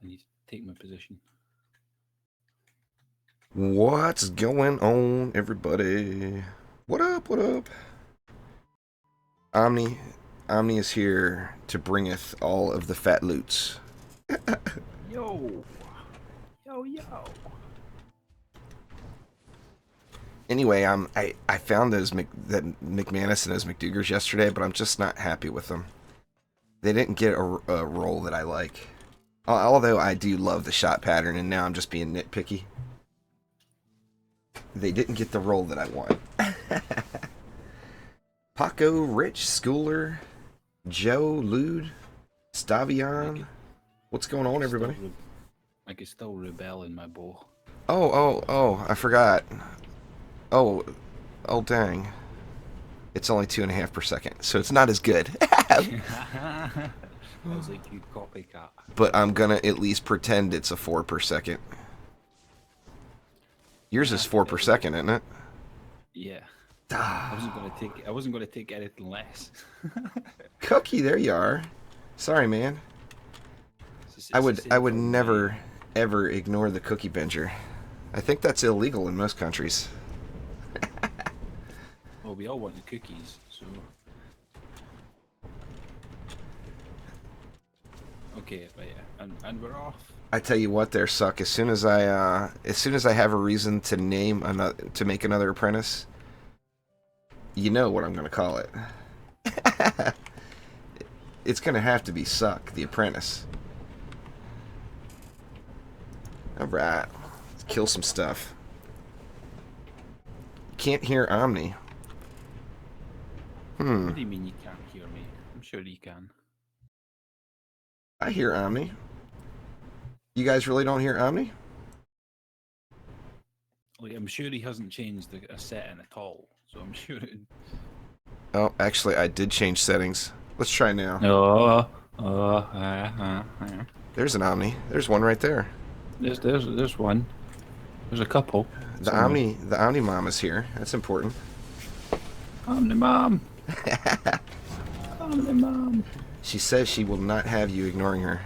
I need to take my position. What's going on, everybody? What up? What up? Omni is here to bringeth all of the fat loots. Yo! Anyway, I found those that McManus and those McDougars yesterday, but I'm just not happy with them. They didn't get a roll that I like. Although I do love the shot pattern, and now I'm just being nitpicky. They didn't get the roll that I want. Paco, Rich, Schooler, Joe, Lude, Stavion. What's going on, everybody? I can still rebel in my bow. Oh, I forgot. Oh, dang. It's only 2.5 per second, so it's not as good. I was like, you copycat. But I'm gonna at least pretend it's a 4 per second. Yours is 4 per second, isn't it? Yeah. I wasn't gonna take anything less. Cookie, there you are. Sorry, man. I would never ever ignore the cookie binger. I think that's illegal in most countries. Well, we all want the cookies, so. Okay, but yeah, and we're off. I tell you what, there, Suck. As soon as I have a reason to make another apprentice, you know what I'm gonna call it. It's gonna have to be Suck, the apprentice. All right, let's kill some stuff. Can't hear Omni. What do you mean you can't hear me? I'm sure you can. I hear Omni. You guys really don't hear Omni? Like, I'm sure he hasn't changed a setting at all, so I'm sure it... Oh, actually, I did change settings. Let's try now. There's an Omni. There's one right there. There's one. There's a couple. The Omni Mom is here. That's important. Omni Mom. Omni Mom. She says she will not have you ignoring her.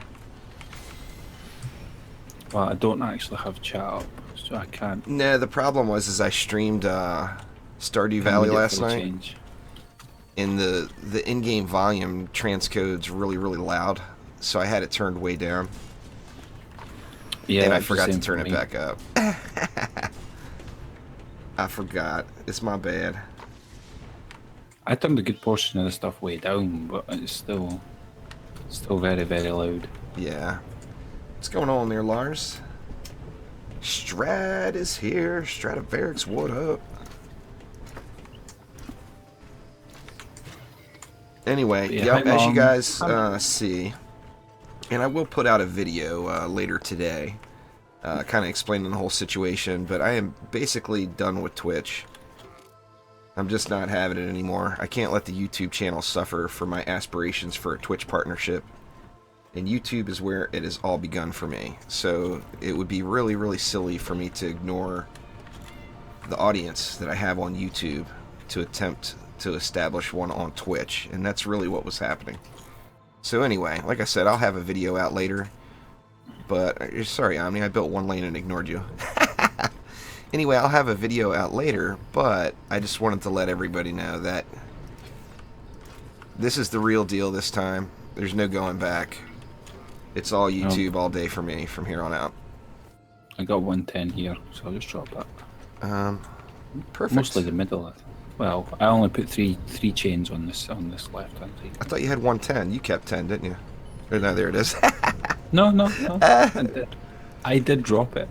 Well, I don't actually have chat up, so I can't. No, the problem was I streamed Stardew Valley last night. And the in-game volume transcode's really, really loud, so I had it turned way down. Yeah, and I forgot to turn it back up. I forgot. It's my bad. I turned a good portion of the stuff way down, but it's still very, very loud. Yeah. What's going on there, Lars? Strat is here. Stradivarius, what up? Anyway, yeah, as you guys see, and I will put out a video later today, kind of explaining the whole situation, but I am basically done with Twitch. I'm just not having it anymore. I can't let the YouTube channel suffer for my aspirations for a Twitch partnership. And YouTube is where it has all begun for me. So it would be really, really silly for me to ignore the audience that I have on YouTube to attempt to establish one on Twitch. And that's really what was happening. So anyway, like I said, I'll have a video out later. But, sorry, Omni, I built one lane and ignored you. Anyway, I'll have a video out later, but I just wanted to let everybody know that this is the real deal this time. There's no going back. It's all YouTube all day for me from here on out. I got 110 here, so I'll just drop that. Perfect. Mostly the middle. Well, I only put three chains on this left hand side. I thought you had 110. You kept 10, didn't you? Or no, there it is. No. I did drop it.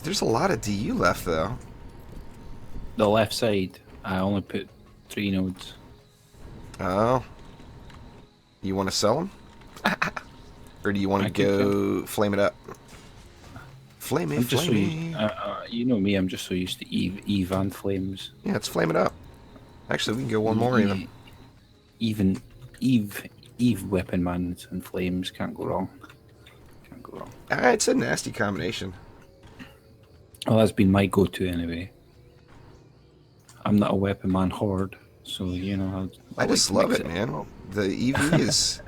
There's a lot of DU left, though. The left side, I only put 3 nodes. Oh. You want to sell them? Or do you want to go flame it up? Flame it. You know me, I'm just so used to Eve and flames. Yeah, let's flame it up. Actually, we can go one more even. Eve weapon mans and flames can't go wrong. It's a nasty combination. Well, that's been my go-to anyway. I'm not a weapon man horde, so you know. I just love it, man. The EV is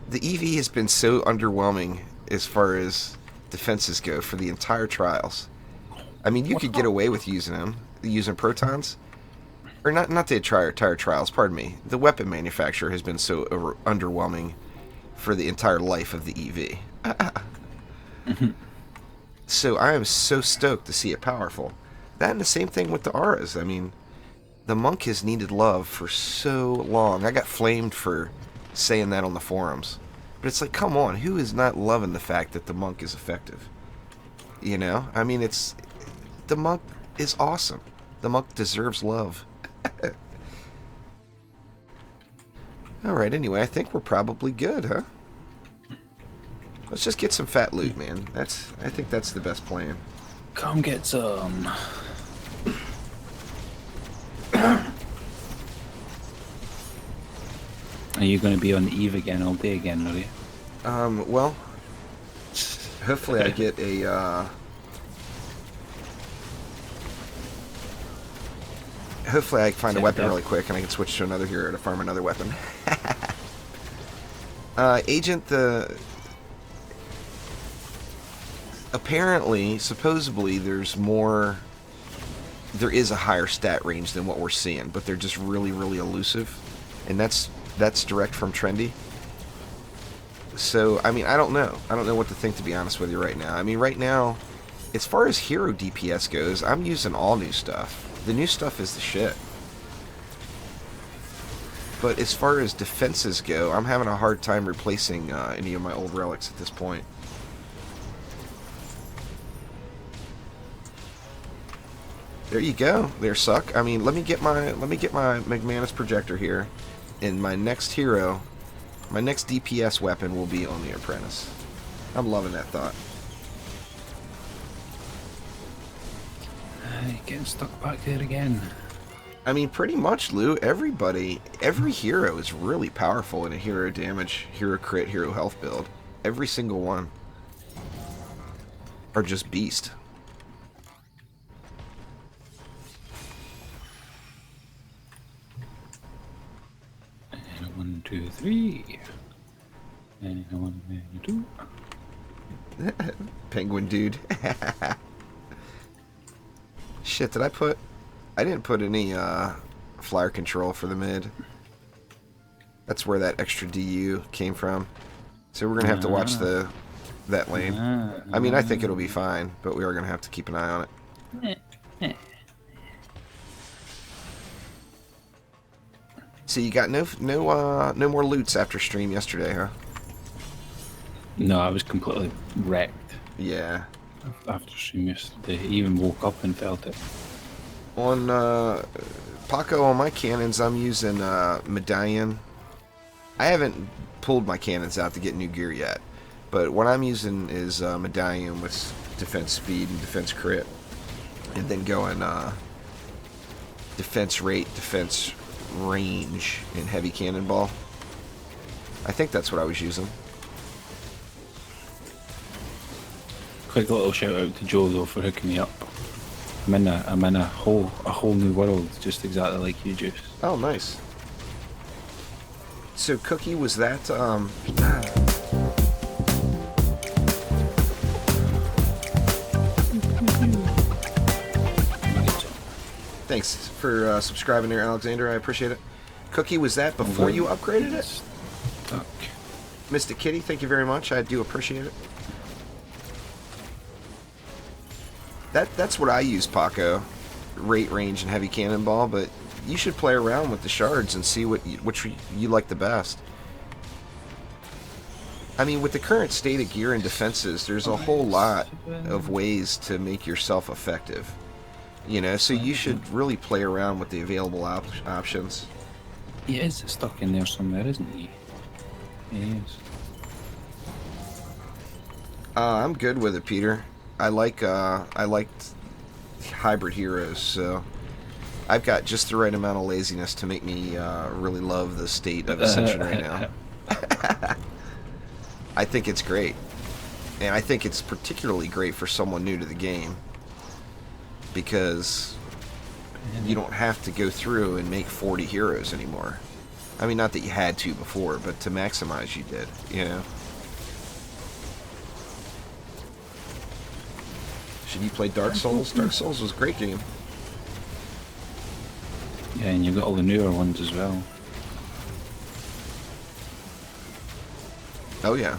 The EV has been so underwhelming as far as defenses go for the entire trials. I mean, you could get away with using protons. Or not the entire trials, pardon me. The weapon manufacturer has been so underwhelming for the entire life of the EV. So I am so stoked to see it powerful. That and the same thing with the auras. I mean, the monk has needed love for so long. I got flamed for saying that on the forums. But it's like, come on, who is not loving the fact that the monk is effective? You know? I mean, the monk is awesome. The monk deserves love. Alright, anyway, I think we're probably good, huh? Let's just get some fat loot, man. I think that's the best plan. Come get some. Are you going to be on the eve again all day again, are you? Well, hopefully I get a, hopefully I find a weapon really quick and I can switch to another hero to farm another weapon. Apparently, supposedly, there is a higher stat range than what we're seeing, but they're just really, really elusive. And that's direct from Trendy. So, I mean, I don't know. I don't know what to think, to be honest with you right now. I mean, right now, as far as hero DPS goes, I'm using all new stuff. The new stuff is the shit. But as far as defenses go, I'm having a hard time replacing any of my old relics at this point. There you go. There, suck. I mean, let me get my McManus projector here, and my next hero, my next DPS weapon will be on the Apprentice. I'm loving that thought. Getting stuck back there again. I mean, pretty much, Lou. Every hero is really powerful in a hero damage, hero crit, hero health build. Every single one are just beast. And 1, 2, 3. And 1, and 2. Penguin dude. Shit, I didn't put any flyer control for the mid. That's where that extra DU came from. So we're going to have to watch that lane. I mean, I think it'll be fine, but we are going to have to keep an eye on it. So you got no more loots after stream yesterday, huh? No, I was completely wrecked. Yeah. After stream yesterday, I even woke up and felt it. On Paco, on my cannons, I'm using Medallion. I haven't pulled my cannons out to get new gear yet, but what I'm using is Medallion with defense speed and defense crit, and then going defense rate, defense range, and heavy cannonball. I think that's what I was using. Quick little shout out to Joe though for hooking me up. I'm in a whole new world, just exactly like you, Juice. Oh, nice. So, Cookie, was that Thanks for subscribing there, Alexander. I appreciate it. Cookie, was that before you upgraded it? Stuck. Mystic Kitty, thank you very much. I do appreciate it. That's what I use, Paco. Rate, range, and heavy cannonball, but you should play around with the shards and see which you like the best. I mean, with the current state of gear and defenses, there's a whole lot of ways to make yourself effective. You know, so you should really play around with the available options. He is stuck in there somewhere, isn't he? He is. I'm good with it, Peter. I liked hybrid heroes, so I've got just the right amount of laziness to make me really love the state of Ascension right now. I think it's great, and I think it's particularly great for someone new to the game because you don't have to go through and make 40 heroes anymore. I mean, not that you had to before, but to maximize you did, you know? Should you play Dark Souls? Dark Souls was a great game. Yeah, and you've got all the newer ones as well. Oh, yeah.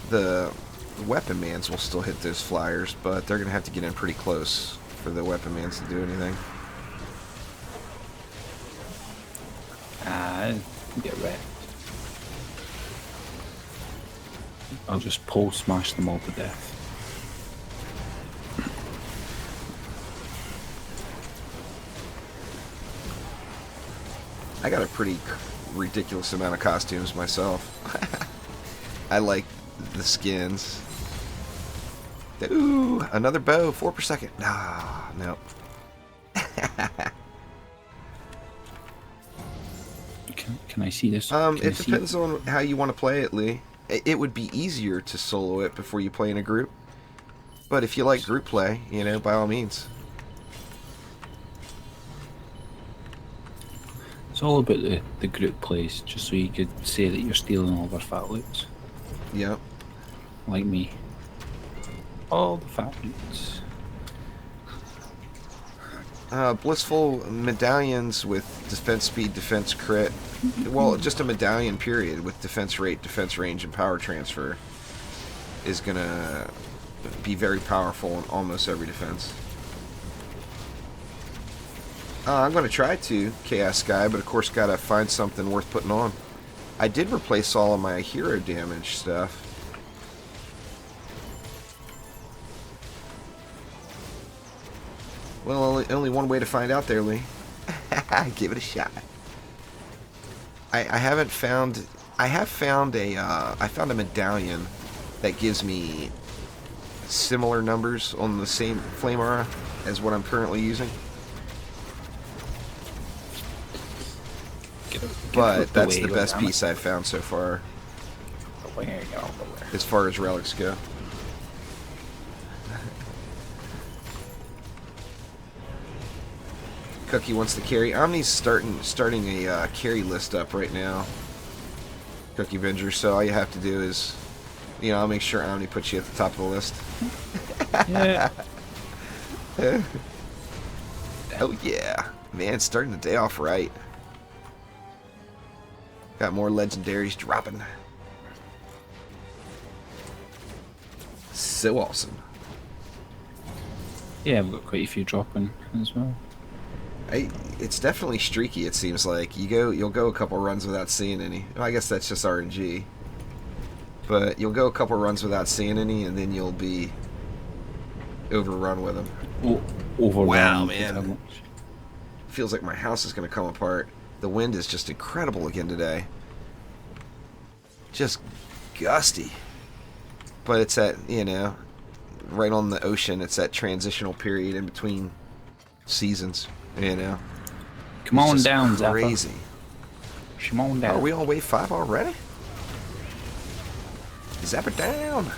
The weapon mans will still hit those flyers, but they're going to have to get in pretty close for the weapon mans to do anything. Get wrecked. I'll just pole smash them all to death. I got a pretty ridiculous amount of costumes myself. I like the skins. Ooh, another bow, 4 per second. Ah, no. Can I see this? It depends on how you want to play it, Lee. It would be easier to solo it before you play in a group. But if you like group play, you know, by all means. It's all about the group plays, just so you could say that you're stealing all their fat loots. Yep. Like me. All the fat loots. Blissful medallions with defense speed, defense crit. Well, just a medallion period with defense rate, defense range, and power transfer is gonna be very powerful in almost every defense. I'm gonna try to Chaos Sky, but of course gotta find something worth putting on. I did replace all of my hero damage stuff. Well, only one way to find out there, Lee. Give it a shot. I haven't found... I have found a... I found a medallion that gives me similar numbers on the same flame aura as what I'm currently using. But that's the best piece I've found so far. As far as relics go. Cookie wants to carry. Omni's starting a carry list up right now. Cookie Avenger. So all you have to do is, you know, I'll make sure Omni puts you at the top of the list. Yeah. Oh yeah, man! Starting the day off right. Got more legendaries dropping. So awesome. Yeah, I've got quite a few dropping as well. It's definitely streaky. It seems like you'll go a couple runs without seeing any. Well, I guess that's just RNG. But you'll go a couple runs without seeing any, and then you'll be overrun with them. Overrun. Wow, man! Feels like my house is gonna come apart. The wind is just incredible again today. Just gusty. But it's at, you know, right on the ocean. It's that transitional period in between seasons. You know, come on down, Zappa. Crazy. Come on down. Are we on wave 5 already? Zappa down.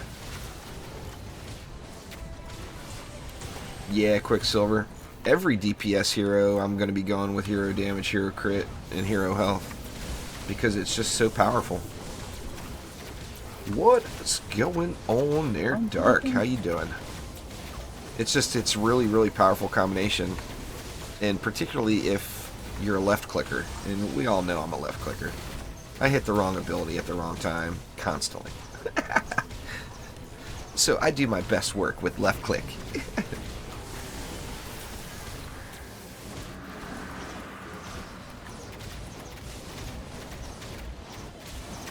Yeah, Quicksilver. Every DPS hero, I'm going to be going with hero damage, hero crit, and hero health because it's just so powerful. What's going on there, Dark? How you doing? It's really, really powerful combination. And particularly if you're a left clicker, and we all know I'm a left clicker. I hit the wrong ability at the wrong time, constantly. So I do my best work with left click.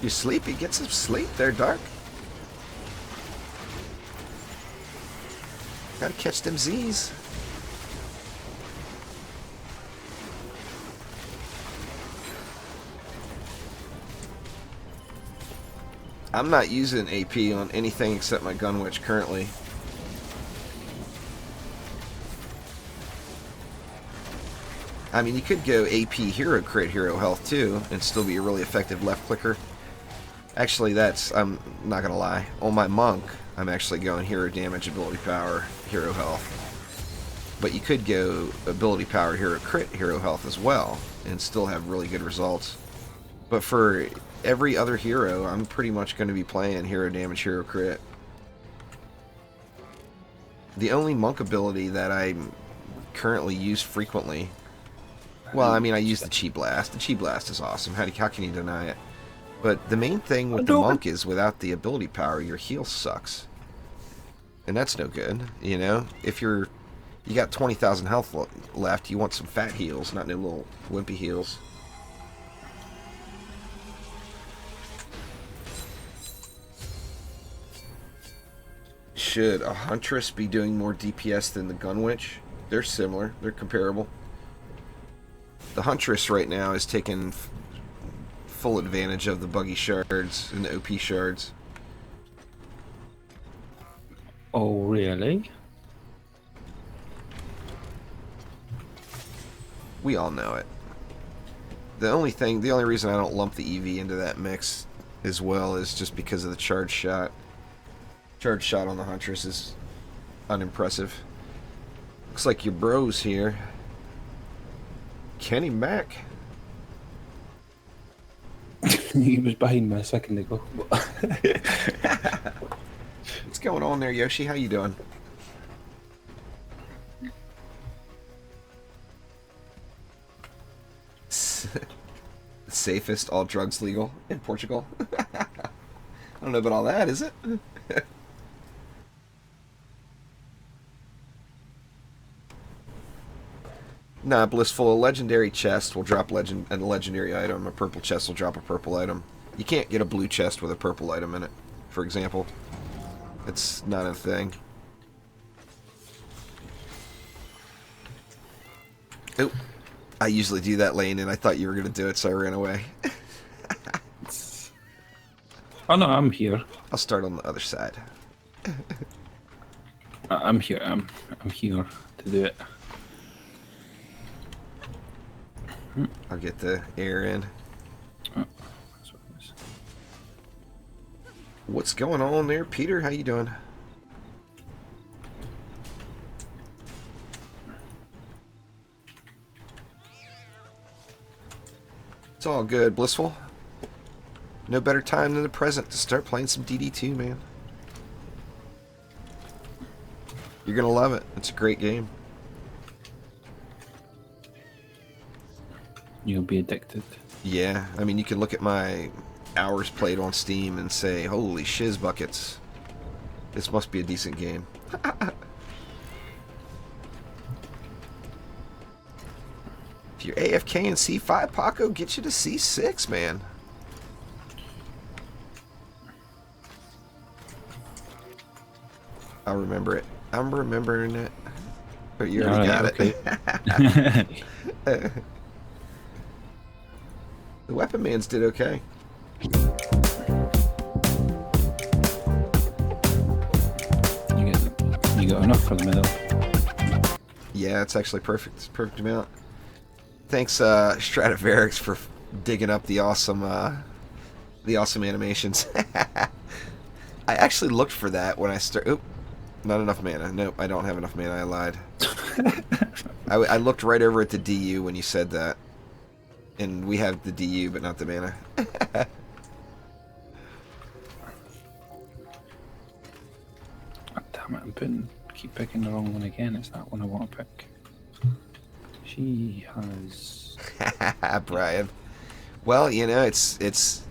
You sleepy? Get some sleep there, Dark. Gotta catch them Z's. I'm not using AP on anything except my gun witch currently. I mean, you could go AP hero crit hero health too and still be a really effective left clicker. Actually, I'm not gonna lie. On my monk, I'm actually going hero damage, ability power, hero health. But you could go ability power hero crit hero health as well and still have really good results. But for every other hero, I'm pretty much going to be playing hero damage, hero crit. The only monk ability that I currently use frequently, well, I mean, I use the Chi Blast. The Chi Blast is awesome. How can you deny it? But the main thing with the monk is without the ability power, your heal sucks. And that's no good, you know? If you got 20,000 health left, you want some fat heals, not no little wimpy heals. Should a Huntress be doing more DPS than the Gunwitch? They're similar. They're comparable. The Huntress right now is taking full advantage of the buggy shards and the OP shards. Oh, really? We all know it. The only reason I don't lump the EV into that mix as well is just because of the charge shot. Charge shot on the Huntress is unimpressive. Looks like your bro's here. Kenny Mac. He was behind me a second ago. What's going on there, Yoshi? How you doing? Safest, all drugs legal in Portugal. I don't know about all that, is it? Nah, Blissful. A legendary chest will drop a legendary item. A purple chest will drop a purple item. You can't get a blue chest with a purple item in it, for example. It's not a thing. Oh, I usually do that lane, and I thought you were going to do it, so I ran away. Oh no, I'm here. I'll start on the other side. I'm here. I'm here to do it. I'll get the air in. Oh, that's what it is. What's going on there, Peter? How you doing? It's all good, Blissful. No better time than the present to start playing some DD2, man. You're gonna love it. It's a great game. You'll be addicted. Yeah, I mean, you can look at my hours played on Steam and say, holy shiz buckets. This must be a decent game. If you're AFK in C5, Paco, get you to C6, man. I'll remember it. I'm remembering it. But you already got it. The Weapon Mans did okay. You got enough for the medal. Yeah, it's actually perfect. It's perfect amount. Thanks, Stradivarius, for digging up the awesome animations. I actually looked for that when I started. Oop, not enough mana. Nope, I don't have enough mana. I lied. I looked right over at the DU when you said that. And we have the DU, but not the mana. Oh, damn it, keep picking the wrong one again. It's that one I want to pick. She has... Brian. Well, you know, it's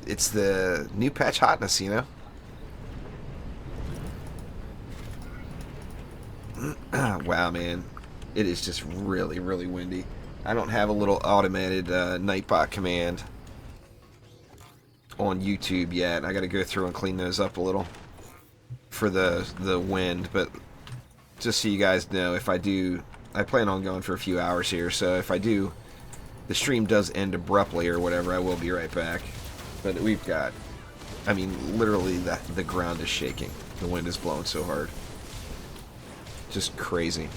the new patch hotness, you know? Wow, man. It is just really, really windy. I don't have a little automated Nightbot command on YouTube yet. I got to go through and clean those up a little for the wind. But just so you guys know, if I do, I plan on going for a few hours here. So if I do, the stream does end abruptly or whatever, I will be right back. But we've got, I mean, literally the ground is shaking. The wind is blowing so hard. Just crazy.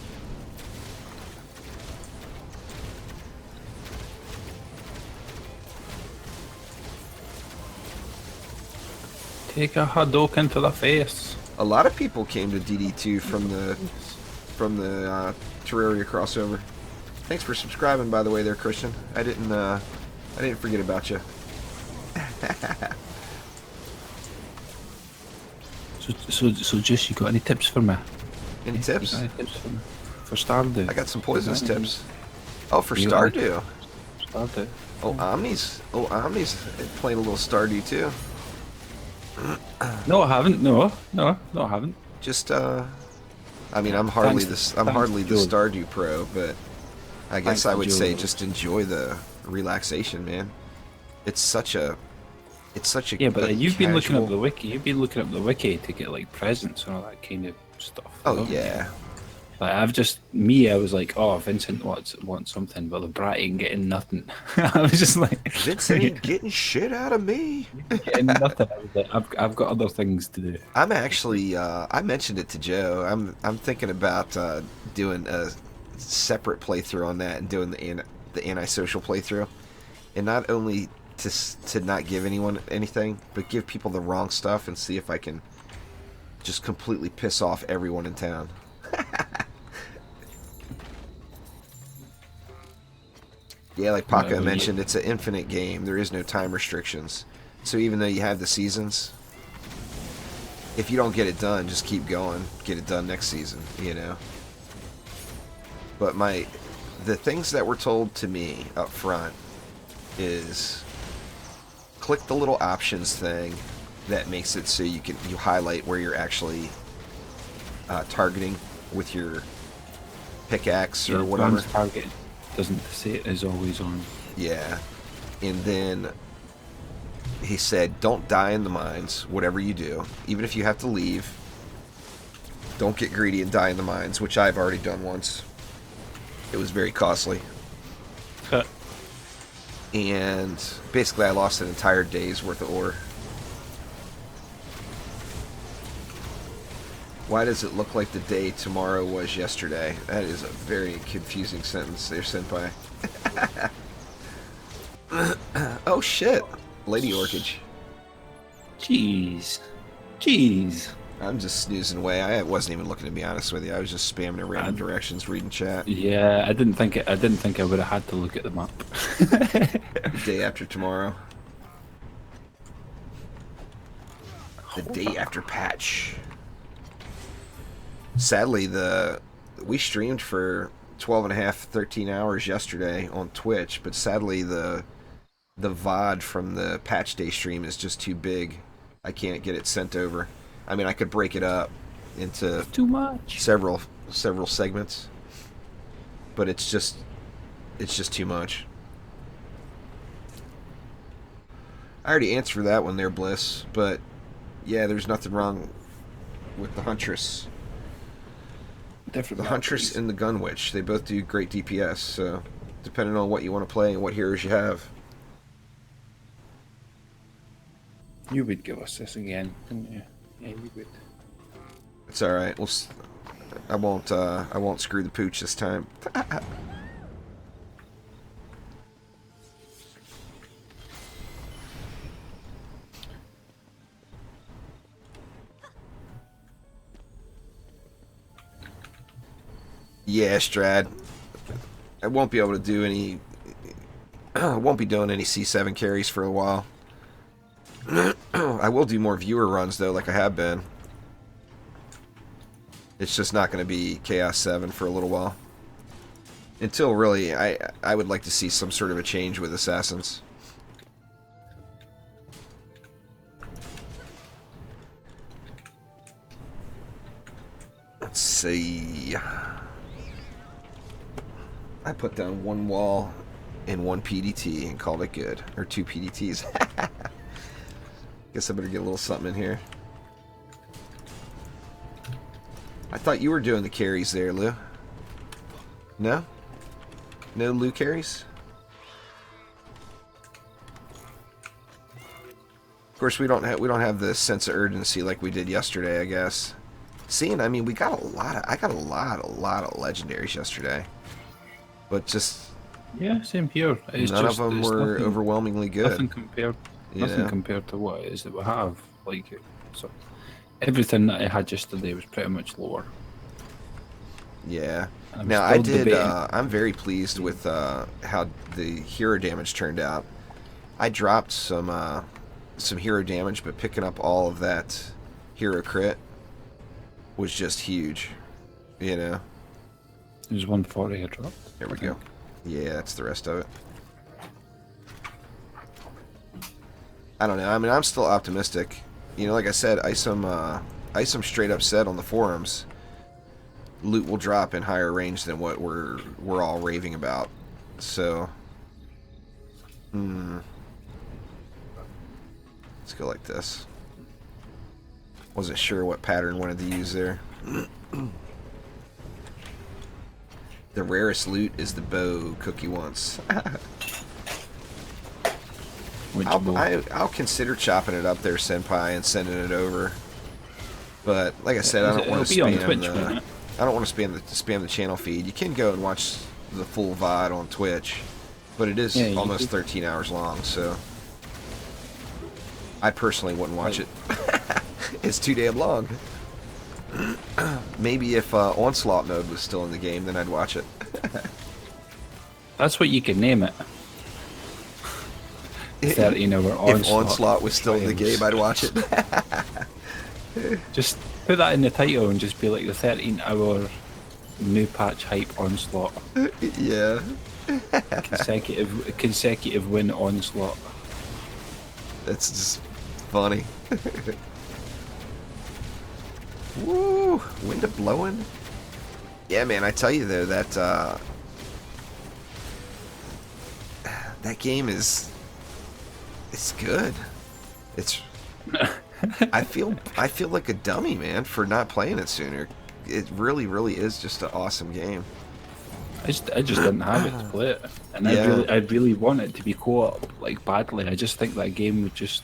Take a Hadouken to the face. A lot of people came to DD2 from from the Terraria crossover. Thanks for subscribing, by the way, there, Christian. I didn't forget about you. So, just you got any tips for me? Any tips? Any tips for Stardew? I got some poisonous tips. Oh, for Stardew. Stardew. Oh, Omni's playing a little Stardew too. No, I haven't. No, I haven't. Just I mean, I'm hardly the Stardew pro, but I guess I would say just enjoy the relaxation, man. It's such a yeah. But you've been looking up casual- the wiki. You've been looking up the wiki to get like presents and all that kind of stuff. Oh yeah. Like I was like, oh, Vincent wants something, but the brat ain't getting nothing. I was just like, Vincent ain't getting shit out of me. Getting nothing. I was like, I've got other things to do. I'm actually I mentioned it to Joe. I'm thinking about doing a separate playthrough on that and doing the antisocial playthrough, and not only to not give anyone anything, but give people the wrong stuff and see if I can just completely piss off everyone in town. Yeah, like Paco mentioned, it's an infinite game. There is no time restrictions. So even though you have the seasons, if you don't get it done, just keep going. Get it done next season, you know. But the things that were told to me up front is click the little options thing that makes it so you highlight where you're actually targeting with your pickaxe or whatever. Target doesn't say it is always on. Yeah. And then he said, don't die in the mines, whatever you do. Even if you have to leave, don't get greedy and die in the mines, which I've already done once. It was very costly. And basically I lost an entire day's worth of ore. Why does it look like the day tomorrow was yesterday? That is a very confusing sentence there, Senpai. Oh shit! Lady Orchid. Jeez. I'm just snoozing away. I wasn't even looking, to be honest with you. I was just spamming in random directions, reading chat. Yeah, I didn't think I would have had to look at the map. The day after tomorrow. The day after patch. Sadly, we streamed for 12 and a half, 13 hours yesterday on Twitch, but sadly the VOD from the patch day stream is just too big. I can't get it sent over. I mean, I could break it up into too much. Several segments, but it's just too much. I already answered that one there, Bliss, but yeah, there's nothing wrong with the Huntress. The Huntress and the Gun Witch, they both do great DPS, so depending on what you want to play and what heroes you have. You would give us this again, didn't you? Yeah, you would. It's all right. I won't screw the pooch this time. Yeah, Strad. I won't be able to do any. Won't be doing any C7 carries for a while. I will do more viewer runs though, like I have been. It's just not going to be Chaos 7 for a little while. Until really, I would like to see some sort of a change with Assassins. Let's see. I put down one wall and one PDT and called it good. Or 2 PDTs. Guess I better get a little something in here. I thought you were doing the carries there, Lou. No? No Lou carries? Of course, we don't have the sense of urgency like we did yesterday, I guess. Seeing, I mean, I got a lot of legendaries yesterday. But just yeah, same here. None of them were overwhelmingly good. Nothing compared to what it is that we have. Like, so everything that I had yesterday was pretty much lower. Yeah. I'm Now I still did. debating. I'm very pleased with how the hero damage turned out. I dropped some hero damage, but picking up all of that hero crit was just huge. You know. There's 140 I dropped. There we I go. think. Yeah, that's the rest of it. I don't know. I mean, I'm still optimistic. You know, like I said, Isom straight up said on the forums, loot will drop in higher range than what we're all raving about. So, let's go like this. Wasn't sure what pattern wanted to use there. The rarest loot is the bow Cookie wants. I'll consider chopping it up there, Senpai, and sending it over. But like I said, I don't want to spam I don't want to spam the channel feed. You can go and watch the full VOD on Twitch, but it is almost 13 hours long, so I personally wouldn't watch it. It's too damn long. Maybe if Onslaught mode was still in the game, then I'd watch it. That's what you can name it. 13-hour Onslaught. If Onslaught was still in the game, I'd watch it. Just put that in the title and just be like the 13-hour new patch hype Onslaught. Yeah. Consecutive win Onslaught. That's just funny. Woo! Wind up blowing. Yeah, man. I tell you though that that game is. It's good. It's. I feel like a dummy, man, for not playing it sooner. It really, really is just an awesome game. I just didn't have it to play it, and I really want it to be co-op like badly. I just think that game would just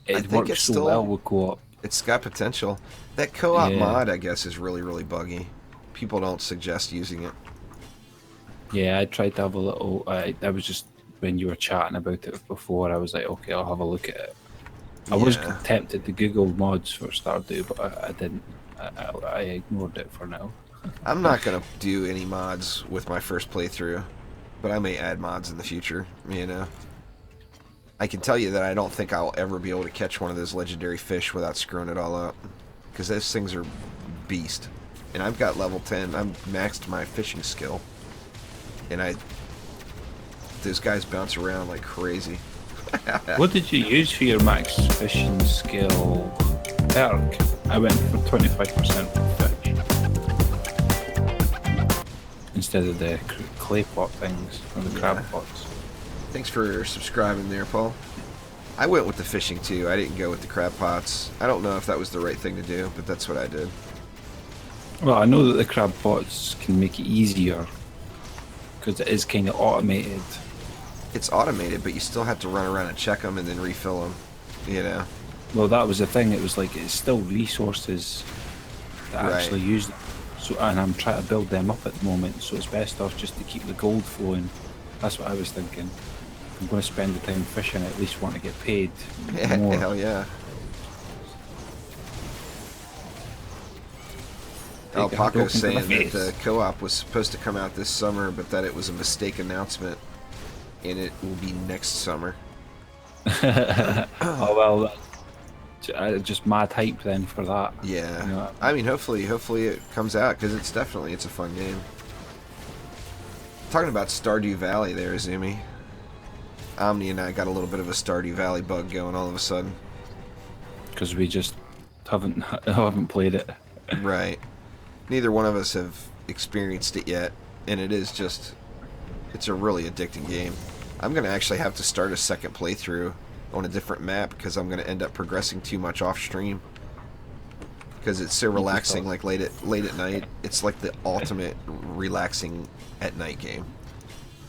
it works so well with co-op. It's got potential. That co-op mod, I guess, is really, really buggy. People don't suggest using it. Yeah, I tried to have a little. I was just when you were chatting about it before. I was like, okay, I'll have a look at it. I was tempted to Google mods for Stardew, but I didn't. I ignored it for now. I'm not gonna do any mods with my first playthrough, but I may add mods in the future. You know, I can tell you that I don't think I'll ever be able to catch one of those legendary fish without screwing it all up, because those things are beast. And I've got level 10. I'm maxed my fishing skill, and those guys bounce around like crazy. What did you use for your max fishing skill perk? I went for 25% fish instead of the clay pot things or the crab pots. Thanks for subscribing there, Paul. I went with the fishing too. I didn't go with the crab pots. I don't know if that was the right thing to do, but that's what I did. Well, I know that the crab pots can make it easier because it is kind of automated. It's automated, but you still have to run around and check them and then refill them, you know? Well, that was the thing. It was like it's still resources that actually use them. So, and I'm trying to build them up at the moment, so it's best off just to keep the gold flowing. That's what I was thinking. If I'm going to spend the time fishing, I at least want to get paid more. Hell yeah. El Paco's saying that the co-op was supposed to come out this summer, but that it was a mistake announcement, and it will be next summer. Oh well, just mad hype then for that. Yeah, you know, I mean, hopefully it comes out, because it's a fun game. Talking about Stardew Valley there, Zumi. Omni and I got a little bit of a Stardew Valley bug going all of a sudden. Because we just haven't played it. Right. Neither one of us have experienced it yet, and it's a really addicting game. I'm going to actually have to start a second playthrough on a different map, because I'm going to end up progressing too much off stream. Because it's so relaxing, like late at night. It's like the ultimate relaxing at night game.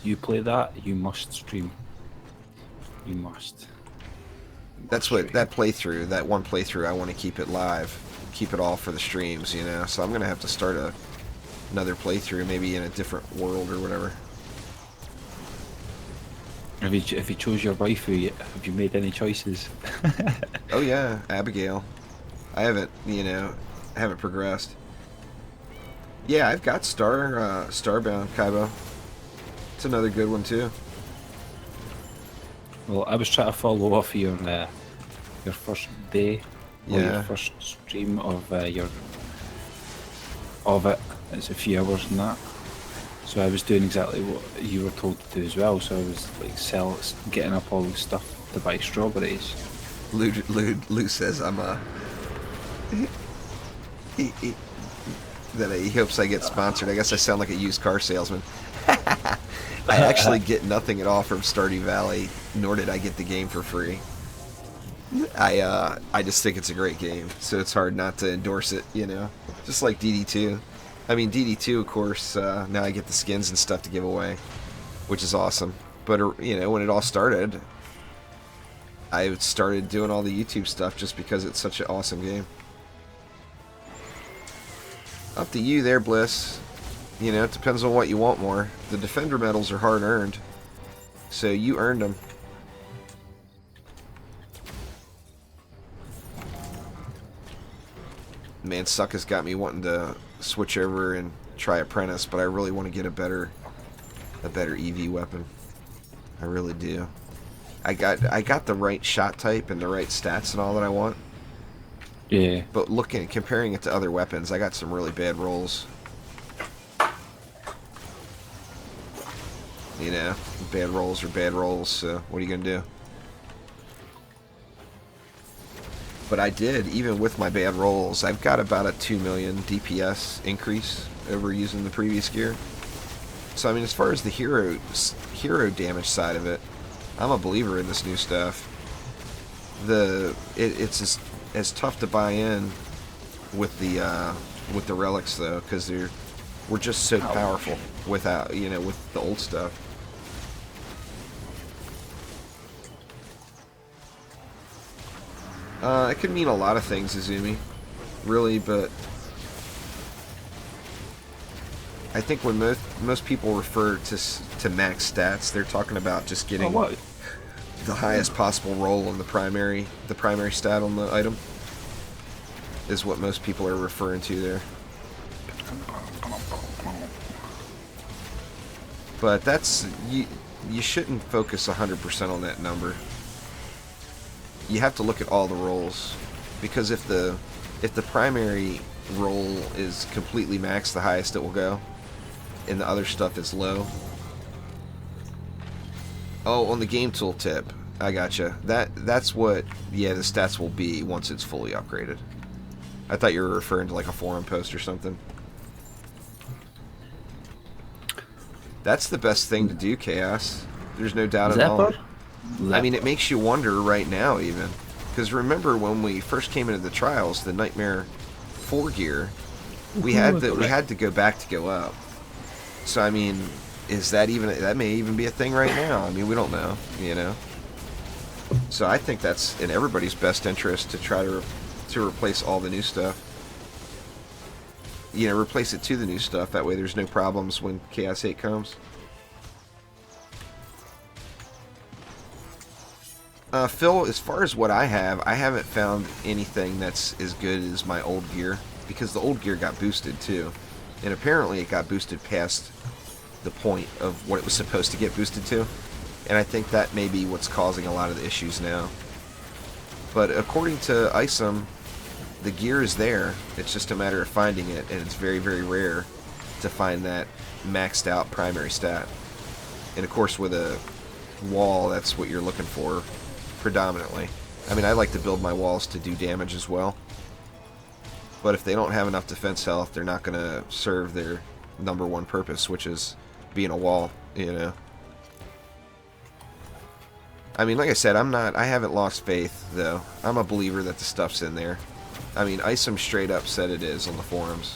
You play that, you must stream. You must. That's what that one playthrough, I want to keep it live, keep it all for the streams, you know. So I'm gonna have to start another playthrough, maybe in a different world or whatever. Have you chose your waifu yet? Have you made any choices? Oh yeah, Abigail. I haven't progressed. Yeah, I've got Starbound Kaibo. It's another good one too. Well, I was trying to follow off your first day or your first stream of it. It's a few hours and that. So I was doing exactly what you were told to do as well. So I was like getting up all the stuff to buy strawberries. Lou says I'm he hopes I get sponsored. I guess I sound like a used car salesman. I actually get nothing at all from Stardew Valley, nor did I get the game for free. I just think it's a great game, so it's hard not to endorse it, you know? Just like DD2. I mean, DD2, of course, now I get the skins and stuff to give away, which is awesome. But, you know, when it all started, I started doing all the YouTube stuff just because it's such an awesome game. Up to you there, Bliss. You know, it depends on what you want more. The Defender medals are hard-earned, so you earned them. Man, Suckus got me wanting to switch over and try Apprentice, but I really want to get a better EV weapon. I really do. I got the right shot type and the right stats and all that I want. Yeah. But comparing it to other weapons, I got some really bad rolls. You know, bad rolls are bad rolls, so what are you gonna do? But I did, even with my bad rolls, I've got about a 2 million DPS increase over using the previous gear. So I mean, as far as the hero damage side of it, I'm a believer in this new stuff. It's as tough to buy in with the relics though, because we're just so powerful without, you know, with the old stuff. It could mean a lot of things, Izumi, really, but I think when most people refer to max stats, they're talking about just getting the highest possible roll on the primary stat on the item is what most people are referring to there. But that's you shouldn't focus 100% on that number. You have to look at all the rolls, because if the primary roll is completely maxed, the highest it will go, and the other stuff is low. Oh, on the game tool tip, I gotcha. That's what the stats will be once it's fully upgraded. I thought you were referring to like a forum post or something. That's the best thing to do, Chaos. There's no doubt at all. I mean, it makes you wonder right now, even. Because remember when we first came into the trials, the Nightmare 4 gear, we had to go back to go up. So I mean, that may even be a thing right now. I mean, we don't know, you know. So I think that's in everybody's best interest to try to replace all the new stuff. You know, replace it to the new stuff. That way, there's no problems when Chaos 8 comes. Phil, as far as what I haven't found anything that's as good as my old gear, because the old gear got boosted too, and apparently it got boosted past the point of what it was supposed to get boosted to, and I think that may be what's causing a lot of the issues now. But according to Isom, the gear is there, it's just a matter of finding it, and it's very, very rare to find that maxed out primary stat. And of course with a wall, that's what you're looking for predominantly. I mean, I like to build my walls to do damage as well, but if they don't have enough defense health, they're not going to serve their number one purpose, which is being a wall, you know. I mean, like I said, I haven't lost faith, though. I'm a believer that the stuff's in there. I mean, Isom straight up said it is on the forums.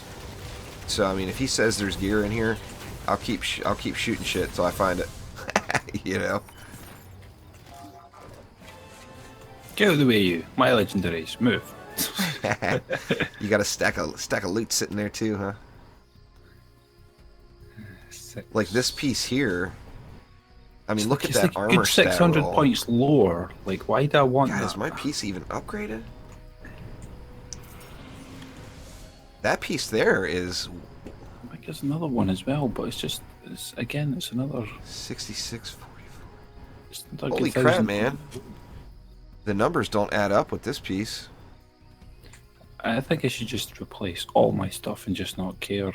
So, I mean, if he says there's gear in here, I'll keep shooting shit till I find it. You know? Get out of the way, you. My legendaries. Move. You got a stack of loot sitting there too, huh? Like this piece here. I mean, look at that like armor good stat 600 roll. points lower. Like, why do I want God, that? is my piece even upgraded? That piece there is there's another one as well, but it's another 6644. Holy crap, man! The numbers don't add up with this piece. I think I should just replace all my stuff and just not care.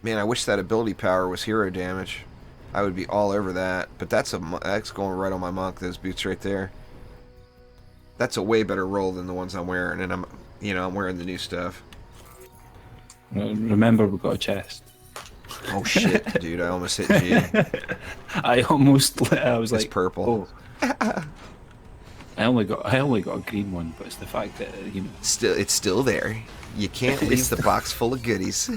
Man, I wish that ability power was hero damage. I would be all over that. But that's going right on my monk. Those boots right there. That's a way better roll than the ones I'm wearing, and I'm wearing the new stuff. Remember, we've got a chest. Oh shit, dude! I almost hit G. I was it's like purple. Oh. I only got a green one, but it's the fact that it's still there. You can't leave the box full of goodies.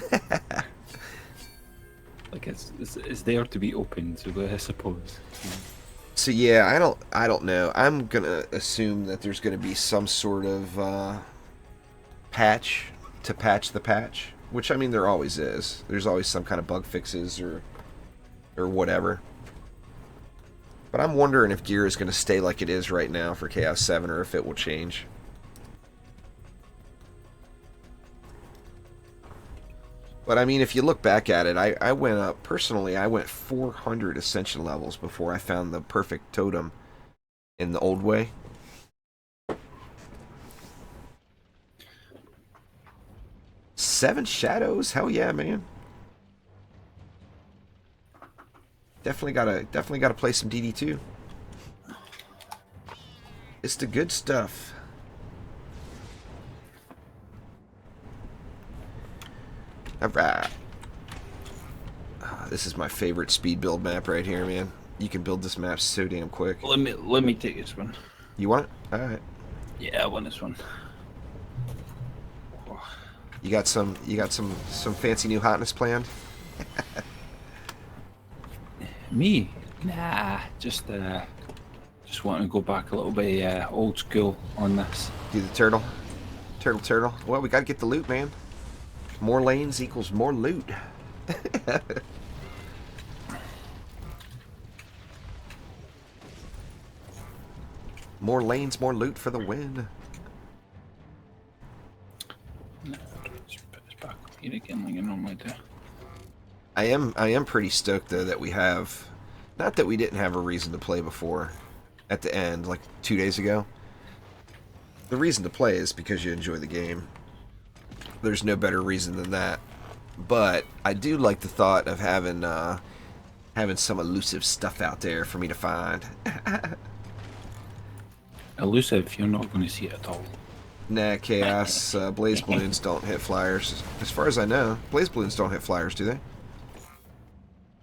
Like it's there to be opened, so I suppose. So yeah, I don't know. I'm gonna assume that there's gonna be some sort of patch to patch the patch, which I mean there always is. There's always some kind of bug fixes or whatever. But I'm wondering if gear is going to stay like it is right now for Chaos 7 or if it will change. But I mean, if you look back at it, I went up, personally, I went 400 Ascension levels before I found the perfect totem in the old way. Seven Shadows? Hell yeah, man. Definitely gotta play some DD2. It's the good stuff. Alright. This is my favorite speed build map right here, man. You can build this map so damn quick. Let me take this one. You want it? Alright. Yeah, I want this one. You got some fancy new hotness planned? Me? Nah, just want to go back a little bit old school on this. Do the turtle. Turtle. Well, we got to get the loot, man. More lanes equals more loot. More lanes, more loot for the win. No, just put this back here again like I normally do. I am pretty stoked though that we have, not that we didn't have a reason to play before, at the end, like 2 days ago. The reason to play is because you enjoy the game. There's no better reason than that. But I do like the thought of having some elusive stuff out there for me to find. Elusive, you're not going to see it at all. Nah, Chaos, Blaze Balloons don't hit flyers. As far as I know, Blaze Balloons don't hit flyers, do they?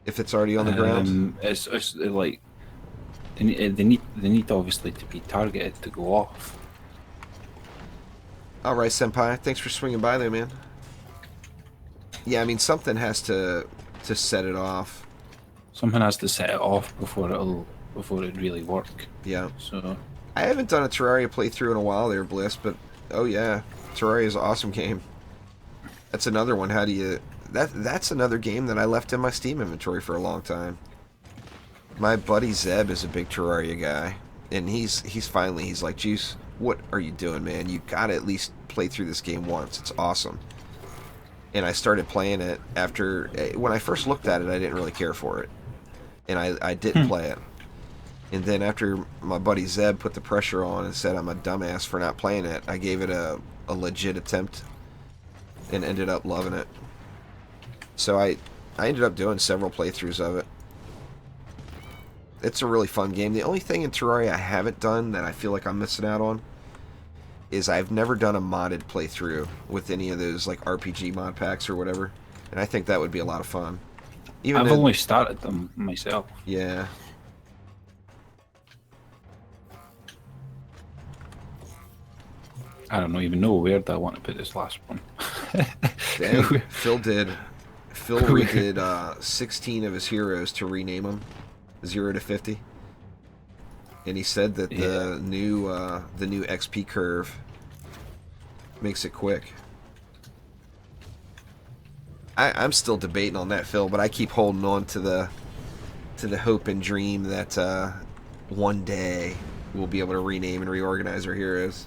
If it's already on the ground? It's like they need obviously to be targeted to go off. All right, Senpai. Thanks for swinging by there, man. Yeah, I mean something has to set it off. Something has to set it off before it really work. Yeah. So I haven't done a Terraria playthrough in a while there, Bliss, but oh yeah, Terraria is an awesome game. That's another one. How do you? That's another game that I left in my Steam inventory for a long time. My buddy Zeb is a big Terraria guy, and he's like, Juice, what are you doing, man? You gotta at least play through this game once. It's awesome. And I started playing it after, when I first looked at it, I didn't really care for it, and I didn't play it. And then after my buddy Zeb put the pressure on and said I'm a dumbass for not playing it, I gave it a legit attempt and ended up loving it. So I ended up doing several playthroughs of it. It's a really fun game. The only thing in Terraria I haven't done that I feel like I'm missing out on is I've never done a modded playthrough with any of those like RPG mod packs or whatever. And I think that would be a lot of fun. I've only started them myself. Yeah. I don't even know where I want to put this last one. Dang, Phil redid 16 of his heroes to rename them 0 to 50, and he said that the new XP curve makes it quick. I'm still debating on that, Phil, but I keep holding on to the hope and dream that one day we'll be able to rename and reorganize our heroes.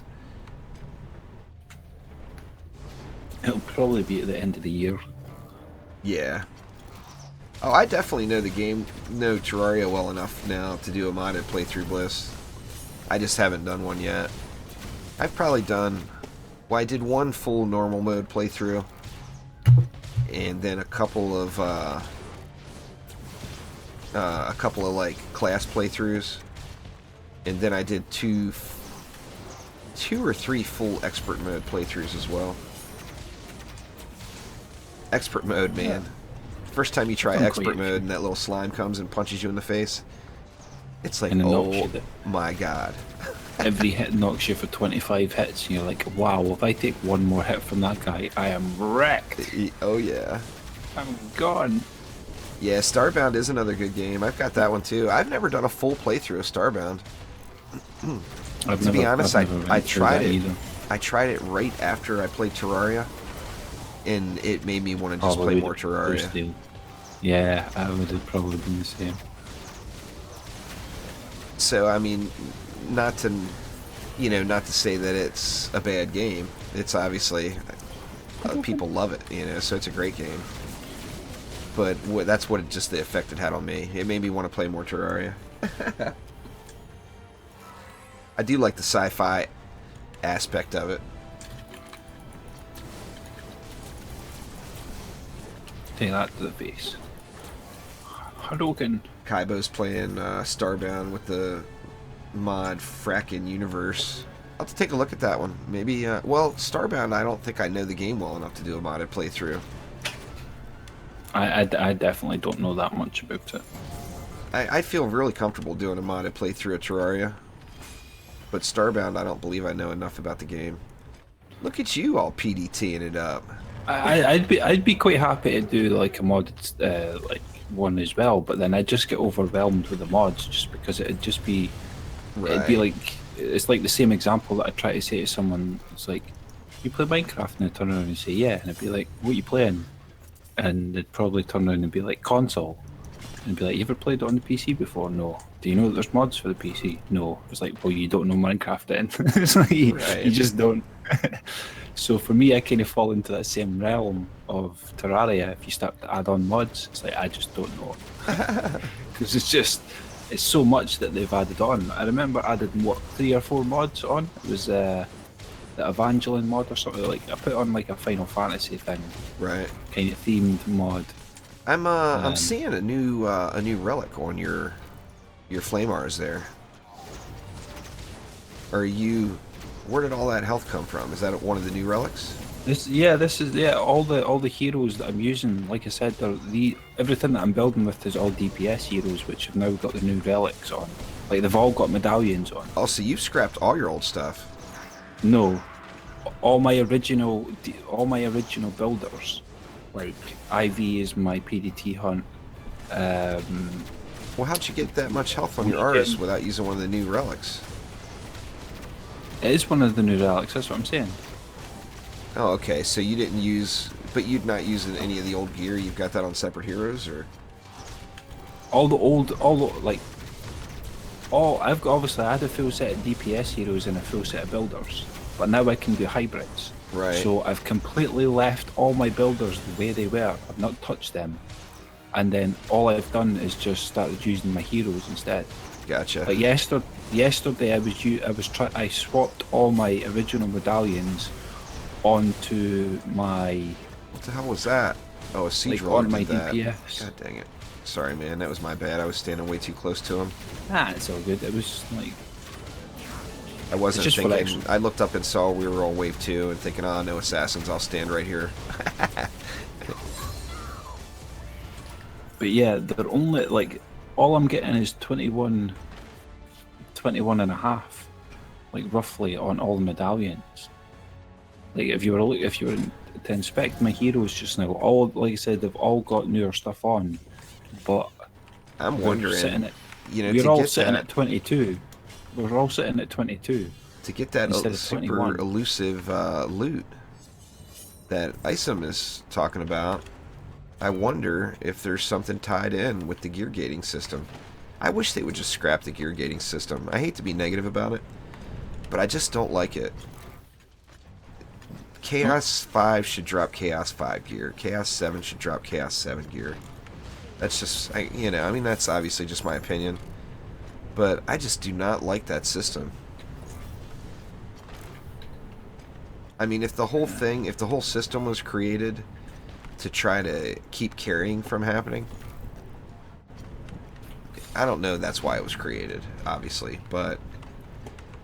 It'll probably be at the end of the year. Yeah. Oh, I definitely know the game, know Terraria well enough now to do a modded playthrough Bliss. I just haven't done one yet. I've probably done... Well, I did one full normal mode playthrough. And then a couple of like class playthroughs. And then I did two or three full expert mode playthroughs as well. Expert mode, man. First time you try expert mode and that little slime comes and punches you in the face, it's like, oh my god. Every hit knocks you for 25 hits, and you're like, wow, if I take one more hit from that guy, I am wrecked. Oh yeah. I'm gone. Yeah, Starbound is another good game. I've got that one too. I've never done a full playthrough of Starbound. To be honest, I tried it. I tried it right after I played Terraria, and it made me want to just play more Terraria. Yeah, I would have probably been the same. So I mean, not to say that it's a bad game. It's obviously people love it, so it's a great game. But that's what just the effect it had on me. It made me want to play more Terraria. I do like the sci-fi aspect of it. Take that to the face. Hadouken. Kaibo's playing Starbound with the mod Frackin' Universe. I'll have to take a look at that one. Maybe, well, Starbound, I don't think I know the game well enough to do a modded playthrough. I definitely don't know that much about it. I feel really comfortable doing a modded playthrough of Terraria. But Starbound, I don't believe I know enough about the game. Look at you all PDTing it up. I'd be quite happy to do like a modded like one as well, but then I'd just get overwhelmed with the mods just because it'd just be it'd be like, it's like the same example that I try to say to someone. It's like, you play Minecraft, and they turn around and say yeah, and I'd be like, what are you playing? And they'd probably turn around and be like, console. And be like, you ever played it on the PC before? No. Do you know that there's mods for the PC? No. It's like, well, you don't know Minecraft then. It's like, you just don't. So for me, I kind of fall into that same realm of Terraria. If you start to add on mods, it's like, I just don't know. Because it's so much that they've added on. I remember adding, 3 or 4 mods on? It was the Evangeline mod or something. Like, I put on like a Final Fantasy thing. Right. Kind of themed mod. I'm seeing a new relic on your Flamars there. Where did all that health come from? Is that one of the new relics? This is all the heroes that I'm using. Like I said, everything that I'm building with is all DPS heroes, which have now got the new relics on. Like, they've all got medallions on. Oh, so you've scrapped all your old stuff? No, all my original builders. Like, Ivy is my PDT hunt. Well, how'd you get that much health on your artist without using one of the new relics? It is one of the new relics, that's what I'm saying. Oh, okay, so you didn't use... But you're not using any of the old gear? You've got that on separate heroes, or...? I've got, obviously, I had a full set of DPS heroes and a full set of builders. But now I can do hybrids. Right. So I've completely left all my builders the way they were. I've not touched them. And then all I've done is just started using my heroes instead. Gotcha. Like yesterday, I swapped all my original medallions onto my... What the hell was that? Oh, a siege like, roller on my did that. DPS. God dang it. Sorry, man. That was my bad. I was standing way too close to him. It's all good. It was like... I wasn't thinking... I looked up and saw we were on wave 2 and thinking, oh, no assassins. I'll stand right here. But yeah, they're only, like... All I'm getting is 21 and a half. Like, roughly, on all the medallions. Like, if you were to inspect my heroes just now, all, like I said, they've all got newer stuff on. But... I'm wondering... we're all sitting at 22. We're all sitting at 22. To get that super elusive loot that Isom is talking about, I wonder if there's something tied in with the gear gating system. I wish they would just scrap the gear gating system. I hate to be negative about it, but I just don't like it. Chaos 5 should drop Chaos 5 gear. Chaos 7 should drop Chaos 7 gear. That's just, you know, I mean, that's obviously just my opinion. But I just do not like that system. I mean, if the whole thing, if the whole system was created to try to keep carrying from happening, I don't know that's why it was created, obviously, but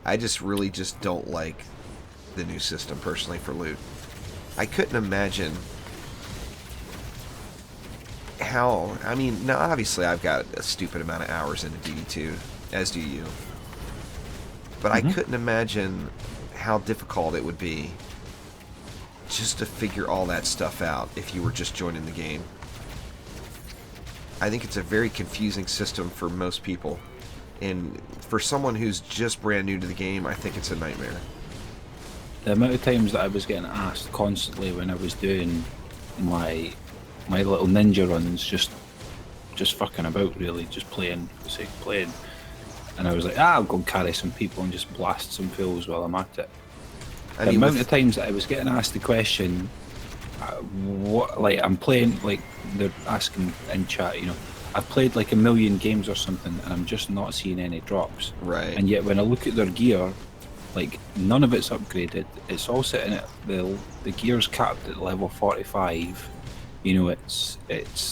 I just really just don't like the new system, personally, for loot. I couldn't imagine how, I mean, now obviously I've got a stupid amount of hours into DD2, as do you, but I couldn't imagine how difficult it would be just to figure all that stuff out if you were just joining the game. I think it's a very confusing system for most people, and for someone who's just brand new to the game, I think it's a nightmare. The amount of times that I was getting asked constantly when I was doing my little ninja runs, just fucking about, really, just playing for the sake of playing, and I was like, I'll go and carry some people and just blast some fools while I'm at it. The amount of times that I was getting asked the question, what, like, I'm playing, like, they're asking in chat, you know, I've played like 1 million games or something and I'm just not seeing any drops. Right. And yet when I look at their gear, like, none of it's upgraded. It's all sitting at the gear's capped at level 45. You know, it's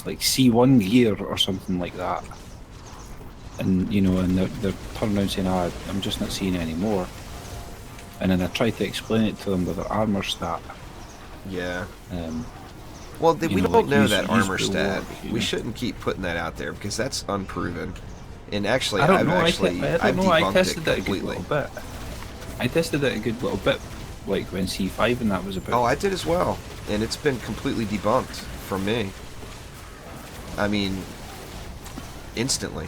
like C1 gear or something like that. And, you know, and they're turning around saying, I'm just not seeing any more. And then I try to explain it to them with their armor stat. Yeah. Well, we don't know that armor stat. War, we shouldn't keep putting that out there because that's unproven. And actually, I've debunked tested it it completely. a good little bit. I tested it a good little bit, like when C5 and that was about. Oh, I did as well, and it's been completely debunked from me. I mean, instantly.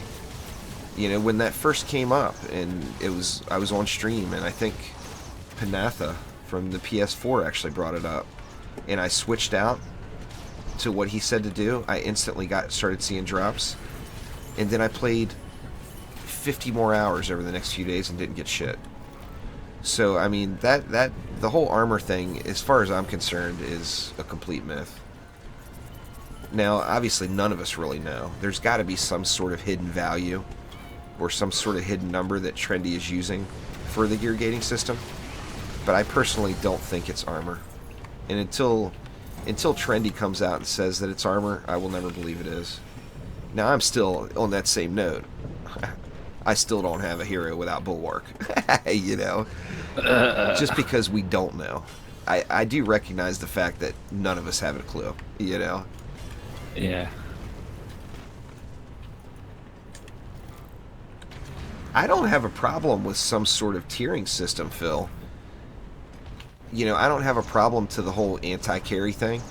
You know, when that first came up, and I was on stream, and I think Panatha from the PS4 actually brought it up, and I switched out to what he said to do. I instantly started seeing drops, and then I played 50 more hours over the next few days and didn't get shit. So I mean, that the whole armor thing, as far as I'm concerned, is a complete myth. Now, obviously, none of us really know. There's got to be some sort of hidden value or some sort of hidden number that Trendy is using for the gear gating system, but I personally don't think it's armor. And until Trendy comes out and says that it's armor, I will never believe it is. Now, I'm still on that same note. I still don't have a hero without Bulwark, you know, just because we don't know. I do recognize the fact that none of us have a clue, you know. Yeah. I don't have a problem with some sort of tiering system, Phil. You know, I don't have a problem to the whole anti-carry thing.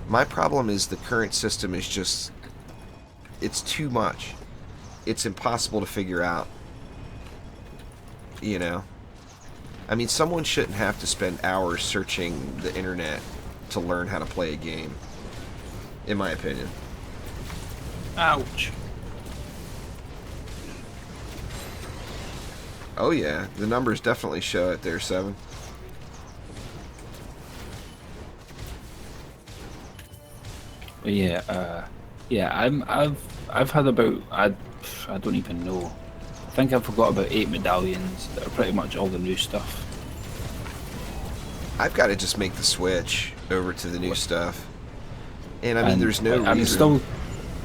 My problem is the current system is just, it's too much. It's impossible to figure out. You know? I mean, someone shouldn't have to spend hours searching the internet to learn how to play a game. In my opinion. Ouch. Oh yeah, the numbers definitely show it there, 7. But yeah, I've had about, I don't even know. I think I've got about 8 medallions that are pretty much all the new stuff. I've got to just make the switch over to the new stuff. And I mean, there's no reason.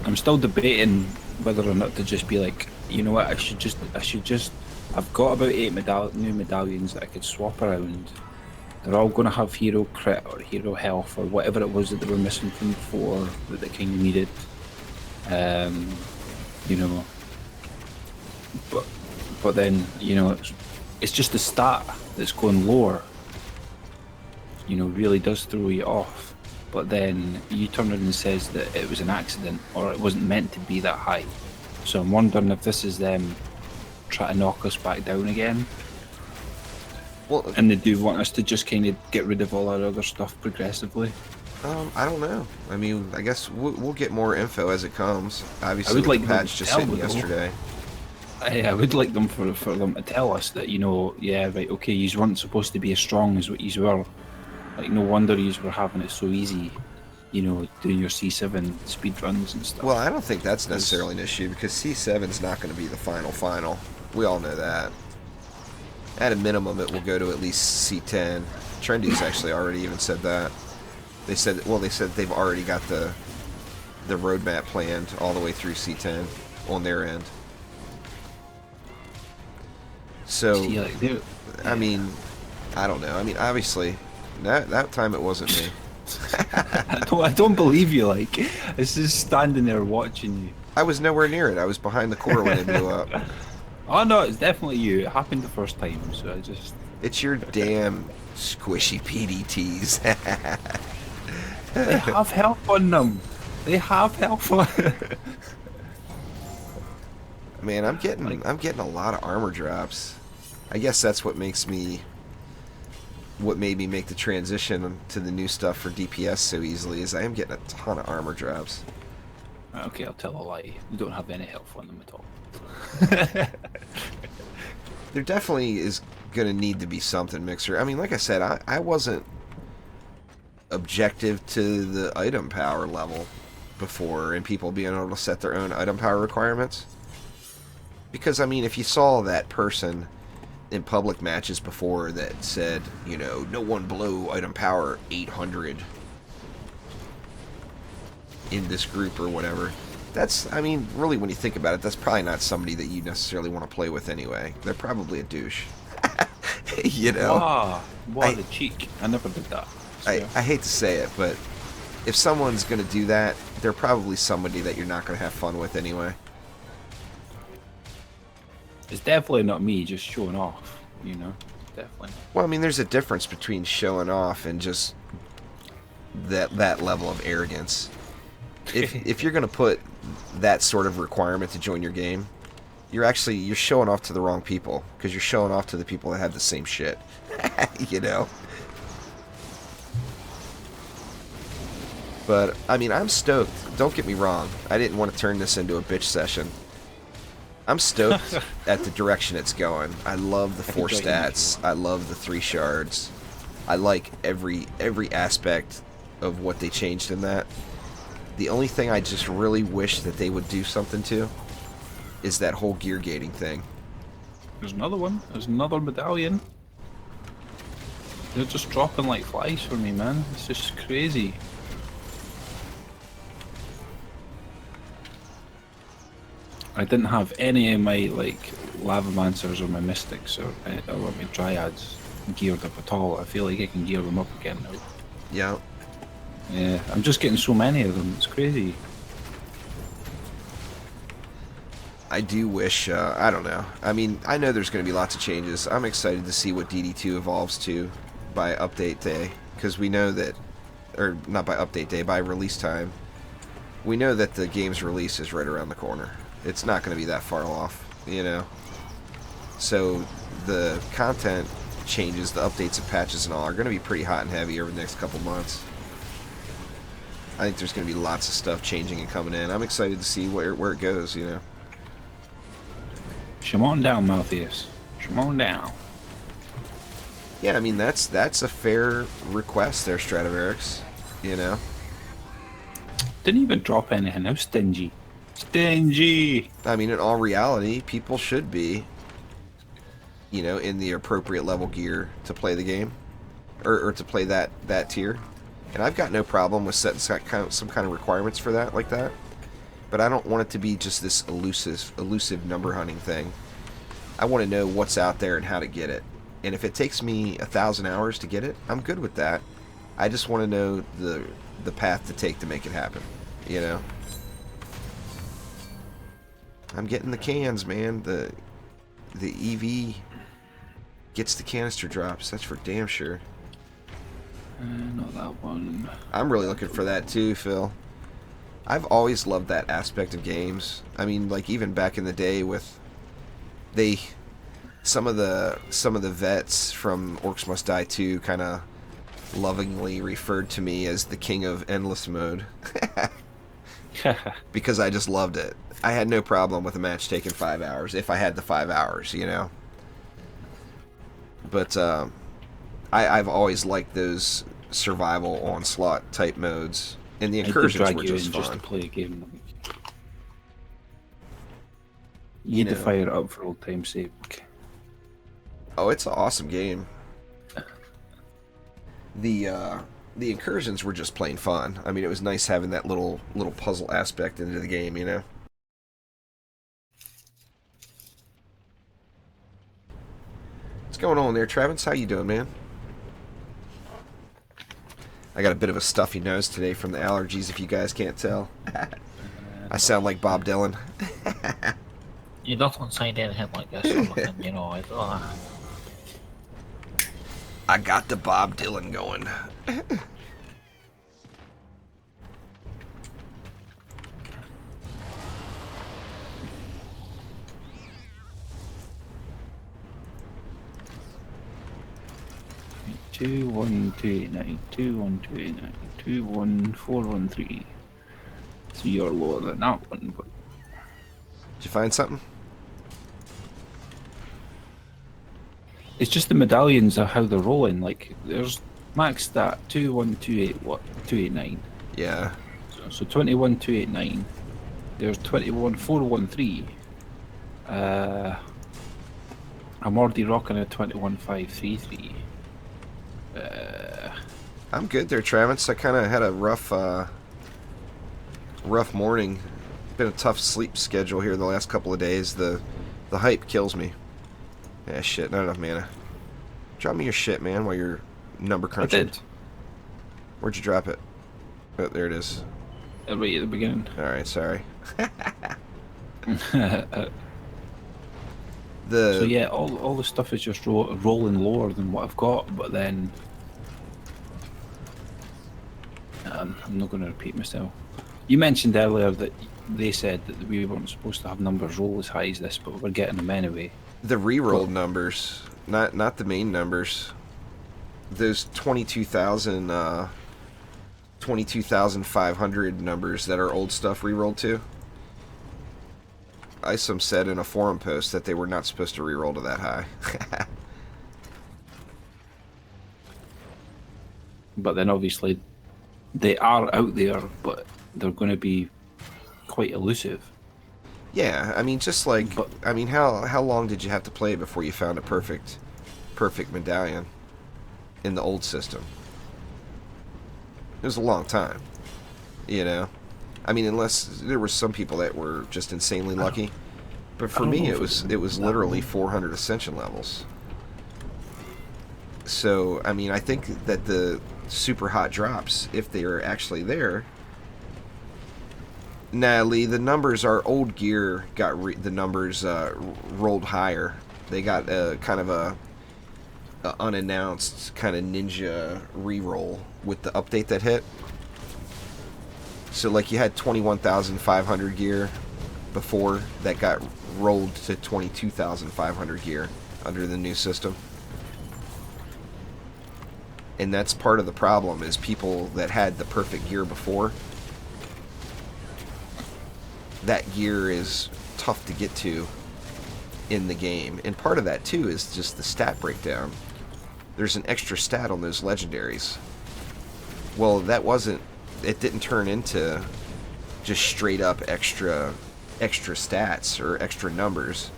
I'm still debating whether or not to just be like, you know what, I should just, I've got about 8 new medallions that I could swap around. They're all going to have hero crit or hero health or whatever it was that they were missing from before that they kind of needed. You know, but then, you know, it's just the stat that's going lower, you know, really does throw you off. But then you turn around and says that it was an accident or it wasn't meant to be that high. So I'm wondering if this is them trying to knock us back down again. Well, and they do want us to just kind of get rid of all our other stuff progressively. I don't know. I mean, I guess we'll get more info as it comes. Obviously, I would like the patch just hit yesterday. I would like them for them to tell us that, you know, yeah, right, okay, you weren't supposed to be as strong as what you were, Like, no wonder you were having it so easy, you know, doing your C7 speed runs and stuff. Well, I don't think that's necessarily an issue, because C7's not going to be the final. We all know that. At a minimum, it will go to at least C10. Trendy's actually already even said that. They said they've already got the roadmap planned all the way through C10 on their end. So, yeah, I mean, I don't know. I mean, obviously, that time it wasn't me. I don't believe you. Like, it's just standing there watching you. I was nowhere near it. I was behind the core when it blew up. Oh no, it's definitely you. It happened the first time, so I just... It's your damn squishy PDTs. They have health on them. They have health on. Man, I'm getting a lot of armor drops. I guess that's what made me make the transition to the new stuff for DPS so easily, is I am getting a ton of armor drops. Okay, I'll tell a lie. You don't have any health on them at all. There definitely is going to need to be something, Mixer. I mean, like I said, I wasn't objective to the item power level before, and people being able to set their own item power requirements. Because, I mean, if you saw that person in public matches before that said, you know, no one below item power 800 in this group or whatever, that's, I mean, really, when you think about it, that's probably not somebody that you necessarily want to play with anyway. They're probably a douche. You know? Wow, what a cheek. I never did that. I hate to say it, but if someone's going to do that, they're probably somebody that you're not going to have fun with anyway. It's definitely not me just showing off, you know? Definitely. Well, I mean, there's a difference between showing off and just that level of arrogance. If you're going to put that sort of requirement to join your game, you're showing off to the wrong people, because you're showing off to the people that have the same shit. You know? But, I mean, I'm stoked. Don't get me wrong. I didn't want to turn this into a bitch session. I'm stoked at the direction it's going. I love the 4 stats. I love the 3 shards. I like every aspect of what they changed in that. The only thing I just really wish that they would do something to is that whole gear gating thing. There's another one. There's another medallion. They're just dropping like flies for me, man. It's just crazy. I didn't have any of my like Lavamancers or my Mystics or my Dryads geared up at all. I feel like I can gear them up again now. Yeah. Yeah, I'm just getting so many of them. It's crazy. I do wish, I don't know. I mean, I know there's going to be lots of changes. I'm excited to see what DD2 evolves to by update day, because we know that, or not by update day, by release time, we know that the game's release is right around the corner. It's not going to be that far off, you know? So the content changes, the updates and patches and all are going to be pretty hot and heavy over the next couple months. I think there's going to be lots of stuff changing and coming in. I'm excited to see where it goes, you know? Come on down, Malthius. Come on down. Yeah, I mean, that's a fair request there, Stradivarius, you know? Didn't even drop anything. How stingy. Stingy! I mean, in all reality, people should be, you know, in the appropriate level gear to play the game. Or to play that tier. And I've got no problem with setting some kind of requirements for that, like that. But I don't want it to be just this elusive number hunting thing. I want to know what's out there and how to get it. And if it takes me 1,000 hours to get it, I'm good with that. I just want to know the path to take to make it happen, you know? I'm getting the cans, man. The EV gets the canister drops. That's for damn sure. Not that one. I'm really looking for that too, Phil. I've always loved that aspect of games. I mean, like even back in the day with some of the vets from Orcs Must Die 2 kind of lovingly referred to me as the king of endless mode. Because I just loved it. I had no problem with a match taking 5 hours if I had the 5 hours, you know. But I've always liked those survival onslaught type modes, and the incursions were just fun. Just to play a game. You need to fire it up for old time's sake. Oh, it's an awesome game. The incursions were just plain fun. I mean, it was nice having that little puzzle aspect into the game, you know. What's going on there, Travis? How you doing, man? I got a bit of a stuffy nose today from the allergies, if you guys can't tell. I sound like Bob Dylan. You don't sound anything like this, you know. I got the Bob Dylan going. Two 1 2 8 9 2 1 2 8 9 2 1 4 1 3. So you're lower than that one, but did you find something? it's just the medallions are how they're rolling. Like there's max stat 2 1 2 8 2 8 9. Yeah. So 21 2 8 9. There's 21 4 1 3. I'm already rocking a 21 5 3 3. I'm good there, Travis. I kind of had a rough morning. Been a tough sleep schedule here the last couple of days. The hype kills me. Yeah, shit, not enough mana. Drop me your shit, man, while you're number crunching. I did. Where'd you drop it? Oh, there it is. Right at the beginning. Alright, sorry. So yeah, all the stuff is just rolling lower than what I've got, but then I'm not going to repeat myself. You mentioned earlier that they said that we weren't supposed to have numbers roll as high as this, but we're getting them anyway. The reroll numbers, not the main numbers. Those 22,500 numbers that are old stuff rerolled to. Isom said in a forum post that they were not supposed to reroll to that high. But then obviously they are out there, but they're going to be quite elusive. Yeah, I mean, just like, I mean, how long did you have to play before you found a perfect medallion in the old system? It was a long time, you know. I mean, unless there were some people that were just insanely lucky, but for me, it was literally 400 ascension levels. So, I mean, I think that the super hot drops, if they are actually there. Nah, Lee, the numbers are old gear. Got the numbers rolled higher. They got kind of a unannounced kind of ninja reroll with the update that hit. So, like, you had 21,500 gear before that got rolled to 22,500 gear under the new system. And that's part of the problem, is people that had the perfect gear before, that gear is tough to get to in the game. And part of that, too, is just the stat breakdown. There's an extra stat on those legendaries. Well, it didn't turn into just straight up extra stats or extra numbers.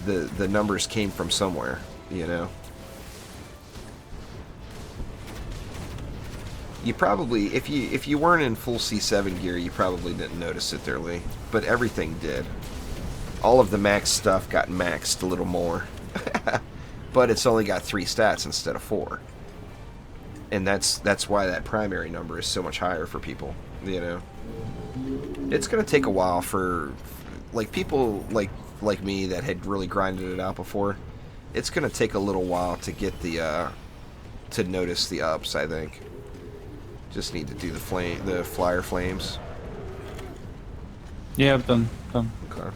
The numbers came from somewhere, you know. You probably, if you weren't in full C7 gear, you probably didn't notice it there, Lee. But everything did. All of the max stuff got maxed a little more. But it's only got 3 stats instead of 4. And that's why that primary number is so much higher for people, you know. It's going to take a while for, like, people like me that had really grinded it out before. It's going to take a little while to get the to notice the ups, I think. Just need to do the flyer flames. Yeah, I've done. Okay.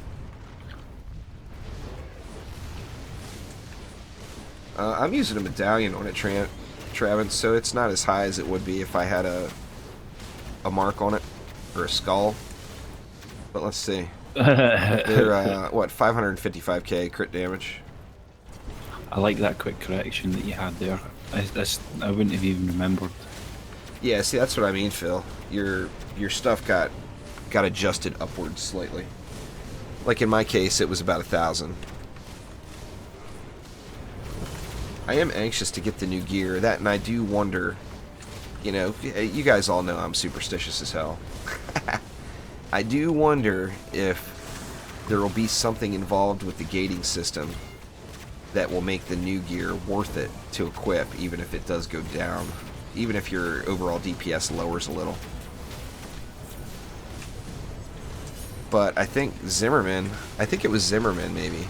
I'm using a medallion on it, Travis, so it's not as high as it would be if I had a mark on it, or a skull. But let's see. They're, what, 555k crit damage? I like that quick correction that you had there. I wouldn't have even remembered. Yeah, see, that's what I mean, Phil. Your stuff got adjusted upwards slightly. Like in my case, it was about 1,000. I am anxious to get the new gear. That, and I do wonder, you know, you guys all know I'm superstitious as hell. I do wonder if there will be something involved with the gating system that will make the new gear worth it to equip, even if it does go down. Even if your overall DPS lowers a little. But I think Zimmerman, I think it was Zimmerman maybe.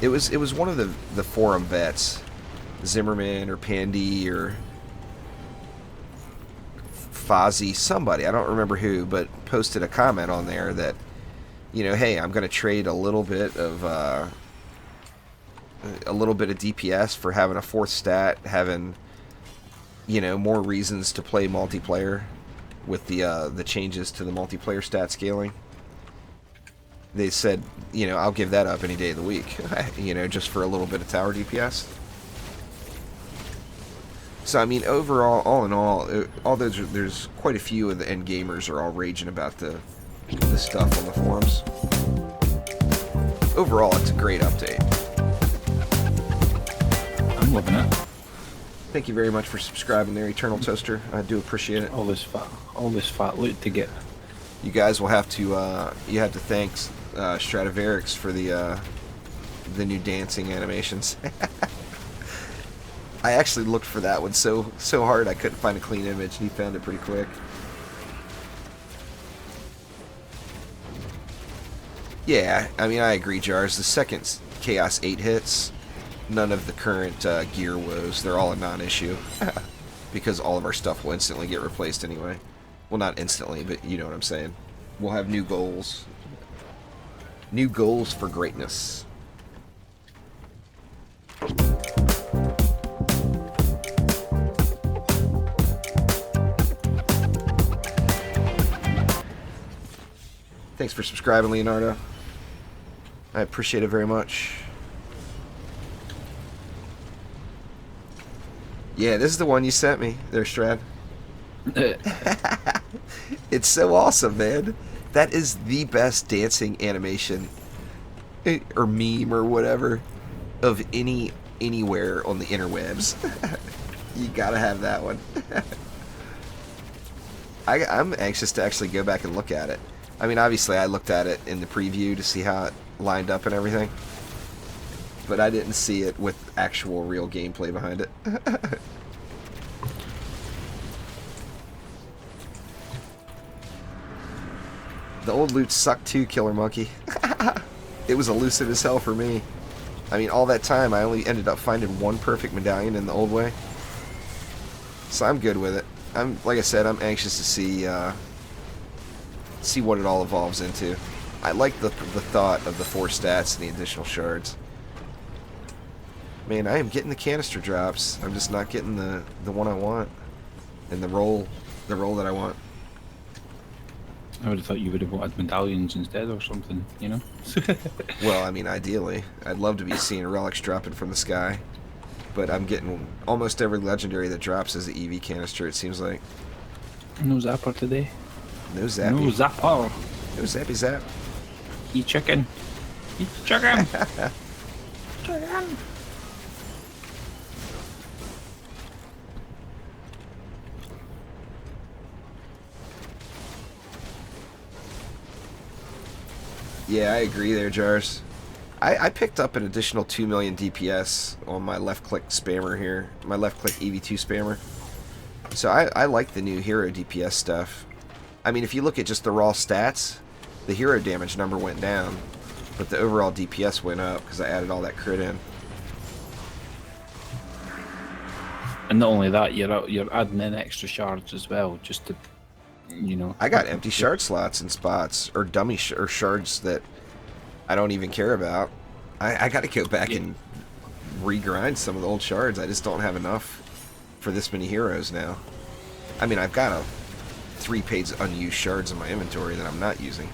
It was one of the forum vets. Zimmerman or Pandy or Fozzie, somebody, I don't remember who, but posted a comment on there that, you know, hey, I'm going to trade a little bit of DPS for having a 4th stat, having, you know, more reasons to play multiplayer with the changes to the multiplayer stat scaling. They said, you know, I'll give that up any day of the week, you know, just for a little bit of tower DPS. So, I mean, overall, all in all there's quite a few of the end gamers are all raging about the stuff on the forums. Overall, it's a great update. I'm loving it. Thank you very much for subscribing there, Eternal Toaster. I do appreciate it. All this fat loot to get. You guys will have to thank Stradivarius for the new dancing animations. I actually looked for that one so hard I couldn't find a clean image, and he found it pretty quick. Yeah, I mean, I agree, Jars. The second Chaos 8 hits, none of the current gear woes. They're all a non-issue. Because all of our stuff will instantly get replaced anyway. Well, not instantly, but you know what I'm saying. We'll have new goals. New goals for greatness. Thanks for subscribing, Leonardo. I appreciate it very much. Yeah, this is the one you sent me there, Strad. It's so awesome, man. That is the best dancing animation or meme or whatever of anywhere on the interwebs. You gotta have that one. I'm anxious to actually go back and look at it. I mean, obviously I looked at it in the preview to see how it lined up and everything, but I didn't see it with actual real gameplay behind it. The old loot sucked too, Killer Monkey. It was elusive as hell for me. I mean, all that time I only ended up finding one perfect medallion in the old way. So I'm good with it. Like I said, I'm anxious to see what it all evolves into. I like the thought of the 4 stats and the additional shards. Man, I am getting the canister drops. I'm just not getting the one I want, and the roll that I want. I would have thought you would have wanted medallions instead or something, you know? Well, I mean, ideally. I'd love to be seeing relics dropping from the sky. But I'm getting almost every legendary that drops as an EV canister, it seems like. No zapper today. No zappy. No zapper. No zappy zap. Eat chicken. Eat chicken. Chicken. Yeah, I agree there, Jars. I picked up an additional 2 million DPS on my left-click spammer here. My left-click EV2 spammer. So I like the new hero DPS stuff. I mean, if you look at just the raw stats, the hero damage number went down, but the overall DPS went up because I added all that crit in. And not only that, you're adding in extra shards as well, just to, you know. I got empty shard slots in spots, or dummy or shards that I don't even care about. I got to go back and regrind some of the old shards. I just don't have enough for this many heroes now. I mean, I've got 3 paid unused shards in my inventory that I'm not using.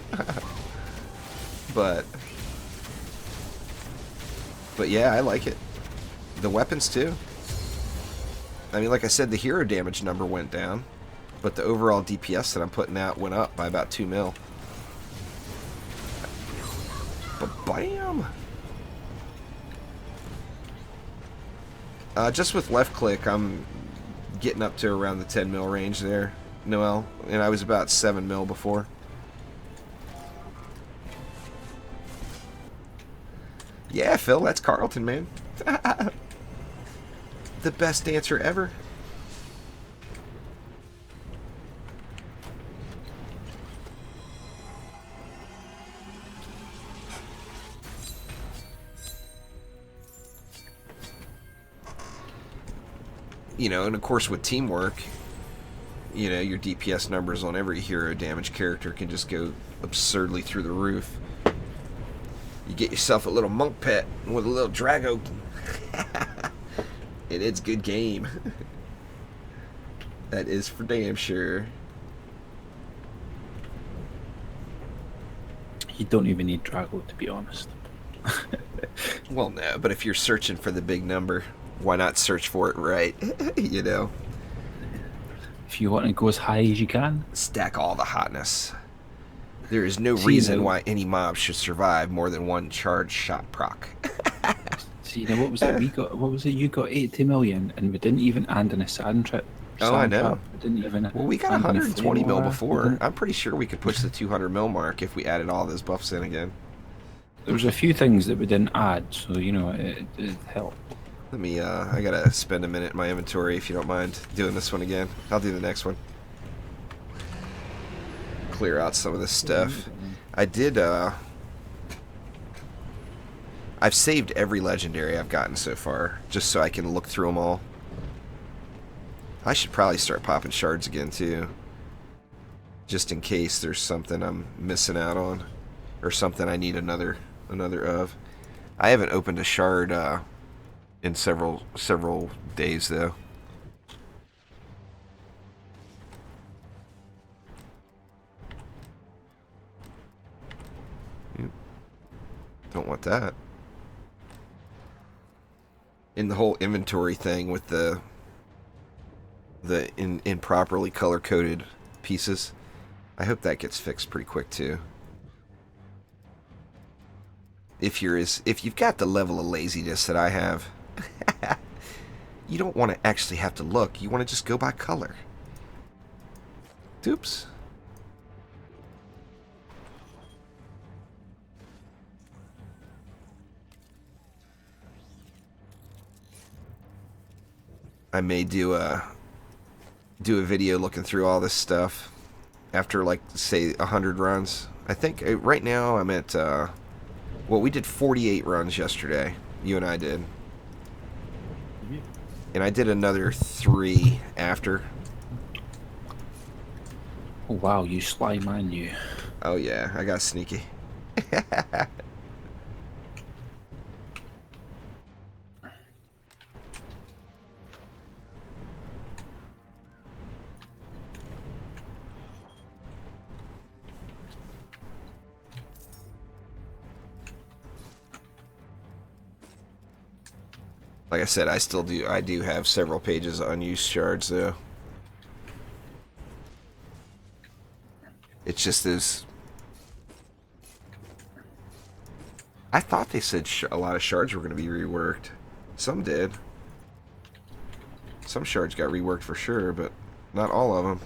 But yeah, I like it. The weapons too. I mean, like I said, the hero damage number went down, but the overall DPS that I'm putting out went up by about 2 mil. Ba-bam! Just with left click, I'm getting up to around the 10 mil range there, Noel, and I was about 7 mil before. Yeah, Phil, that's Carlton, man. The best dancer ever. You know, and of course with teamwork, you know, your DPS numbers on every hero damage character can just go absurdly through the roof. You get yourself a little monk pet with a little Drago, and it's good game. That is for damn sure. You don't even need Drago, to be honest. Well, no, but if you're searching for the big number, why not search for it right? You know? If you want to go as high as you can. Stack all the hotness. There is no reason why any mob should survive more than one charge shot proc. See, now what was it? What was it? You got 80 million, and we didn't even end in a sand trip. Oh, I know. We didn't even. Well, we got 120 mil before. I'm pretty sure we could push the 200 mil mark if we added all those buffs in again. There was a few things that we didn't add, so you know it helped. Let me. I gotta spend a minute in my inventory if you don't mind doing this one again. I'll do the next one. Clear out some of this stuff. I did. I've saved every legendary I've gotten so far, just so I can look through them all. I should probably start popping shards again too, just in case there's something I'm missing out on, or something I need another of. I haven't opened a shard in several days though. Don't want that. In the whole inventory thing with the improperly color-coded pieces, I hope that gets fixed pretty quick too. If you've got the level of laziness that I have, you don't want to actually have to look. You want to just go by color. Oops. I may do a video looking through all this stuff after, like, say 100 runs. I think right now I'm at well, we did 48 runs yesterday. You and I did. And I did another 3 after. Oh wow, you sly man, you. Oh yeah, I got sneaky. Like I said, I do have several pages of unused shards though. It's just as I thought they said a lot of shards were going to be reworked. Some did. Some shards got reworked for sure, but not all of them.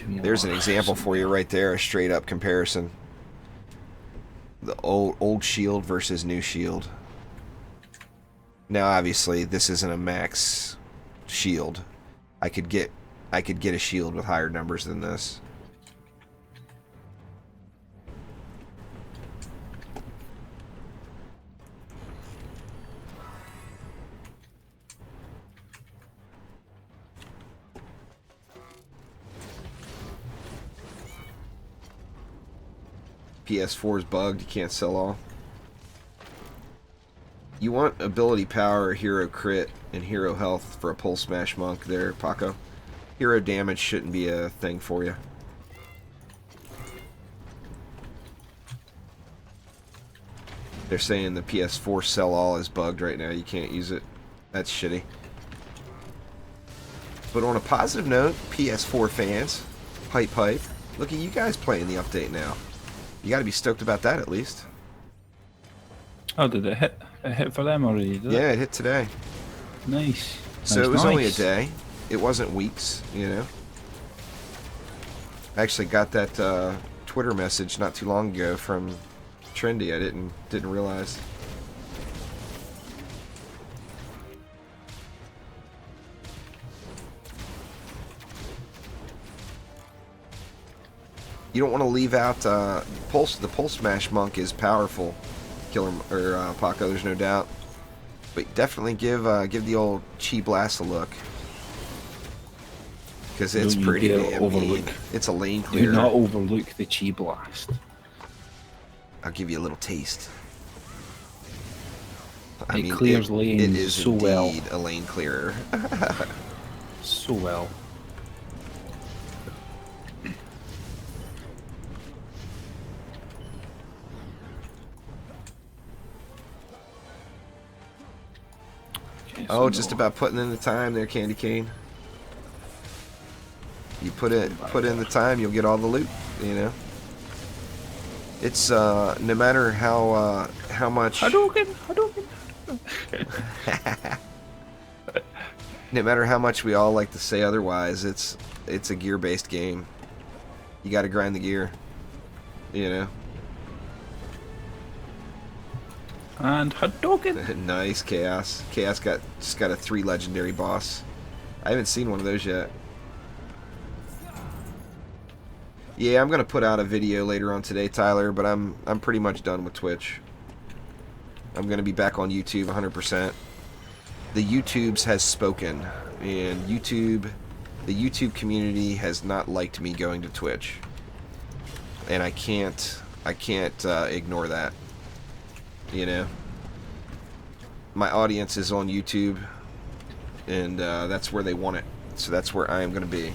There's an example for you right there, a straight up comparison. The old shield versus new shield. Now obviously this isn't a max shield. I could get a shield with higher numbers than this. PS4 is bugged, you can't sell all. You want ability power, hero crit, and hero health for a pole smash monk there, Paco. Hero damage shouldn't be a thing for you. They're saying the PS4 sell all is bugged right now. You can't use it. That's shitty. But on a positive note, PS4 fans, hype hype, look at you guys playing the update now. You gotta be stoked about that at least. Oh, did it hit? It hit for them already, did it? Yeah, it hit today. Nice. So it was only a day. It wasn't weeks, you know. I actually got that Twitter message not too long ago from Trendy. I didn't realize. You don't want to leave out Pulse. The Pulse Smash Monk is powerful, Killer or Paco. There's no doubt. But definitely give the old Chi Blast a look, because it's pretty damn mean. It's a lane clear. Do not overlook the Chi Blast. I'll give you a little taste. It clears lanes it is so indeed well. a lane clearer. So well. Okay, so oh, just about putting in the time there, Candy Cane. You put in the time, you'll get all the loot. You know. It's no matter how much. Hadouken. No matter how much we all like to say otherwise, it's a gear-based game. You got to grind the gear. You know. And Hadouken. Nice, Chaos. Chaos just got a 3 legendary boss. I haven't seen one of those yet. Yeah, I'm gonna put out a video later on today, Tyler, but I'm pretty much done with Twitch. I'm gonna be back on YouTube 100%. The YouTubes has spoken, and the YouTube community has not liked me going to Twitch, and I can't ignore that. You know, my audience is on YouTube, and that's where they want it, so that's where I am gonna be.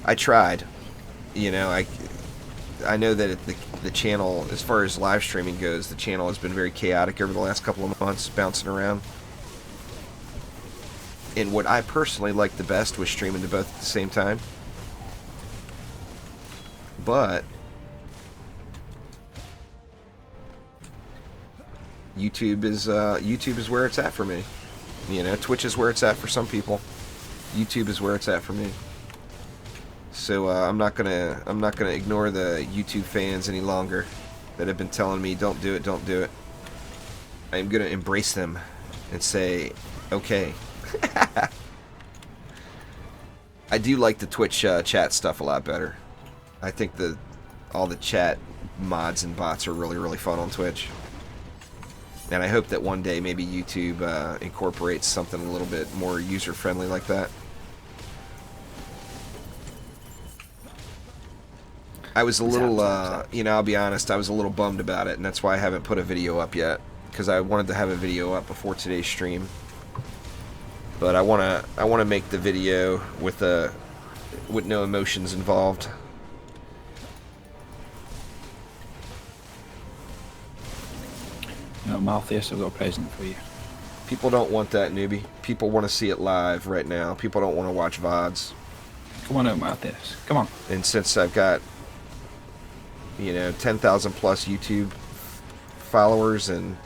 I tried, you know. I know that the channel, as far as live streaming goes, the channel has been very chaotic over the last couple of months, bouncing around. And what I personally liked the best was streaming to both at the same time. But YouTube is where it's at for me. You know, Twitch is where it's at for some people. YouTube is where it's at for me. So I'm not gonna ignore the YouTube fans any longer that have been telling me don't do it. I'm gonna embrace them and say, okay. I do like the Twitch chat stuff a lot better. I think all the chat mods and bots are really fun on Twitch. And I hope that one day maybe YouTube incorporates something a little bit more user-friendly like that. I was a little, you know, I'll be honest, I was a little bummed about it, and that's why I haven't put a video up yet, because I wanted to have a video up before today's stream. But I wanna make the video with no emotions involved. You know, Malthus, I've got a present for you. People don't want that, newbie. People want to see it live right now. People don't want to watch VODs. Come on out, Malthus. Come on. And since I've got, you know, 10,000 plus YouTube followers and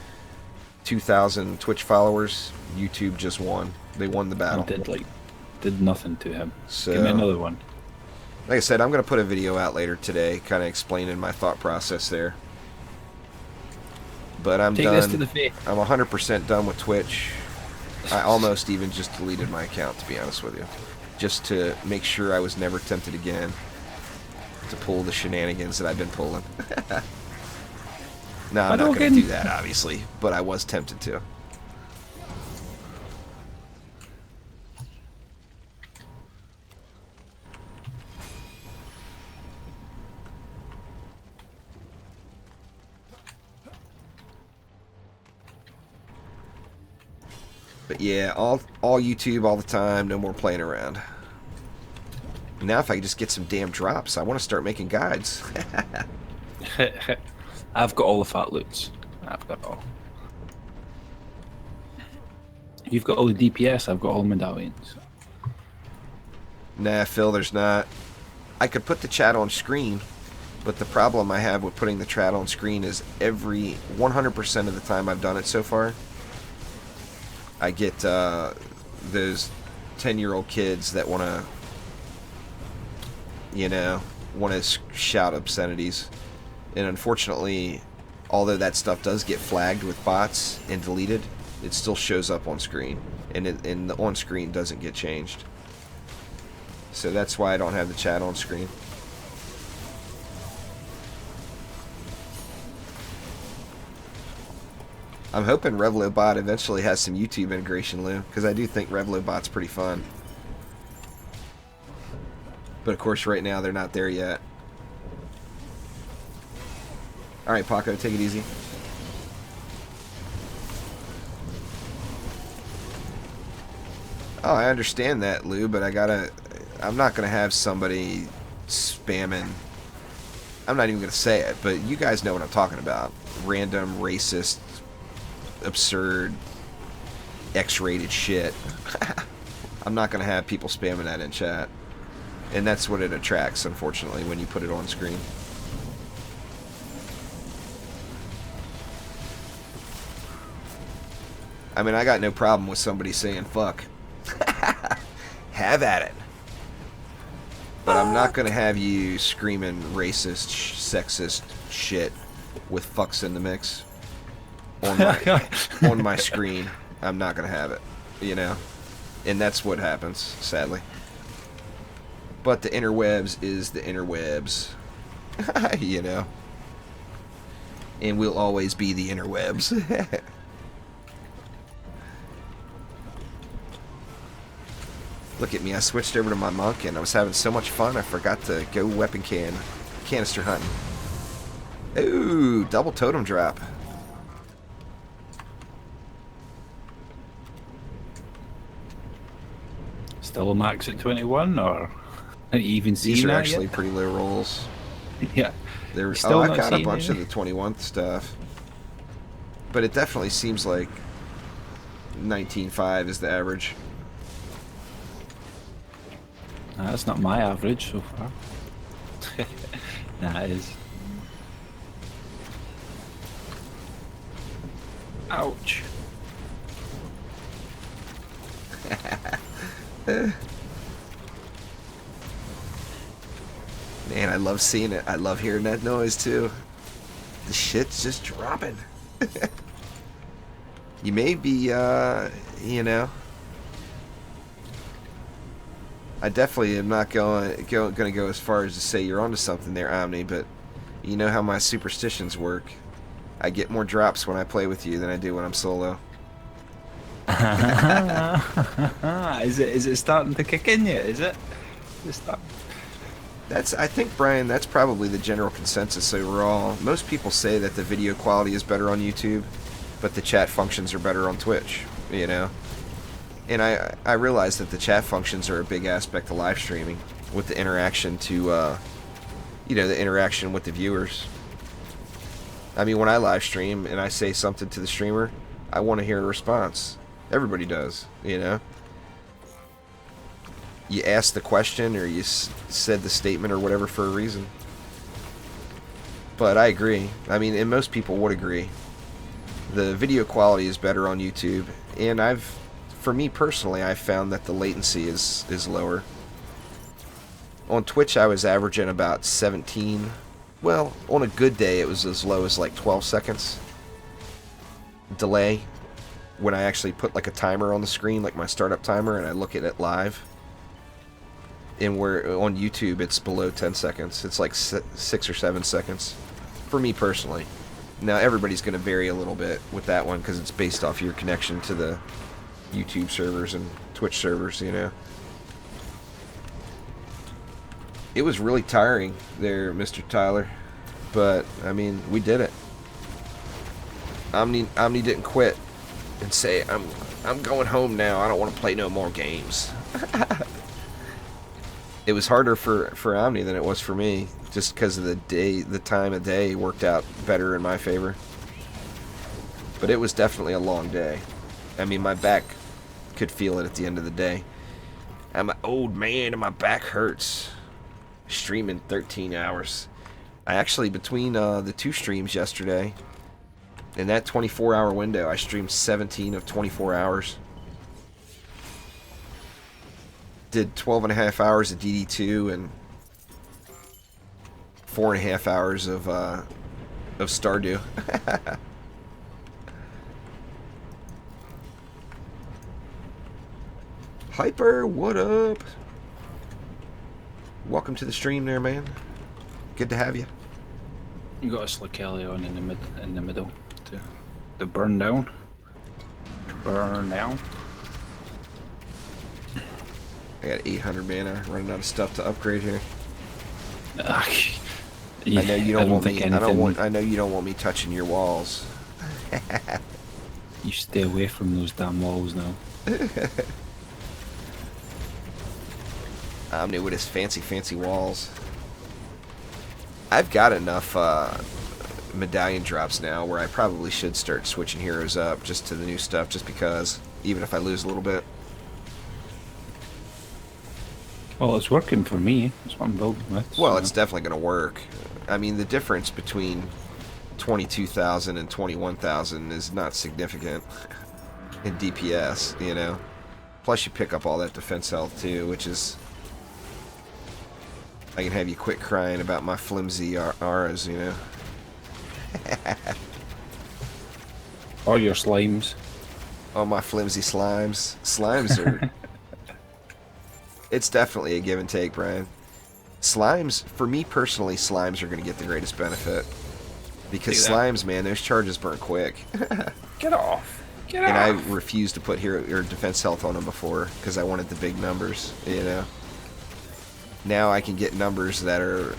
2,000 Twitch followers, YouTube just won. They won the battle. Did nothing to him. So, give me another one. Like I said, I'm going to put a video out later today, kind of explaining my thought process there. But I'm done. This to the face. I'm 100% done with Twitch. I almost even just deleted my account, to be honest with you, just to make sure I was never tempted again to pull the shenanigans that I've been pulling. No, I'm not going to do that, obviously, but I was tempted to. But yeah, all YouTube all the time, no more playing around. Now if I could just get some damn drops, I want to start making guides. I've got all the fat loots. I've got it all. You've got all the DPS, I've got all the medallions. Nah, Phil, there's not. I could put the chat on screen, but the problem I have with putting the chat on screen is every 100% of the time I've done it so far, I get those 10-year-old kids that want to, you know, want to shout obscenities. And unfortunately, although that stuff does get flagged with bots and deleted, it still shows up on screen, and the on screen doesn't get changed. So that's why I don't have the chat on screen. I'm hoping RevloBot eventually has some YouTube integration, Lou, because I do think RevloBot's pretty fun. But of course, right now they're not there yet. All right, Paco, take it easy. Oh, I understand that, Lou, but I'm not gonna have somebody spamming. I'm not even gonna say it, but you guys know what I'm talking about. Random, racist, absurd, X-rated shit. I'm not gonna have people spamming that in chat. And that's what it attracts, unfortunately, when you put it on screen. I mean, I got no problem with somebody saying fuck. Have at it. But I'm not going to have you screaming racist, sexist shit with fucks in the mix on my screen. I'm not going to have it, you know? And that's what happens, sadly. But the interwebs is the interwebs, you know? And we'll always be the interwebs. Look at me, I switched over to my monk and I was having so much fun I forgot to go weapon canister hunting. Ooh, double totem drop. Still a max at 21, or have you even seen These are that actually yet? pretty low rolls. Yeah. Oh, I got a bunch of the 21th stuff. But it definitely seems like 19.5 is the average. That's not my average so far. Nah, it is. Ouch. Man, I love seeing it. I love hearing that noise too. The shit's just dropping. You may be, you know. I definitely am not going to go as far as to say you're onto something there, Omni, but you know how my superstitions work. I get more drops when I play with you than I do when I'm solo. Is it starting to kick in yet? Is it? I think, Brian, that's probably the general consensus overall. Most people say that the video quality is better on YouTube, but the chat functions are better on Twitch, you know? And I realize that the chat functions are a big aspect of live streaming, with the interaction to, you know, the interaction with the viewers. I mean, when I live stream and I say something to the streamer, I want to hear a response. Everybody does, you know? You asked the question or you said the statement or whatever for a reason. But I agree. I mean, and most people would agree. The video quality is better on YouTube, and for me personally, I've found that the latency is lower. On Twitch, I was averaging about 17. Well, on a good day, it was as low as like 12 seconds delay when I actually put like a timer on the screen, like my startup timer, and I look at it live. And where on YouTube, it's below 10 seconds. It's like 6 or 7 seconds for me personally. Now, everybody's going to vary a little bit with that one because it's based off your connection to the YouTube servers and Twitch servers, you know. It was really tiring there, Mr. Tyler, but I mean, we did it. Omni didn't quit and say, I'm going home now. I don't want to play no more games. It was harder for Omni than it was for me, just because of the time of day worked out better in my favor. But it was definitely a long day. I mean, my back could feel it at the end of the day. I'm an old man and my back hurts. Streaming 13 hours. I actually, between the 2 streams yesterday, in that 24-hour window, I streamed 17 of 24 hours. Did 12.5 hours of DD2 and 4.5 hours of Stardew. Hyper, what up? Welcome to the stream there, man. Good to have you. You got a Slikelly on in the middle to burn down. Burn down. I got 800 mana, running out of stuff to upgrade here. Yeah, I know you don't want me. anything... I know you don't want me touching your walls. You stay away from those damn walls now. Omni with his fancy walls. I've got enough medallion drops now where I probably should start switching heroes up just to the new stuff, just because, even if I lose a little bit. Well, it's working for me. That's what I'm building with. Well, it's definitely going to work. I mean, the difference between 22,000 and 21,000 is not significant in DPS, you know. Plus, you pick up all that defense health too, which is... I can have you quit crying about my flimsy auras, you know. Or your slimes. All my flimsy slimes. Slimes are... It's definitely a give and take, Brian. Slimes, for me personally, slimes are going to get the greatest benefit. Because slimes, man, those charges burn quick. Get off. Get and off. I refused to put hero or defense health on them before because I wanted the big numbers, you know. Now I can get numbers that are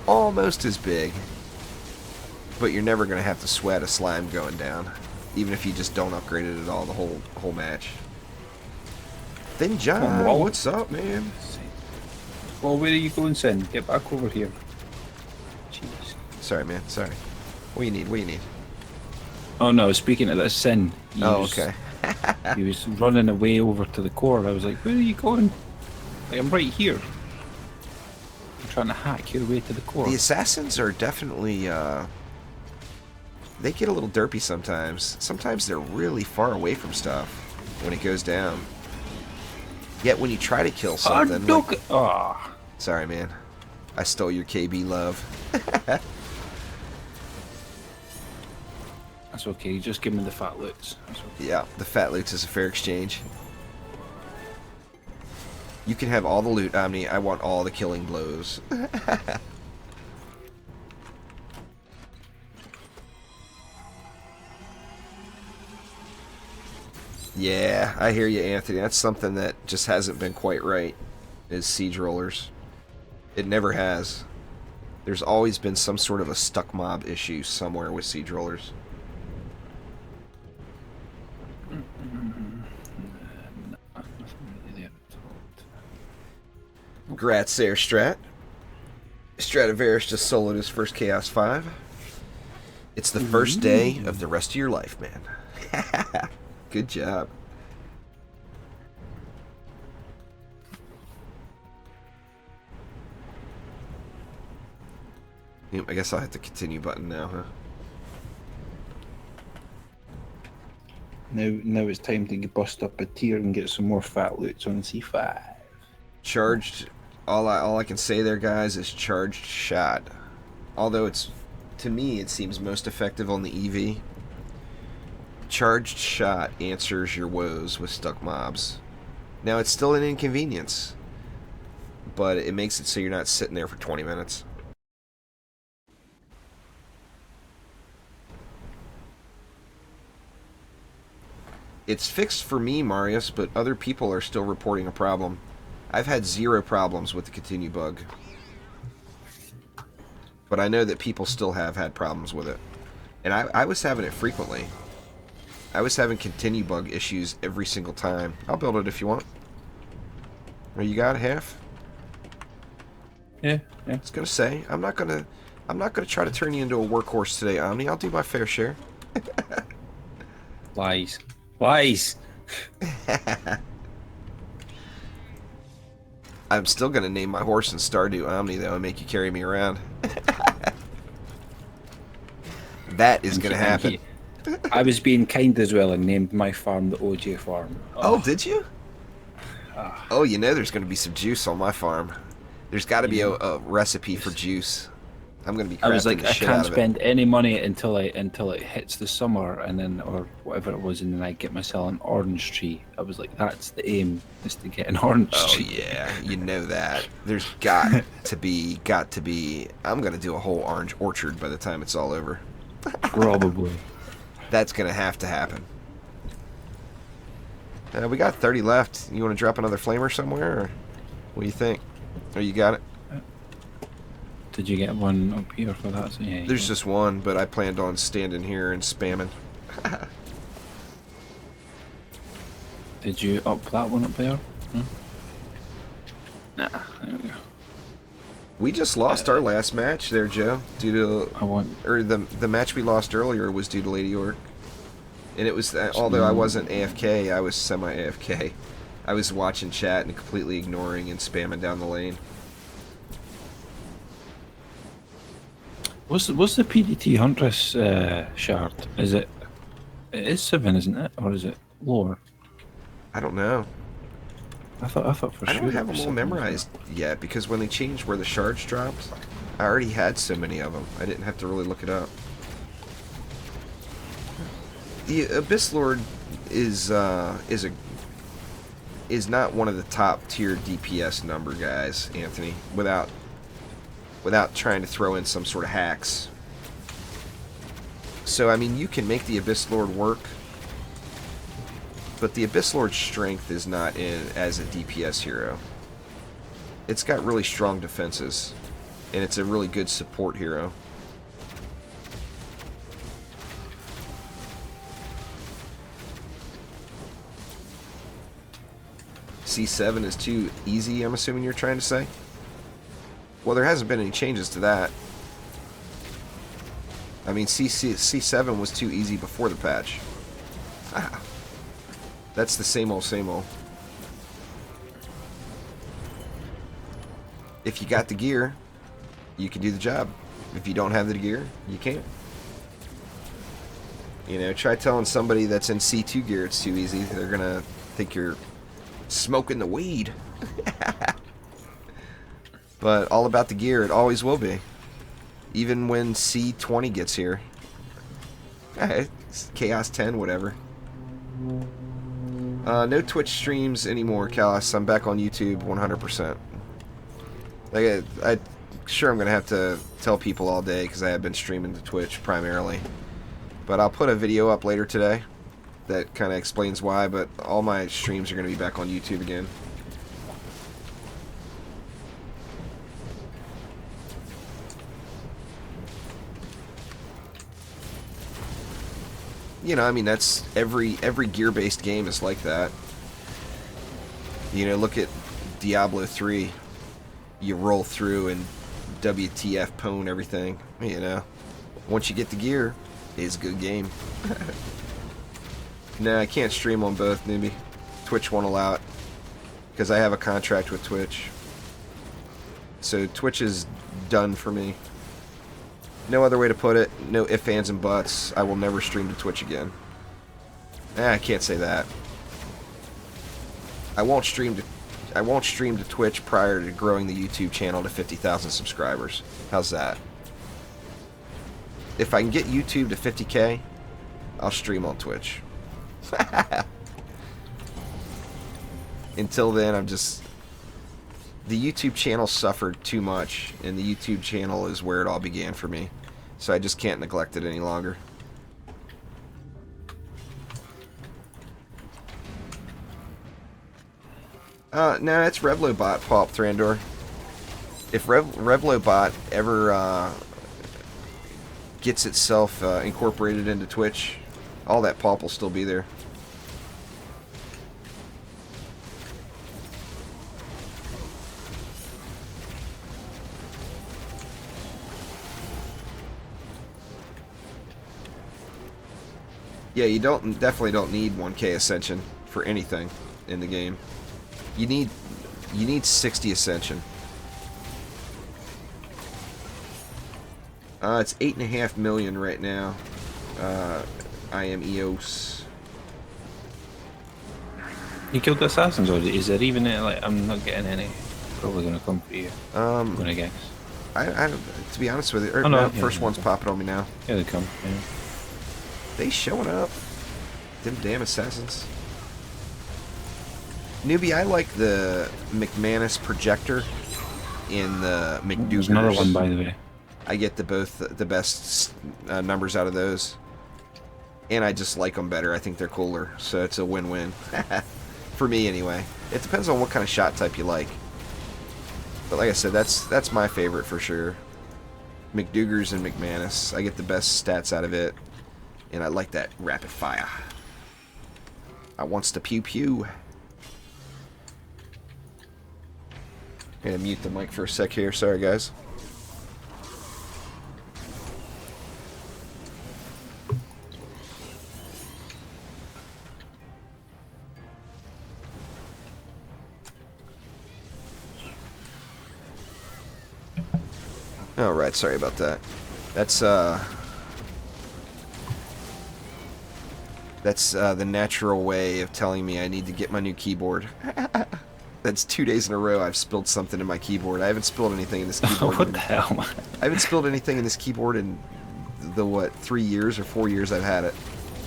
almost as big, but you're never going to have to sweat a slime going down, even if you just don't upgrade it at all the whole match. Then John, what's up, man? Well, where are you going, Sin? Get back over here. Jeez. Sorry, man. Sorry. What do you need? What do you need? Oh no, speaking of this, Sin. Okay. He was running away over to the core. I was like, where are you going? Like, I'm right here. I'm trying to hack your way to the core. The assassins are definitely, they get a little derpy sometimes. Sometimes they're really far away from stuff when it goes down. Yet when you try to kill something... Sorry, man. I stole your KB love. That's okay. Just give me the fat loots. Okay. Yeah, the fat loots is a fair exchange. You can have all the loot, Omni. I want all the killing blows. Yeah, I hear you, Anthony. That's something that just hasn't been quite right, is siege rollers. It never has. There's always been some sort of a stuck mob issue somewhere with siege rollers. Grats there, Strat. Stratavarus just soloed his first Chaos 5. It's the first day of the rest of your life, man. Good job. Yep, I guess I'll hit the continue button now, huh? Now it's time to bust up a tier and get some more fat loots on C5. Charged. All I can say there, guys, is charged shot. Although it's, to me, it seems most effective on the EV. Charged shot answers your woes with stuck mobs. Now, it's still an inconvenience, but it makes it so you're not sitting there for 20 minutes. It's fixed for me, Marius, but other people are still reporting a problem. I've had 0 problems with the continue bug. But I know that people still have had problems with it. And I was having it frequently. I was having continue bug issues every single time. I'll build it if you want. Or you got half? Yeah. I was gonna say, I'm not gonna try to turn you into a workhorse today, Omni. I'll do my fair share. Lies. Lies. I'm still gonna name my horse in Stardew Omni though and make you carry me around. That is gonna happen. I was being kind as well and named my farm the OJ farm. Oh, did you? Oh, you know there's gonna be some juice on my farm. There's got to be a recipe for juice. I'm gonna be crafting I was like, the I shit can't out of it. spend any money until it hits the summer, and then or whatever it was, and then I get myself an orange tree. I was like, that's the aim, is to get an orange tree. Oh yeah, you know that. There's got to be. I'm gonna do a whole orange orchard by the time it's all over. Probably. That's gonna have to happen. We got 30 left. You want to drop another flamer somewhere, or what do you think? Oh, you got it. Did you get one up here for that? So, yeah, There's just one, but I planned on standing here and spamming. Did you up that one up there? Hmm? Nah, there we go. We just lost our last match there, Joe, due to the match we lost earlier was due to Lady Orc, and it was although I wasn't AFK, I was semi AFK. I was watching chat and completely ignoring and spamming down the lane. What's the PDT Huntress shard? It is 7, isn't it, or is it lower? I don't know. I thought for sure. I don't have them all memorized yet because when they changed where the shards dropped, I already had so many of them. I didn't have to really look it up. The Abyss Lord is not one of the top tier DPS number guys, Anthony. Without trying to throw in some sort of hacks. So I mean, you can make the Abyss Lord work. But the Abyss Lord's strength is not in as a DPS hero. It's got really strong defenses, and it's a really good support hero. C7 is too easy, I'm assuming you're trying to say? Well, there hasn't been any changes to that. I mean, C7 was too easy before the patch. Ah. That's the same old, same old. If you got the gear, you can do the job. If you don't have the gear, you can't. You know, try telling somebody that's in C2 gear it's too easy. They're gonna think you're smoking the weed. But all about the gear, it always will be. Even when C20 gets here. It's Chaos 10, whatever. No Twitch streams anymore, Callus. I'm back on YouTube 100%. I'm sure I'm going to have to tell people all day because I have been streaming to Twitch primarily. But I'll put a video up later today that kind of explains why, but all my streams are going to be back on YouTube again. You know, I mean, that's every gear-based game is like that. You know, look at Diablo 3. You roll through and WTF pwn everything. You know, once you get the gear, it's a good game. No, I can't stream on both, newbie. Twitch won't allow it because I have a contract with Twitch. So Twitch is done for me. No other way to put it. No ifs, ands, and buts. I will never stream to Twitch again. I can't say that. I won't stream to Twitch prior to growing the YouTube channel to 50,000 subscribers. How's that? If I can get YouTube to 50K, I'll stream on Twitch. Until then, I'm just... The YouTube channel suffered too much, and the YouTube channel is where it all began for me. So I just can't neglect it any longer. No, it's Revlobot, Pulp Thrandor. If Revlobot ever gets itself incorporated into Twitch, all that pulp will still be there. Yeah, you definitely don't need 1K Ascension for anything in the game. You need 60 Ascension. It's 8.5 million right now. I am EOS. You killed the assassins, or is there even any, like, I'm not getting any. Probably gonna come for you. I'm gonna guess. I to be honest with you, Oh, no, first one's popping on me now. Here they come. Yeah. They showing up. Them damn assassins. Newbie, I like the McManus projector in the McDougars. There's another one, by the way. I get the best numbers out of those. And I just like them better. I think they're cooler. So it's a win-win. For me, anyway. It depends on what kind of shot type you like. But like I said, that's my favorite for sure. McDougars and McManus. I get the best stats out of it. And I like that rapid fire. I wants to pew-pew. I'm gonna mute the mic for a sec here. Sorry, guys. Alright, sorry about that. That's the natural way of telling me I need to get my new keyboard. That's 2 days in a row I've spilled something in my keyboard. I haven't spilled anything in this keyboard. What the hell, man? I haven't spilled anything in this keyboard in the, what, 3 years or 4 years I've had it.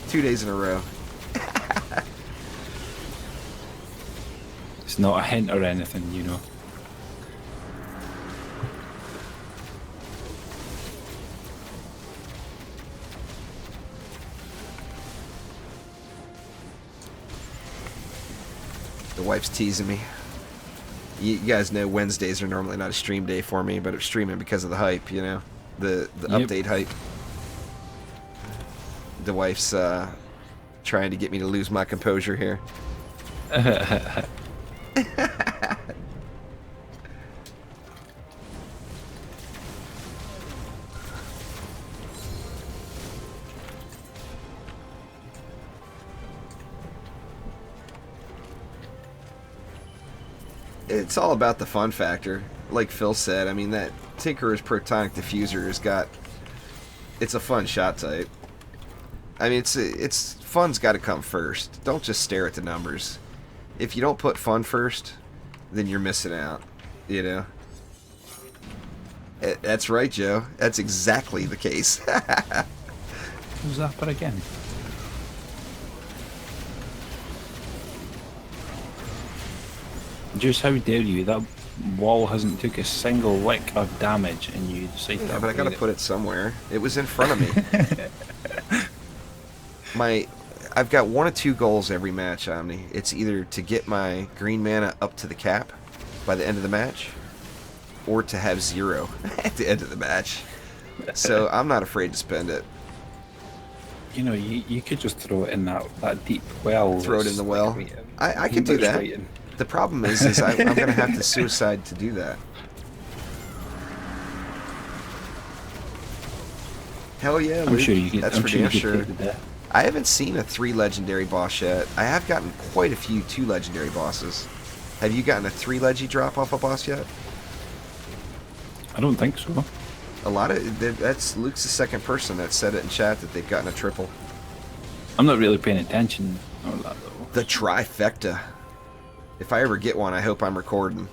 2 days in a row. It's not a hint or anything, you know. The wife's teasing me. You guys know Wednesdays are normally not a stream day for me, but I'm streaming because of the hype, you know? The update hype. The wife's trying to get me to lose my composure here. It's all about the fun factor. Like Phil said, I mean, that Tinkerer's Protonic Diffuser has got... It's a fun shot type. I mean, it's fun's got to come first. Don't just stare at the numbers. If you don't put fun first, then you're missing out, you know? That's right, Joe. That's exactly the case. Who's that for again? Just how dare you? That wall hasn't took a single lick of damage, and you decide to... Yeah, but I gotta put it somewhere. It was in front of me. I've got 1 or 2 goals every match, Omni. It's either to get my green mana up to the cap by the end of the match, or to have 0 at the end of the match. So I'm not afraid to spend it. You know, you could just throw it in that deep well. Throw it in the well. I could do that. The problem is I'm going to have to suicide to do that. Hell yeah, I'm sure you get. That's for damn sure. I haven't seen a 3 legendary boss yet. I have gotten quite a few 2 legendary bosses. Have you gotten a 3 leggy drop off a boss yet? I don't think so. A lot of that's Luke's the second person that said it in chat that they've gotten a triple. I'm not really paying attention on that though. The trifecta. If I ever get one, I hope I'm recording,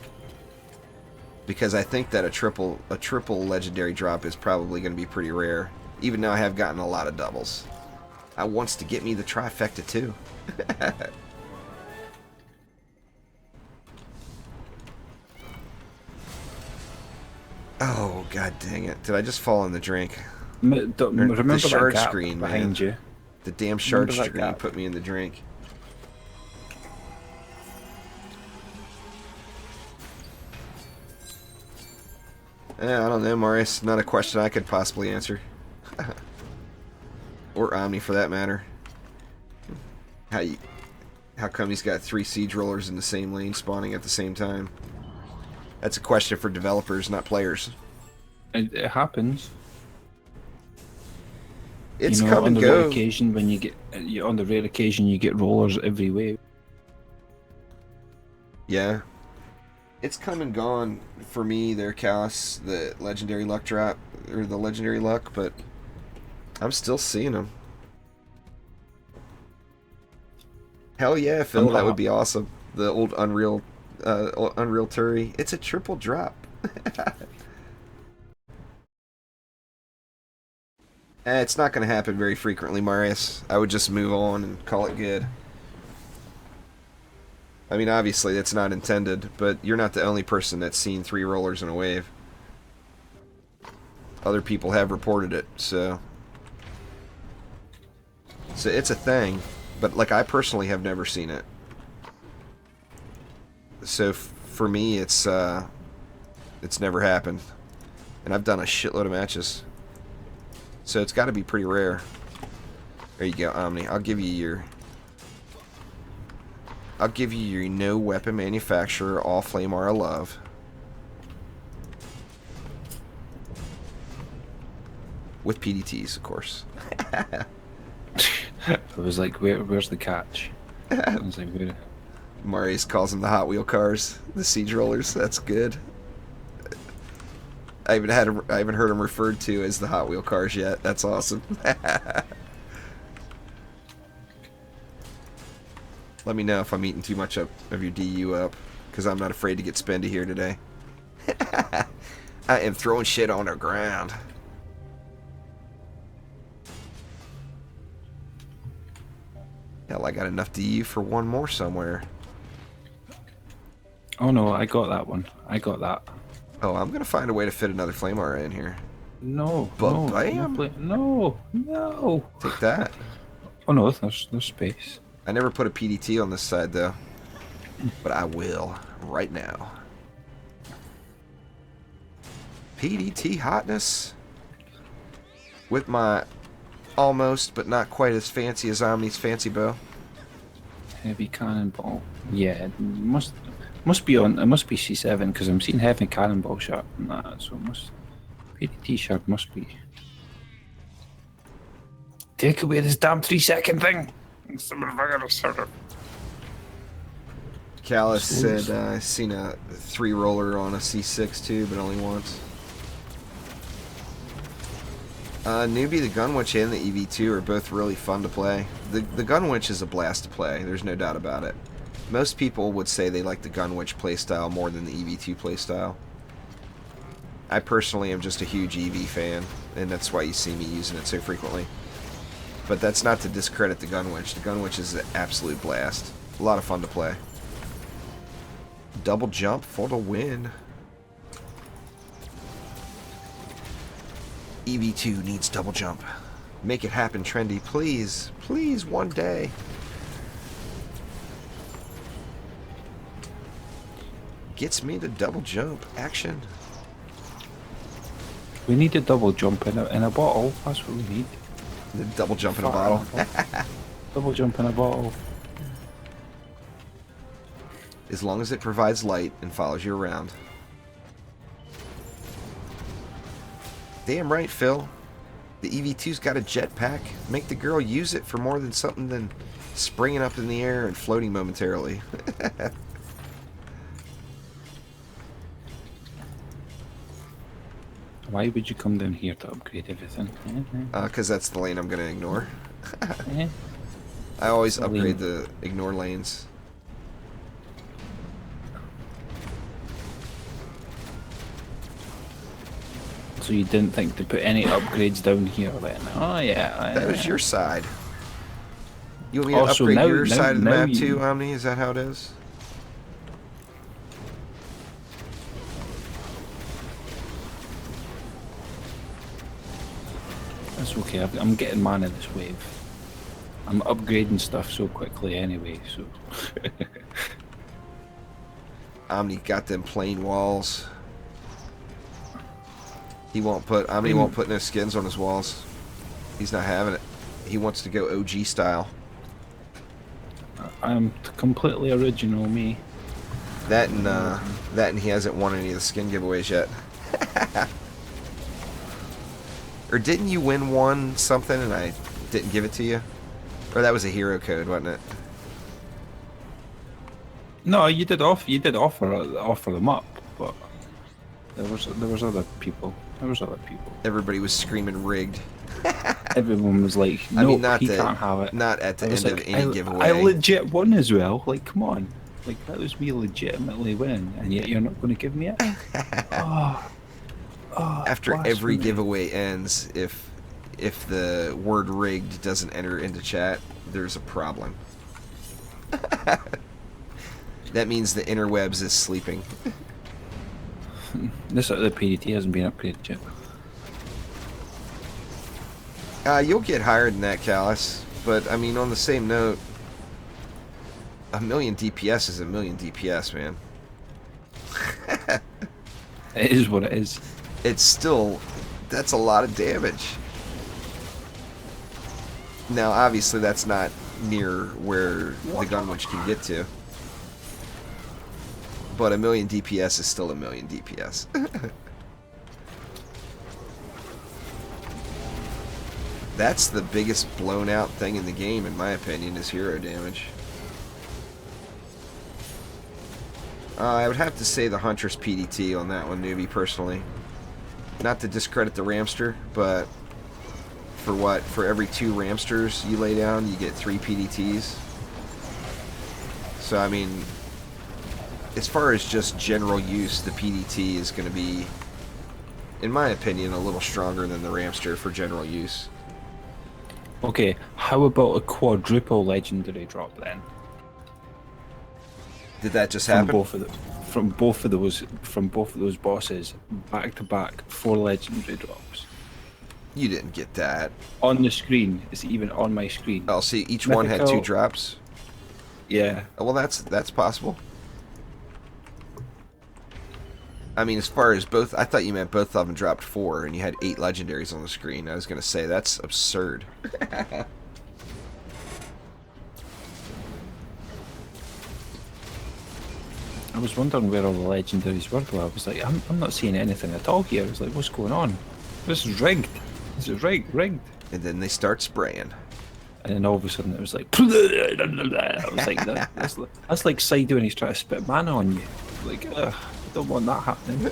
because I think that a triple legendary drop is probably going to be pretty rare. Even though I have gotten a lot of doubles, I wants to get me the trifecta too. Oh god dang it! Did I just fall in the drink? Remember the shard that gap screen behind man. you? The damn shard screen put me in the drink. I don't know, Marius. Not a question I could possibly answer. Or Omni, for that matter. How come he's got 3 siege rollers in the same lane spawning at the same time? That's a question for developers, not players. It happens. It's you know, come on and the rare go. occasion when you get on the rare occasion you get rollers every wave. Yeah. It's come and gone for me there, Callus, the legendary luck drop, or the legendary luck, but I'm still seeing them. Hell yeah, Phil, that would be awesome. The old Unreal Turi. It's a triple drop. It's not going to happen very frequently, Marius. I would just move on and call it good. I mean, obviously, that's not intended, but you're not the only person that's seen 3 rollers in a wave. Other people have reported it, so it's a thing, but, like, I personally have never seen it. So, for me, it's never happened. And I've done a shitload of matches. So it's got to be pretty rare. There you go, Omni. I'll give you your no weapon manufacturer, all flame aura love. With PDTs, of course. I was like, where's the catch? I was like, where? Marius calls them the Hot Wheel cars, the siege rollers. That's good. I haven't heard them referred to as the Hot Wheel cars yet. That's awesome. Let me know if I'm eating too much of your DU up, because I'm not afraid to get spendy here today. I am throwing shit on the ground. Hell, I got enough DU for one more somewhere. Oh no, I got that one. I got that. Oh, I'm gonna find a way to fit another flame aura in here. No, Bam! No. Take that. Oh no, there's space. I never put a PDT on this side though, but I will right now. PDT hotness with my almost but not quite as fancy as Omni's fancy bow. Heavy cannonball. Yeah, it must be on. It must be C7 because I'm seeing heavy cannonball shot and that. So it must. PDT shard must be. Take away this damn 3-second thing. Callus said I've seen a 3 roller on a C6 too, but only once. Newbie, the Gunwitch, and the EV2 are both really fun to play. The Gunwitch is a blast to play, there's no doubt about it. Most people would say they like the Gunwitch playstyle more than the EV2 playstyle. I personally am just a huge EV fan, and that's why you see me using it so frequently. But that's not to discredit the Gunwitch. The Gunwitch is an absolute blast. A lot of fun to play. Double jump for the win. EV2 needs double jump. Make it happen, Trendy. Please. Please, one day. Gets me the double jump. Action. We need a double jump in a bottle. That's what we need. The double jump in a bottle. Double jump in a bottle. As long as it provides light and follows you around. Damn right, Phil. The EV2's got a jetpack. Make the girl use it for more than something than springing up in the air and floating momentarily. Why would you come down here to upgrade everything? Because that's the lane I'm going to ignore. I always upgrade the ignore lanes. So you didn't think to put any upgrades down here then? Oh yeah. That was your side. You want me to Also, upgrade now- your now- side of the now map you- too, Omni? Is that how it is? That's okay. I'm getting mana this wave. I'm upgrading stuff so quickly anyway. So. Omni got them plain walls. Omni won't put no skins on his walls. He's not having it. He wants to go OG style. I'm completely original, me. That and he hasn't won any of the skin giveaways yet. Or didn't you win one something and I didn't give it to you? Or that was a hero code, wasn't it? No, you did offer them up, but there was other people. Everybody was screaming rigged. Everyone was like, "No, I mean, not he can't have it." Not at the end of any giveaway. I legit won as well. Like, come on, like that was me legitimately winning, and yet you're not going to give me it. After every giveaway ends, if the word rigged doesn't enter into chat, there's a problem. That means the interwebs is sleeping. The PDT hasn't been upgraded yet. You'll get higher than that, Callus. But I mean, on the same note, 1,000,000 DPS is 1,000,000 DPS, man. It is what it is. It's still, that's a lot of damage. Now, obviously, that's not near where the gun witch can get to. But 1,000,000 DPS is still 1,000,000 DPS. That's the biggest blown out thing in the game, in my opinion, is hero damage. I would have to say the Huntress PDT on that one, newbie, personally. Not to discredit the Ramster, but for every 2 Ramsters you lay down, you get 3 PDTs. So, I mean, as far as just general use, the PDT is going to be, in my opinion, a little stronger than the Ramster for general use. Okay, how about a quadruple legendary drop then? Did that just happen? From both of those bosses, back to back, 4 legendary drops. You didn't get that. On the screen, it's even on my screen. Oh, see, each one had 2 drops? Yeah. Oh, well, that's possible. I mean, as far as both, I thought you meant both of them dropped 4 and you had 8 legendaries on the screen. I was going to say, that's absurd. I was wondering where all the legendaries were, though. I was like, I'm not seeing anything at all here. I was like, what's going on? This is rigged. This is rigged. And then they start spraying. And then all of a sudden it was like, I was like, that's like Sido when he's trying to spit mana on you. Like, ugh, I don't want that happening.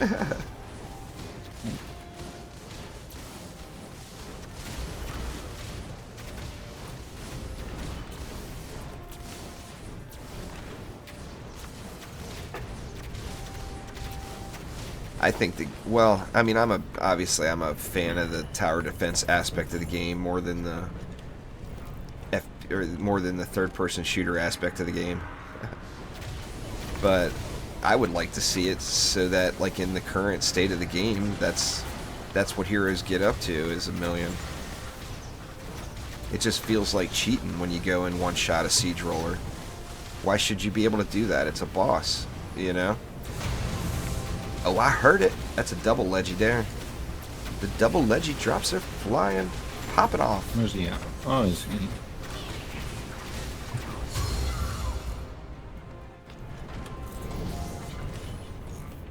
I think well, I mean, obviously I'm a fan of the tower defense aspect of the game more than the third-person shooter aspect of the game. But I would like to see it so that, like, in the current state of the game, that's what heroes get up to, is 1,000,000. It just feels like cheating when you go and one-shot a siege roller. Why should you be able to do that? It's a boss, you know? Oh, I heard it. That's a double leggy there. The double leggy drops are flying. Pop it off. Where's he at? Oh, he's...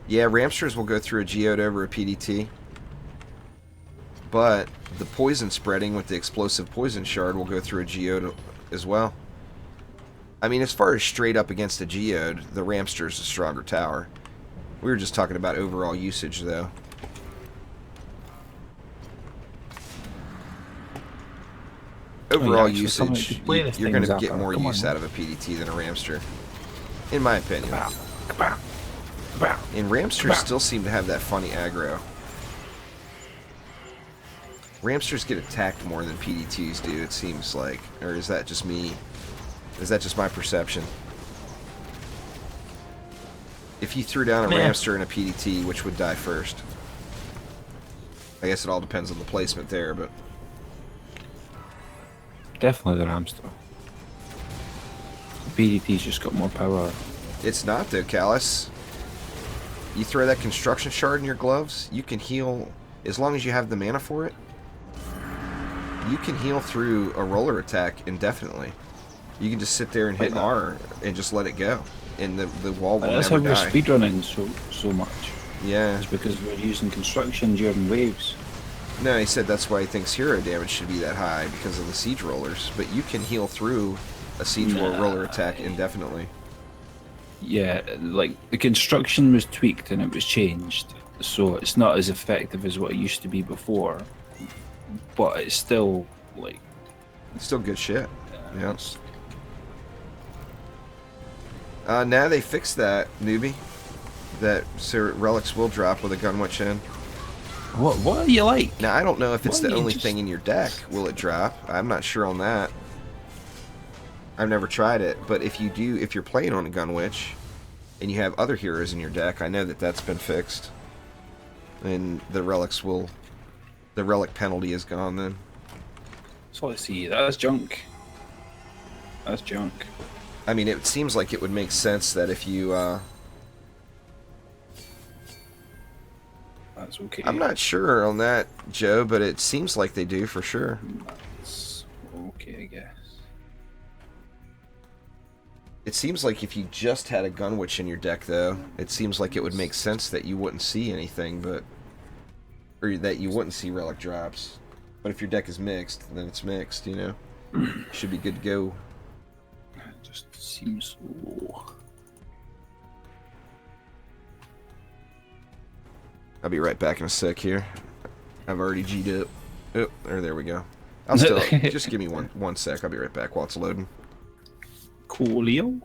Yeah, Ramsters will go through a geode over a PDT. But the poison spreading with the explosive poison shard will go through a geode as well. I mean, as far as straight up against a geode, the Ramster's a stronger tower. We were just talking about overall usage, though. Overall usage, you're going to get more use out of a PDT than a Ramster. In my opinion. And Ramsters still seem to have that funny aggro. Ramsters get attacked more than PDTs do, it seems like. Or is that just me? Is that just my perception? If you threw down a Ramster and a PDT, which would die first? I guess it all depends on the placement there, but... Definitely the Ramster. The PDT's just got more power. It's not, though, Callus. You throw that construction shard in your gloves, you can heal, as long as you have the mana for it, you can heal through a roller attack indefinitely. You can just sit there and hit R and just let it go. And the wall will That's never how die. we're speedrunning so much. Yeah. It's because we're using construction during waves. No, he said that's why he thinks hero damage should be that high, because of the siege rollers. But you can heal through a siege roller attack indefinitely. Yeah, like, the construction was tweaked and it was changed, so it's not as effective as what it used to be before. But it's still, like... It's still good shit. Yeah. Now they fixed that, newbie. That relics will drop with a Gunwitch in. What are you like? Now, I don't know if it's the only thing in your deck. Will it drop? I'm not sure on that. I've never tried it, but if you're playing on a Gunwitch, and you have other heroes in your deck, I know that that's been fixed. And the relic penalty is gone then. So let's see, that's junk. That's junk. I mean, it seems like it would make sense that if you, That's okay. I'm not sure on that, Joe, but it seems like they do for sure. That's okay, I guess. It seems like if you just had a Gunwitch in your deck, though, it seems like it would make sense that you wouldn't see anything, or that you wouldn't see relic drops. But if your deck is mixed, then it's mixed, you know? Should be good to go. It just seems low. I'll be right back in a sec here. I've already G'd up. Oh, there we go. I'll still... just give me one sec. I'll be right back while it's loading. Coolio.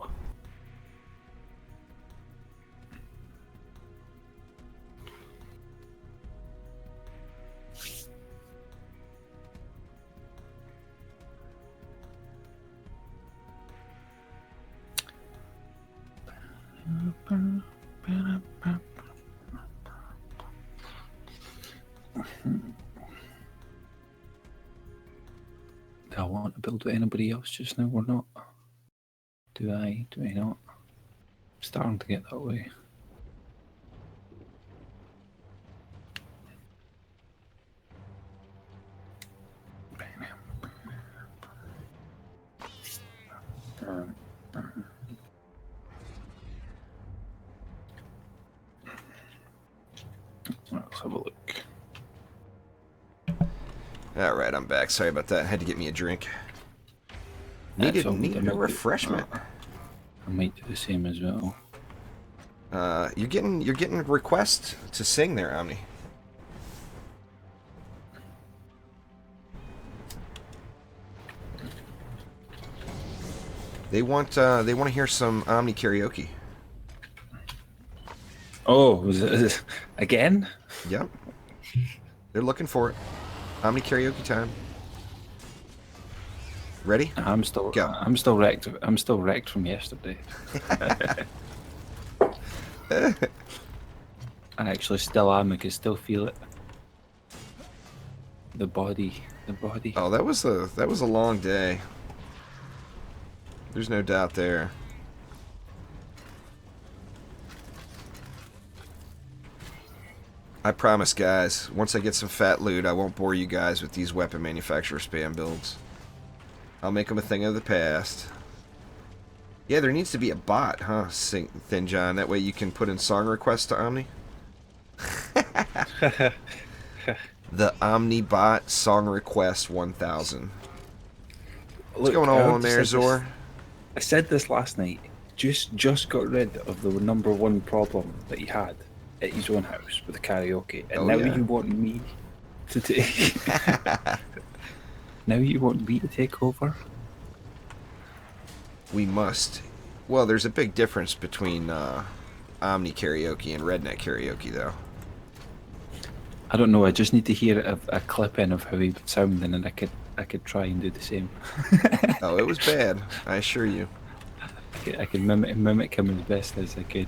Do I want to build with anybody else just now or not? Do I? Do I not? I'm starting to get that way. Let's have a look. Alright, I'm back. Sorry about that. I had to get me a drink. Needed a refreshment. I might do the same as well. You're getting a request to sing there, Omni. They want to hear some Omni karaoke. Oh, was it again? Yep. They're looking for it. Omni karaoke time. Ready? I'm still wrecked. I'm still wrecked from yesterday. I actually still am. I can still feel it. The body. Oh, that was a long day. There's no doubt there. I promise, guys, once I get some fat loot, I won't bore you guys with these weapon manufacturer spam builds. I'll make them a thing of the past. Yeah, there needs to be a bot, huh, Thin John? That way you can put in song requests to Omni. The Omni bot song request 1000. What's going on there, Zor? I said this last night. Just got rid of the #1 problem that he had at his own house with the karaoke, and now you want me to take. Now you want me to take over? We must. Well, there's a big difference between Omni karaoke and Redneck karaoke, though. I don't know. I just need to hear a clip in of how he would sound, and then I could try and do the same. Oh, it was bad. I assure you. I could mimic him as best as I could.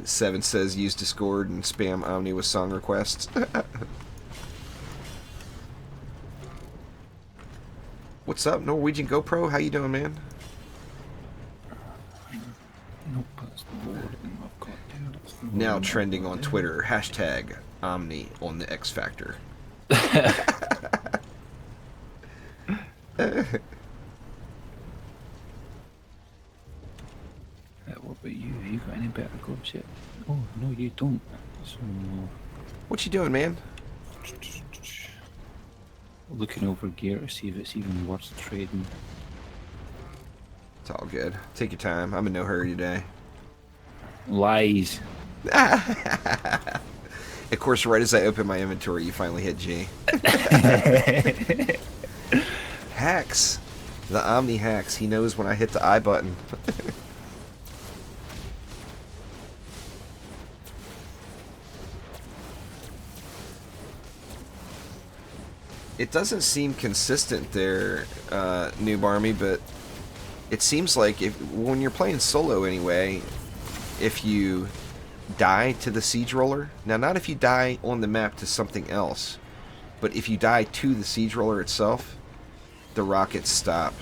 7 says use Discord and spam Omni with song requests. What's up, Norwegian GoPro? How you doing, man? Nope, that's the board. I've got there. That's the Now trending on Twitter, hashtag Omni on the X Factor. What about you? You got any better gloves yet? Oh no, you don't. So What you doing, man? looking over gear to see if it's even worth trading. It's all good. Take your time. I'm in no hurry today. Lies. Of course, right as I open my inventory, you finally hit G. Hacks. The Omni hacks. He knows when I hit the I button. It doesn't seem consistent there, Noob Army, but it seems like when you're playing solo anyway, if you die to the siege roller, now not if you die on the map to something else, but if you die to the siege roller itself, the rockets stop.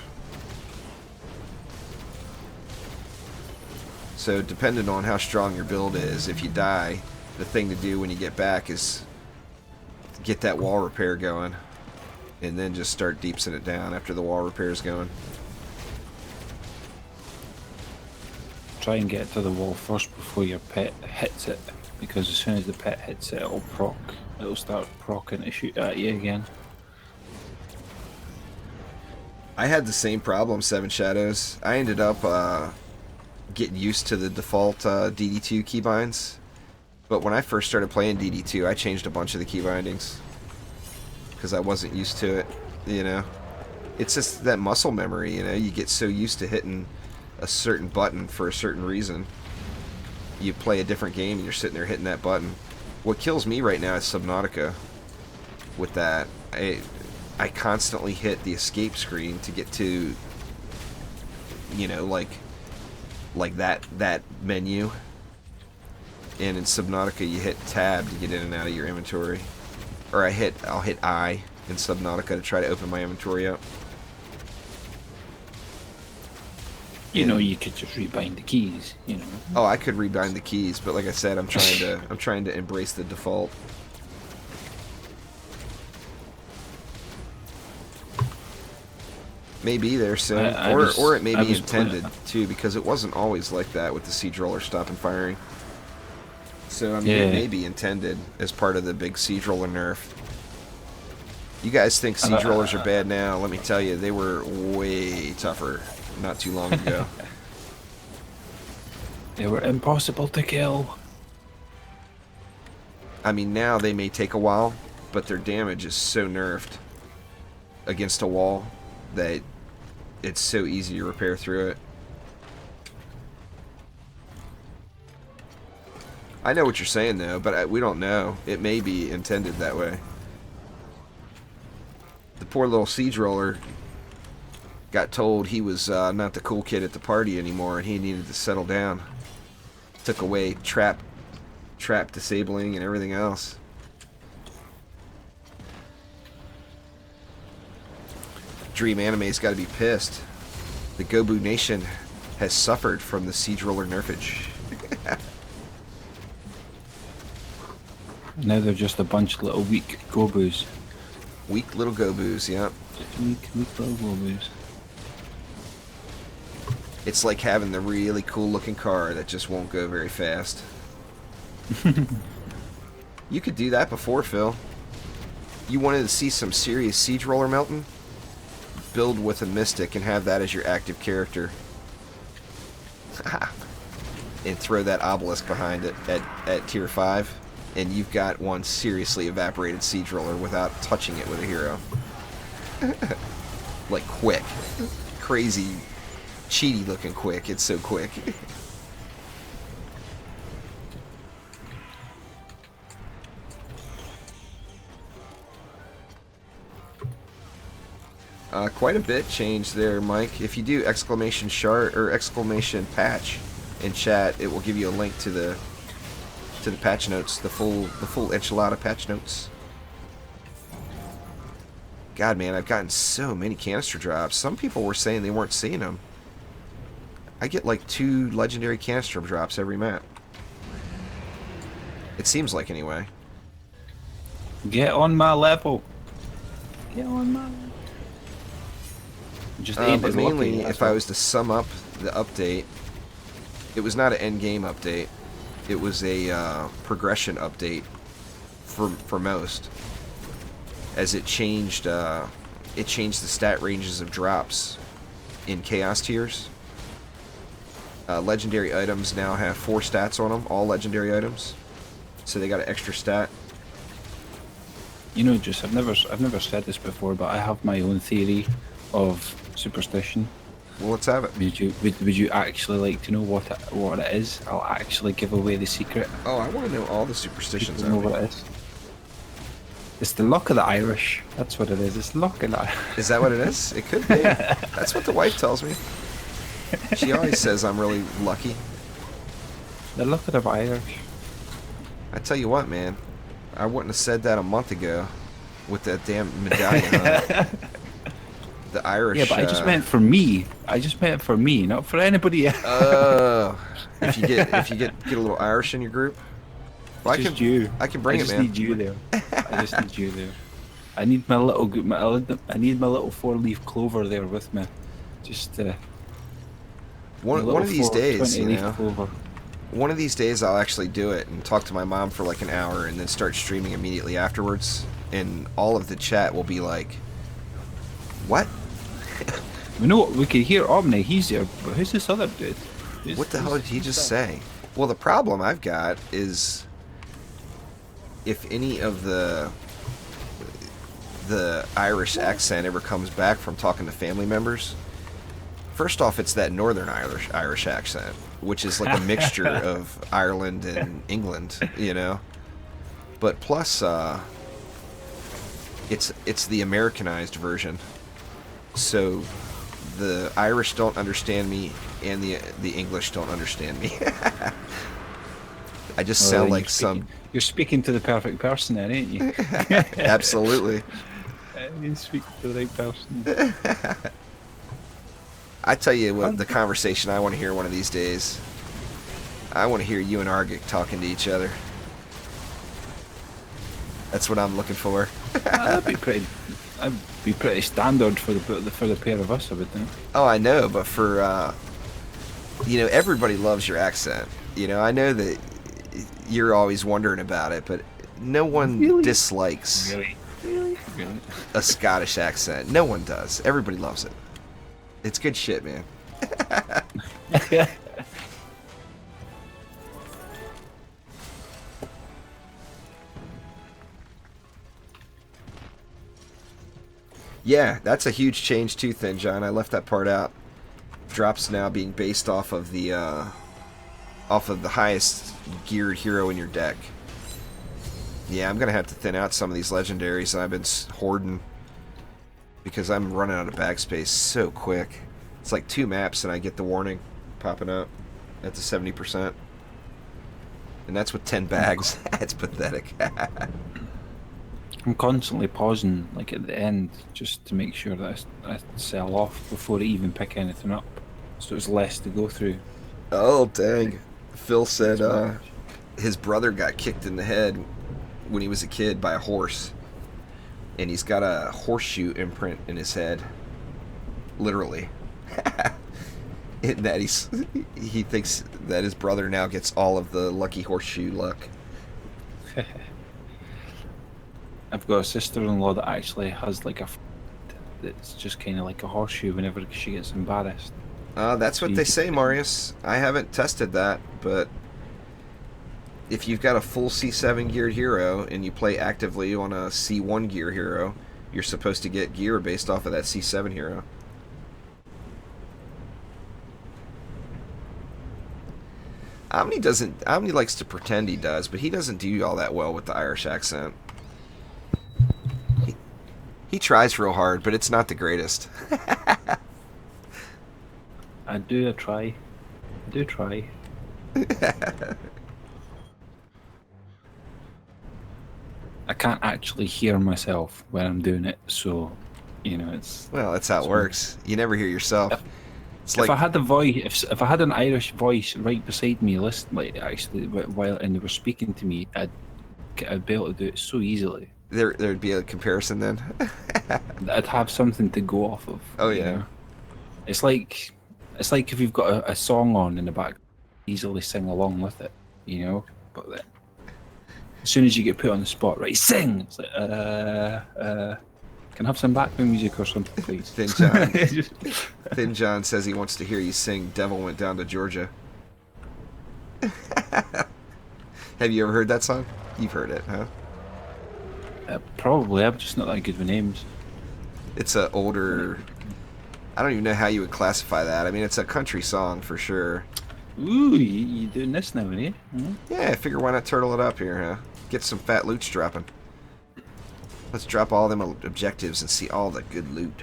So depending on how strong your build is, if you die, the thing to do when you get back is get that wall repair going, and then just start deepsing it down after the wall repair is going. Try and get to the wall first before your pet hits it, because as soon as the pet hits it, it'll proc. It'll start procking to shoot at you again. I had the same problem, Seven Shadows. I ended up getting used to the default DD2 keybinds, but when I first started playing DD2, I changed a bunch of the key bindings because I wasn't used to it, you know. It's just that muscle memory, you know. You get so used to hitting a certain button for a certain reason. You play a different game and you're sitting there hitting that button. What kills me right now is Subnautica. With that, I constantly hit the escape screen to get to, you know, like that menu. And in Subnautica, you hit tab to get in and out of your inventory. Or I'll hit I in Subnautica to try to open my inventory up. You know, you could just rebind the keys, you know. Oh, I could rebind the keys, but like I said, I'm trying to embrace the default. Maybe there soon, or it may be intended too, because it wasn't always like that with the siege roller stopping firing. So I mean, it may be intended as part of the big siege roller nerf. You guys think siege rollers are bad now? Let me tell you, they were way tougher not too long ago. They were impossible to kill. I mean, now they may take a while, but their damage is so nerfed against a wall that it's so easy to repair through it. I know what you're saying, though, but we don't know. It may be intended that way. The poor little siege roller got told he was not the cool kid at the party anymore, and he needed to settle down. Took away trap disabling and everything else. Dream Anime's got to be pissed. The Gobu Nation has suffered from the siege roller nerfage. Now they're just a bunch of little weak gobus. Weak little gobus, yeah. Weak little gobus. It's like having the really cool looking car that just won't go very fast. You could do that before, Phil. You wanted to see some serious siege roller melting? Build with a Mystic and have that as your active character. And throw that obelisk behind it at tier 5. And you've got one seriously evaporated siege roller without touching it with a hero. Like quick. Crazy, cheaty looking quick. It's so quick. Quite a bit changed there, Mike. If you do exclamation shard or exclamation patch in chat, it will give you a link to the patch notes, the full enchilada patch notes. God, man, I've gotten so many canister drops. Some people were saying they weren't seeing them. I get like 2 legendary canister drops every map. It seems like, anyway. Get on my level. Get on my level. Just but mainly, if I was to sum up the update, It was not an end game update. It was a progression update for most, as it changed the stat ranges of drops in Chaos tiers. Legendary items now have 4 stats on them, all legendary items, so they got an extra stat. You know, just I've never said this before, but I have my own theory of superstition. Well, let's have it. Would you actually like to know what it is? I'll actually give away the secret. Oh, I want to know all the superstitions. Know what it is? It's the luck of the Irish. That's what it is. It's luck of the Irish. Is that what it is? It could be. That's what the wife tells me. She always says I'm really lucky. The luck of the Irish. I tell you what, man. I wouldn't have said that a month ago with that damn medallion on it. The Irish... Yeah, but I just meant for me. I just meant for me, not for anybody else. If you get a little Irish in your group... Well, I can bring it, man. I just need you there. I just need you there. I need my little 4-leaf clover there with me. Just one of these days, you know. Clover. One of these days I'll actually do it and talk to my mom for like an hour and then start streaming immediately afterwards, and all of the chat will be like, "What?" We know we can hear Omni. He's there, but who's this other dude? What the hell did he just say? Well, the problem I've got is, if any of the Irish accent ever comes back from talking to family members, first off, it's that Northern Irish accent, which is like a mixture of Ireland and England, you know. But plus, it's the Americanized version, so the Irish don't understand me and the English don't understand me. I just sound like You're speaking to the perfect person, then, ain't you? Absolutely. You speak to the right person. I tell you what, the conversation I want to hear one of these days. I want to hear you and Argic talking to each other. That's what I'm looking for. That'd be pretty standard for the pair of us, I would think. Oh, I know, but for you know, everybody loves your accent. You know, I know that you're always wondering about it, but no one dislikes a Scottish accent. No one does. Everybody loves it. It's good shit, man. Yeah, that's a huge change too, Thin John. I left that part out. Drops now being based off of the highest geared hero in your deck. Yeah, I'm gonna have to thin out some of these legendaries I've been hoarding, because I'm running out of bag space so quick. It's like 2 maps and I get the warning popping up at the 70%. And that's with 10 bags. It's pathetic. I'm constantly pausing, like at the end, just to make sure that I sell off before I even pick anything up, so there's less to go through. Oh, dang. Phil said his brother got kicked in the head when he was a kid by a horse. And he's got a horseshoe imprint in his head. Literally. In that he thinks that his brother now gets all of the lucky horseshoe luck. I've got a sister-in-law that actually has like that's just kind of like a horseshoe whenever she gets embarrassed. That's what they say, Marius. I haven't tested that, but if you've got a full C7 geared hero and you play actively on a C1 gear hero, you're supposed to get gear based off of that C7 hero. Omni likes to pretend he does, but he doesn't do all that well with the Irish accent. He tries real hard, but it's not the greatest. I do try. I can't actually hear myself when I'm doing it, so you know it's. Well, that's how it works. You never hear yourself. If I had the voice, if I had an Irish voice right beside me, while and they were speaking to me, I'd be able to do it so easily. There'd be a comparison then. I'd have something to go off of. Oh yeah. You know? It's like if you've got a song on in the back, easily sing along with it, you know. But then, as soon as you get put on the spot, right, sing. It's like, can I have some background music or something, please? Thin John says he wants to hear you sing "Devil Went Down to Georgia." Have you ever heard that song? You've heard it, huh? Probably. I'm just not that good with names. It's a older. I don't even know how you would classify that. I mean, it's a country song for sure. Ooh, you doing this now, eh? Mm-hmm. Yeah, I figure why not turtle it up here, huh? Get some fat loot dropping. Let's drop all them objectives and see all the good loot.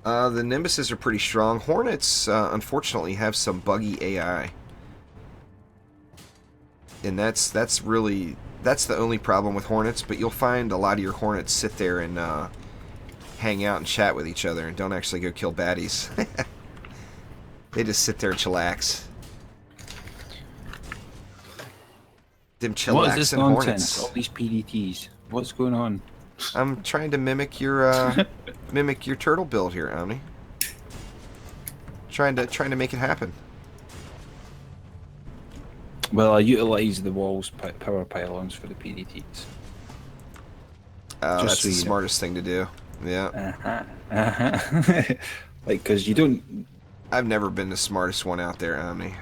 The Nimbuses are pretty strong. Hornets, unfortunately, have some buggy AI. And that's the only problem with Hornets, but you'll find a lot of your Hornets sit there and hang out and chat with each other and don't actually go kill baddies. They just sit there and chillax. Them chillaxing What is this Hornets. nonsense? All these PDTs. What's going on? I'm trying to mimic your turtle build here, Omni. Trying to make it happen. Well, I utilise the walls power pylons for the PDTs. That's the smartest thing to do. Yeah. Like, because you don't. I've never been the smartest one out there, Omni.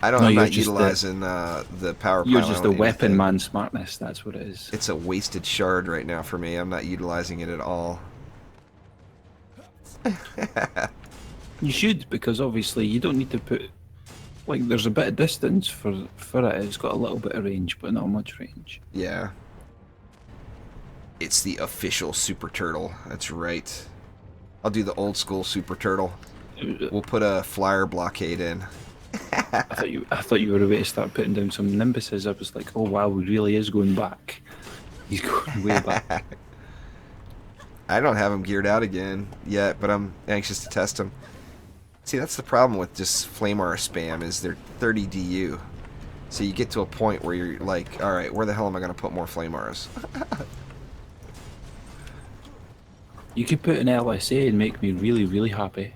I'm not utilizing the power pylon. You're just a weapon man smartness, that's what it is. It's a wasted shard right now for me. I'm not utilizing it at all. You should, because obviously you don't need to put... Like, there's a bit of distance for it. It's got a little bit of range, but not much range. Yeah. It's the official Super Turtle. That's right. I'll do the old school Super Turtle. We'll put a flyer blockade in. I thought you were about to start putting down some Nimbuses. I was like, oh wow, he really is going back. He's going way back. I don't have him geared out again yet, but I'm anxious to test him. See, that's the problem with just Flame Aura spam, is they're 30 DU. So you get to a point where you're like, alright, where the hell am I going to put more Flame Auras? You could put an LSA and make me really, really happy.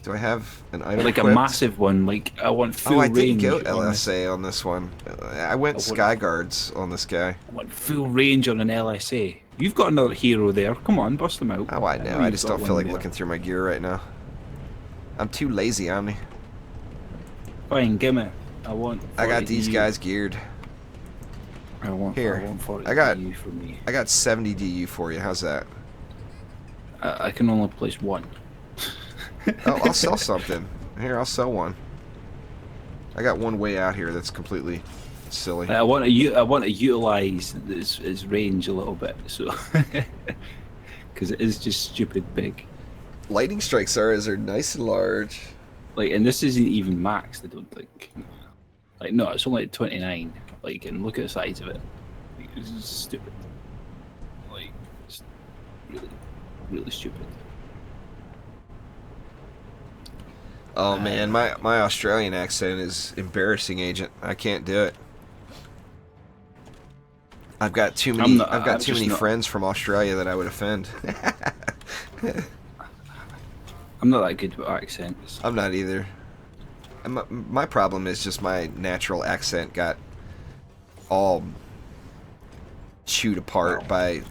Do I have an item like equipped? A massive one, like I want full range. Oh, I didn't go LSA on this one. I went Sky Guards on this guy. I want full range on an LSA. You've got another hero there. Come on, bust them out. Oh, I know. I just don't feel like looking through my gear right now. I'm too lazy, Omni. Fine, gimme. I got these guys geared. I want 40 DU for me. I got 70 DU for you. How's that? I can only place one. Oh, I'll sell something. Here, I'll sell one. I got one way out here that's completely silly. I want to utilize its range a little bit, so because it is just stupid big. Lightning strikes are nice and large. Like, and this isn't even maxed. I don't think. Like, no, it's only at 29. Like, and look at the size of it. Like, it's just stupid. Like, it's really, really stupid. Oh man, my Australian accent is embarrassing, Agent. I can't do it. I've got too many. I've got too many friends from Australia that I would offend. I'm not that good with accents. I'm not either. My problem is just my natural accent got all chewed apart by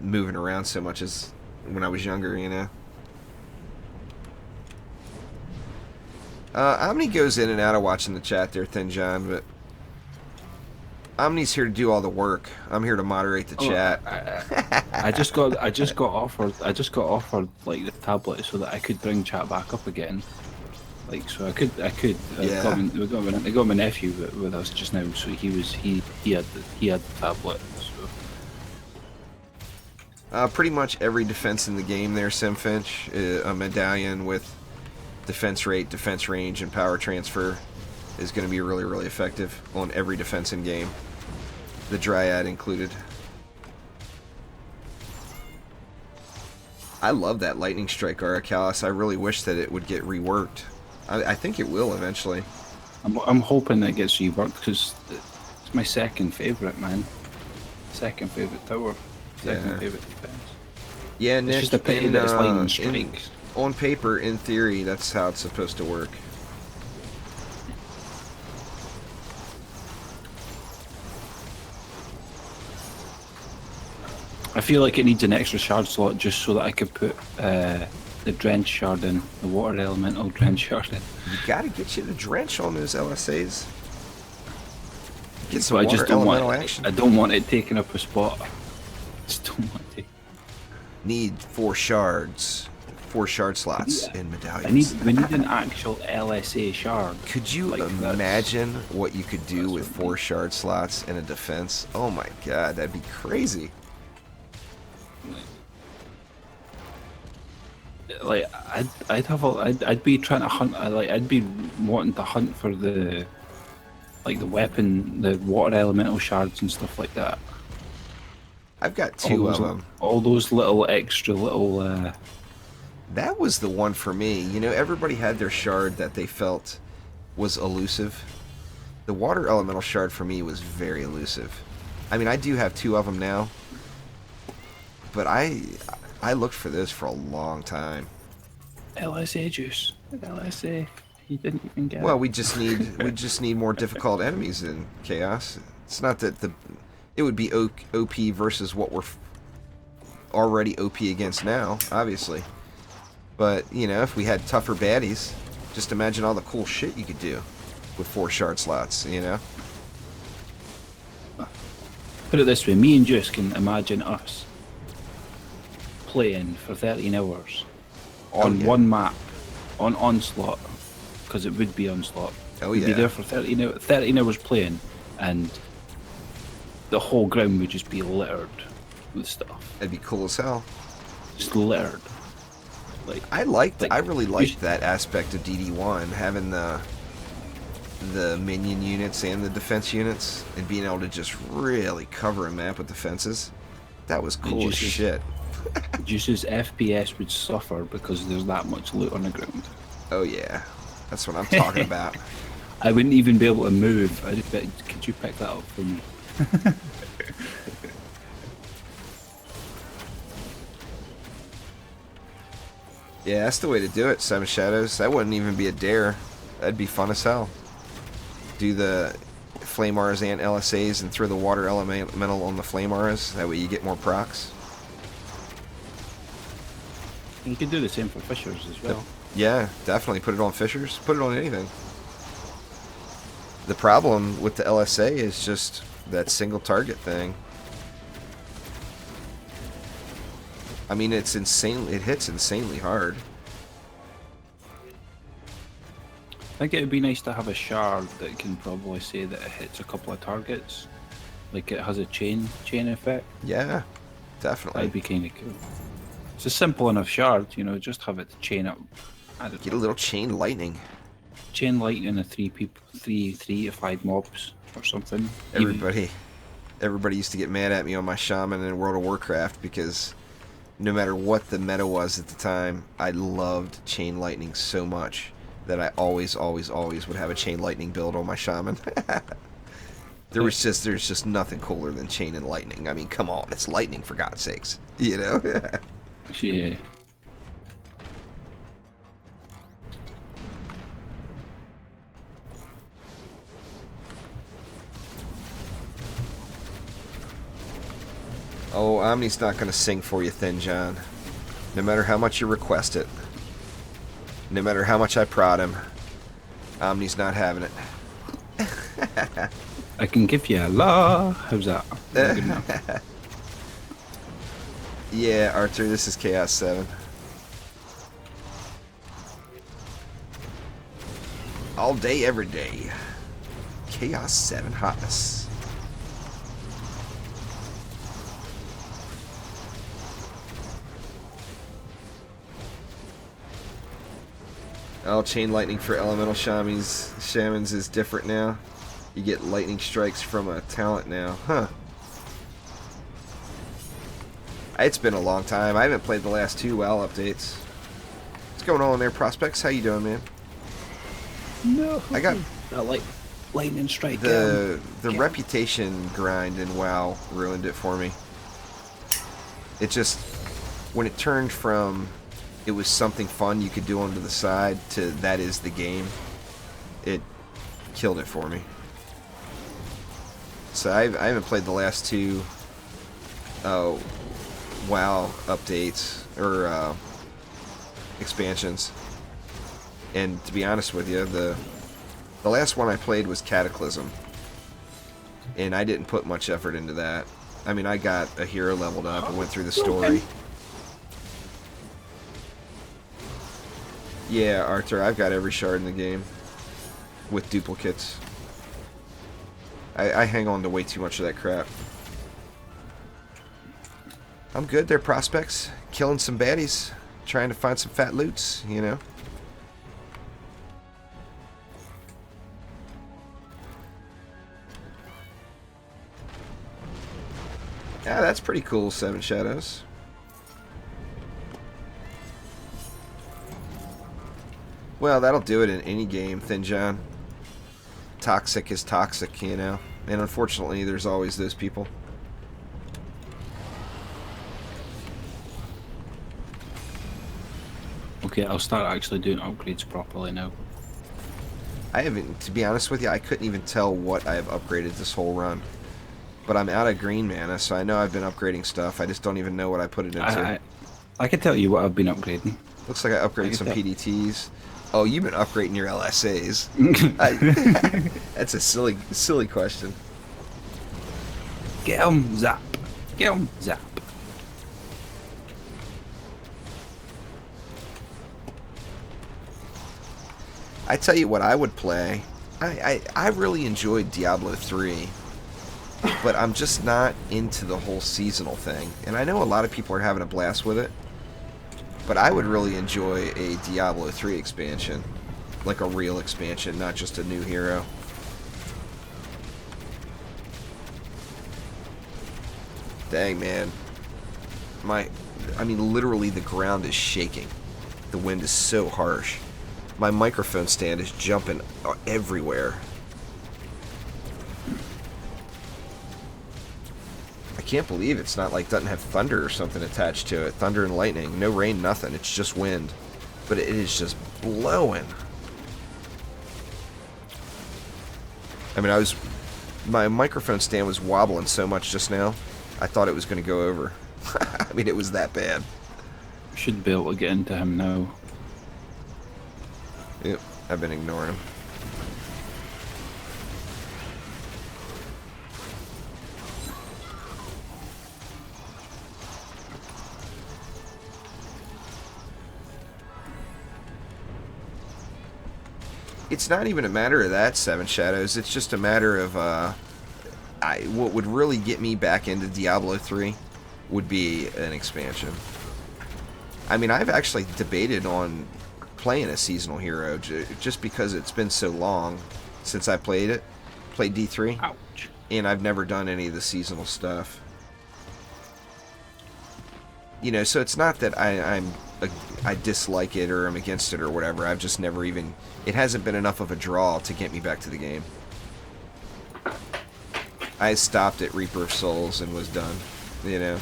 moving around so much as when I was younger, you know. Omni goes in and out of watching the chat there, Thin John, but Omni's here to do all the work. I'm here to moderate the chat. I just got offered like the tablet so that I could bring chat back up again. Like, so I could. Yeah. I got my nephew with us just now, so he had the tablet. So. Pretty much every defense in the game there, Simfinch, a medallion with defense rate, defense range, and power transfer is going to be really, really effective on every defense in game. The Dryad included. I love that Lightning Strike Aracalis. I really wish that it would get reworked. I think it will eventually. I'm hoping it gets reworked because it's my second favorite, man. Second favorite tower. Second favorite defense. Yeah, Nick. It's just a pity that it's lightning strikes. On paper, in theory, that's how it's supposed to work. I feel like it needs an extra shard slot just so that I could put the drench shard in, the water elemental drench shard in. You gotta get you the drench on those LSAs. Get some But I water just don't elemental want action. I don't want it taking up a spot. Just don't want it. Need 4 shards. 4 shard slots in medallions. We need an actual LSA shard. Could you like imagine what you could do with 4 shard slots in a defense? Oh my god, that'd be crazy. Like I'd be trying to hunt. I'd be wanting to hunt for the weapon, the water elemental shards and stuff like that. I've got 2 of them. All those little extra little. That was the one for me. You know, everybody had their shard that they felt was elusive. The water elemental shard for me was very elusive. I mean, I do have 2 of them now, but I looked for this for a long time. LSA juice. LSA. He didn't even get. Well, we just need more difficult enemies in Chaos. It's not that it would be OP versus what we're already OP against now, obviously. But, you know, if we had tougher baddies, just imagine all the cool shit you could do with 4 shard slots, you know? Put it this way, me and Juice can imagine us playing for 13 hours on one map, on Onslaught, because it would be Onslaught. Oh, We'd be there for 13 hours playing, and the whole ground would just be littered with stuff. That'd be cool as hell. Just littered. I really liked that aspect of DD1, having the minion units and the defense units, and being able to just really cover a map with defenses. That was cool as shit. Juice's FPS would suffer because there's that much loot on the ground. Oh yeah, that's what I'm talking about. I wouldn't even be able to move. Could you pick that up for me? Yeah, that's the way to do it, Seven Shadows. That wouldn't even be a dare. That'd be fun as hell. Do the Flame Auras and LSAs and throw the water elemental on the Flame Auras. That way you get more procs. You could do the same for Fishers as well. Yeah, definitely. Put it on Fishers. Put it on anything. The problem with the LSA is just that single target thing. I mean, it's insane. It hits insanely hard. I think it would be nice to have a shard that can probably say that it hits a couple of targets, like it has a chain effect. Yeah, definitely. That'd be kind of cool. It's a simple enough shard, you know. Just have it chain up. Get a little chain lightning. Chain lightning of 3 to 5 mobs or something. Everybody used to get mad at me on my shaman in World of Warcraft because no matter what the meta was at the time, I loved chain lightning so much that I always would have a chain lightning build on my shaman. There's just nothing cooler than chain and lightning. I mean, come on, it's lightning for God's sakes, you know? Yeah. Oh, Omni's not going to sing for you, Thin John. No matter how much you request it. No matter how much I prod him. Omni's not having it. I can give you a la. How's that? Good enough. Yeah, Arthur, this is Chaos 7. All day, every day. Chaos 7 hotness. Oh, chain lightning for elemental shamans is different now. You get lightning strikes from a talent now. Huh. It's been a long time. I haven't played the last 2 WoW updates. What's going on there, Prospects? How you doing, man? No. I got That like lightning strike. The reputation grind in WoW ruined it for me. It just, when it turned from it was something fun you could do on the side to that is the game, it killed it for me. So I haven't played the last two WoW updates or expansions, and to be honest with you, the last one I played was Cataclysm, and I didn't put much effort into that. I mean, I got a hero leveled up and went through the story. Yeah, Arthur, I've got every shard in the game with duplicates. I hang on to way too much of that crap. I'm good. They're prospects, killing some baddies, trying to find some fat loots, you know. Yeah, that's pretty cool, Seven Shadows. Well, that'll do it in any game, Thin John. Toxic is toxic, you know. And unfortunately, there's always those people. Okay, I'll start actually doing upgrades properly now. I haven't, to be honest with you, I couldn't even tell what I have upgraded this whole run. But I'm out of green mana, so I know I've been upgrading stuff. I just don't even know what I put it into. I can tell you what I've been upgrading. Looks like I upgraded some PDTs. Oh, you've been upgrading your LSAs. That's a silly question. Get 'em, zap. Get 'em, zap. I tell you what I would play. I really enjoyed Diablo 3, but I'm just not into the whole seasonal thing. And I know a lot of people are having a blast with it, but I would really enjoy a Diablo 3 expansion. Like a real expansion, not just a new hero. Dang, man. I mean, literally the ground is shaking. The wind is so harsh. My microphone stand is jumping everywhere. I can't believe it's not like doesn't have thunder or something attached to it. Thunder and lightning. No rain, nothing. It's just wind. But it is just blowing. I mean, my microphone stand was wobbling so much just now, I thought it was going to go over. I mean, it was that bad. Should be able to get into him now. Yep, I've been ignoring him. It's not even a matter of that, Seven Shadows. It's just a matter of, what would really get me back into Diablo 3 would be an expansion. I mean, I've actually debated on playing a seasonal hero just because it's been so long since I played D3. Ouch. And I've never done any of the seasonal stuff. You know, so it's not that I dislike it or I'm against it or whatever. I've just never even... It hasn't been enough of a draw to get me back to the game. I stopped at Reaper of Souls and was done, you know.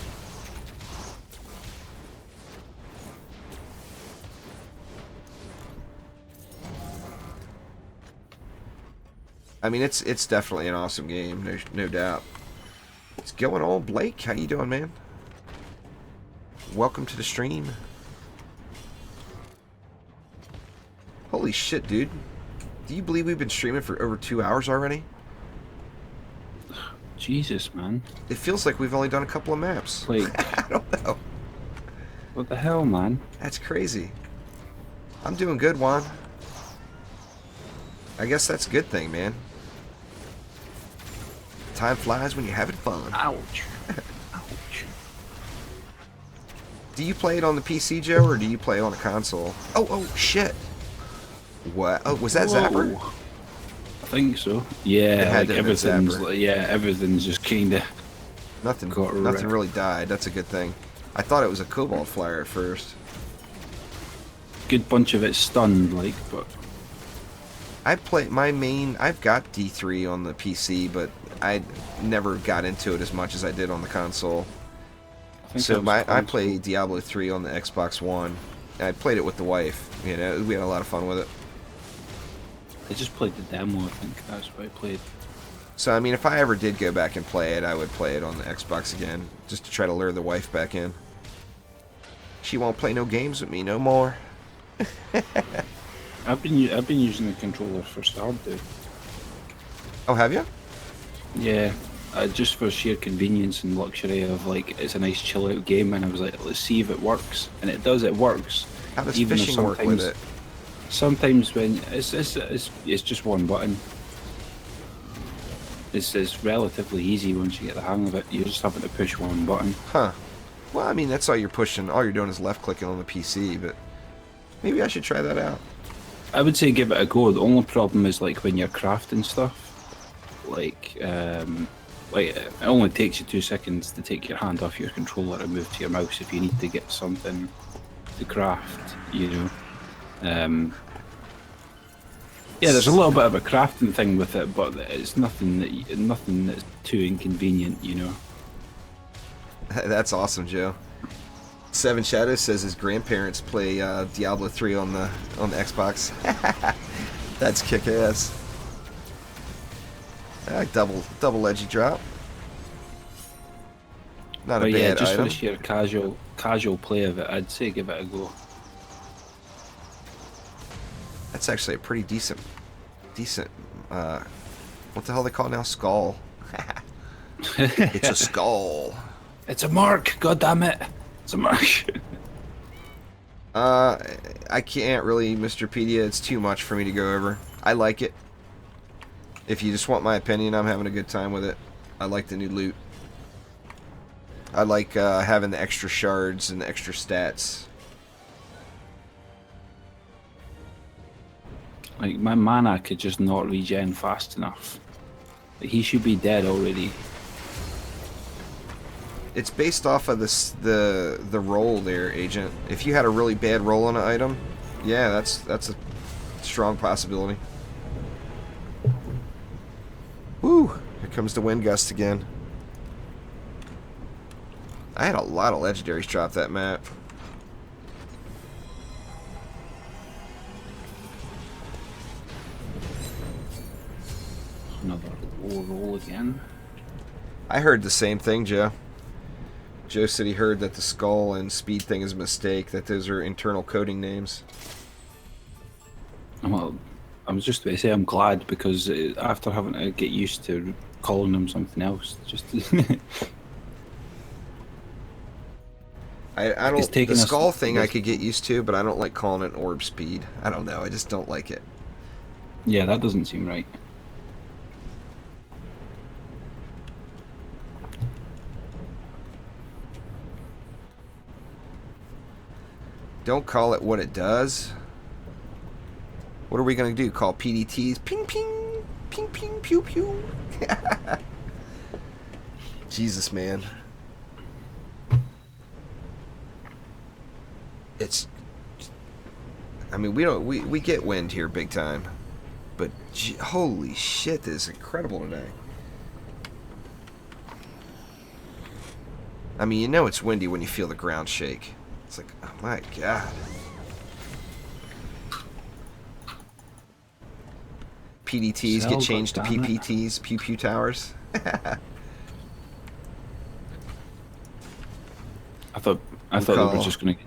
I mean, it's definitely an awesome game, no doubt. What's going on, Blake? How you doing, man? Welcome to the stream. Holy shit, dude. Do you believe we've been streaming for over 2 hours already? Jesus, man. It feels like we've only done a couple of maps. Like, I don't know. What the hell, man? That's crazy. I'm doing good, Juan. I guess that's a good thing, man. Time flies when you're having fun. Ouch. Ouch. Do you play it on the PC, Joe, or do you play on a console? Oh, shit. What? Oh, was that Zapper? I think so. Yeah, like everything's just kinda... Nothing really died. That's a good thing. I thought it was a Cobalt Flyer at first. Good bunch of it stunned, like, but... I've got D3 on the PC, but I never got into it as much as I did on the console. So I play Diablo 3 on the Xbox One. I played it with the wife. You know, we had a lot of fun with it. I just played the demo, I think. That's what I played. So, I mean, if I ever did go back and play it, I would play it on the Xbox again, just to try to lure the wife back in. She won't play no games with me no more. I've been using the controller for Stardew. Oh, have you? Yeah, just for sheer convenience and luxury of, like, it's a nice chill out game, and I was like, let's see if it works, and it does. It works. How does fishing work with it? Sometimes when it's just one button. It's relatively easy once you get the hang of it. You're just having to push one button. Huh. Well, I mean, that's all you're pushing. All you're doing is left clicking on the PC, but maybe I should try that out. I would say give it a go. The only problem is, like, when you're crafting stuff, like it only takes you 2 seconds to take your hand off your controller and move to your mouse if you need to get something to craft, you know. Yeah, there's a little bit of a crafting thing with it, but it's nothing that's too inconvenient, you know. That's awesome, Joe. Seven Shadows says his grandparents play Diablo 3 on the Xbox. That's kick-ass. Double edgy drop. Not a bad just item. for the sheer casual play of it, I'd say give it a go. That's actually a pretty decent, what the hell they call it now? Skull. It's a skull. It's a mark, god damn it. It's a mark. I can't really, Mr. Pedia, it's too much for me to go over. I like it. If you just want my opinion, I'm having a good time with it. I like the new loot. I like having the extra shards and the extra stats. Like, my mana could just not regen fast enough. Like, he should be dead already. It's based off of the roll there, Agent. If you had a really bad roll on an item, yeah, that's a strong possibility. Woo! Here comes the wind gust again. I had a lot of legendaries drop that map. Another low roll again. I heard the same thing, Joe. Joe said he heard that the skull and speed thing is a mistake, that those are internal coding names. Well, I was just going to say I'm glad, because after having to get used to calling them something else, just I don't. The skull thing I could get used to, but I don't like calling it orb speed. I don't know. I just don't like it. Yeah, that doesn't seem right. Don't call it what it does. What are we going to do? Call PDTs? Ping, ping, ping, ping, pew, pew. Jesus, man. It's... I mean, we get wind here big time. But holy shit, this is incredible today. I mean, you know it's windy when you feel the ground shake. It's like, oh my god. PDTs get changed to PPTs, Pew Pew Towers. I thought they were just going to...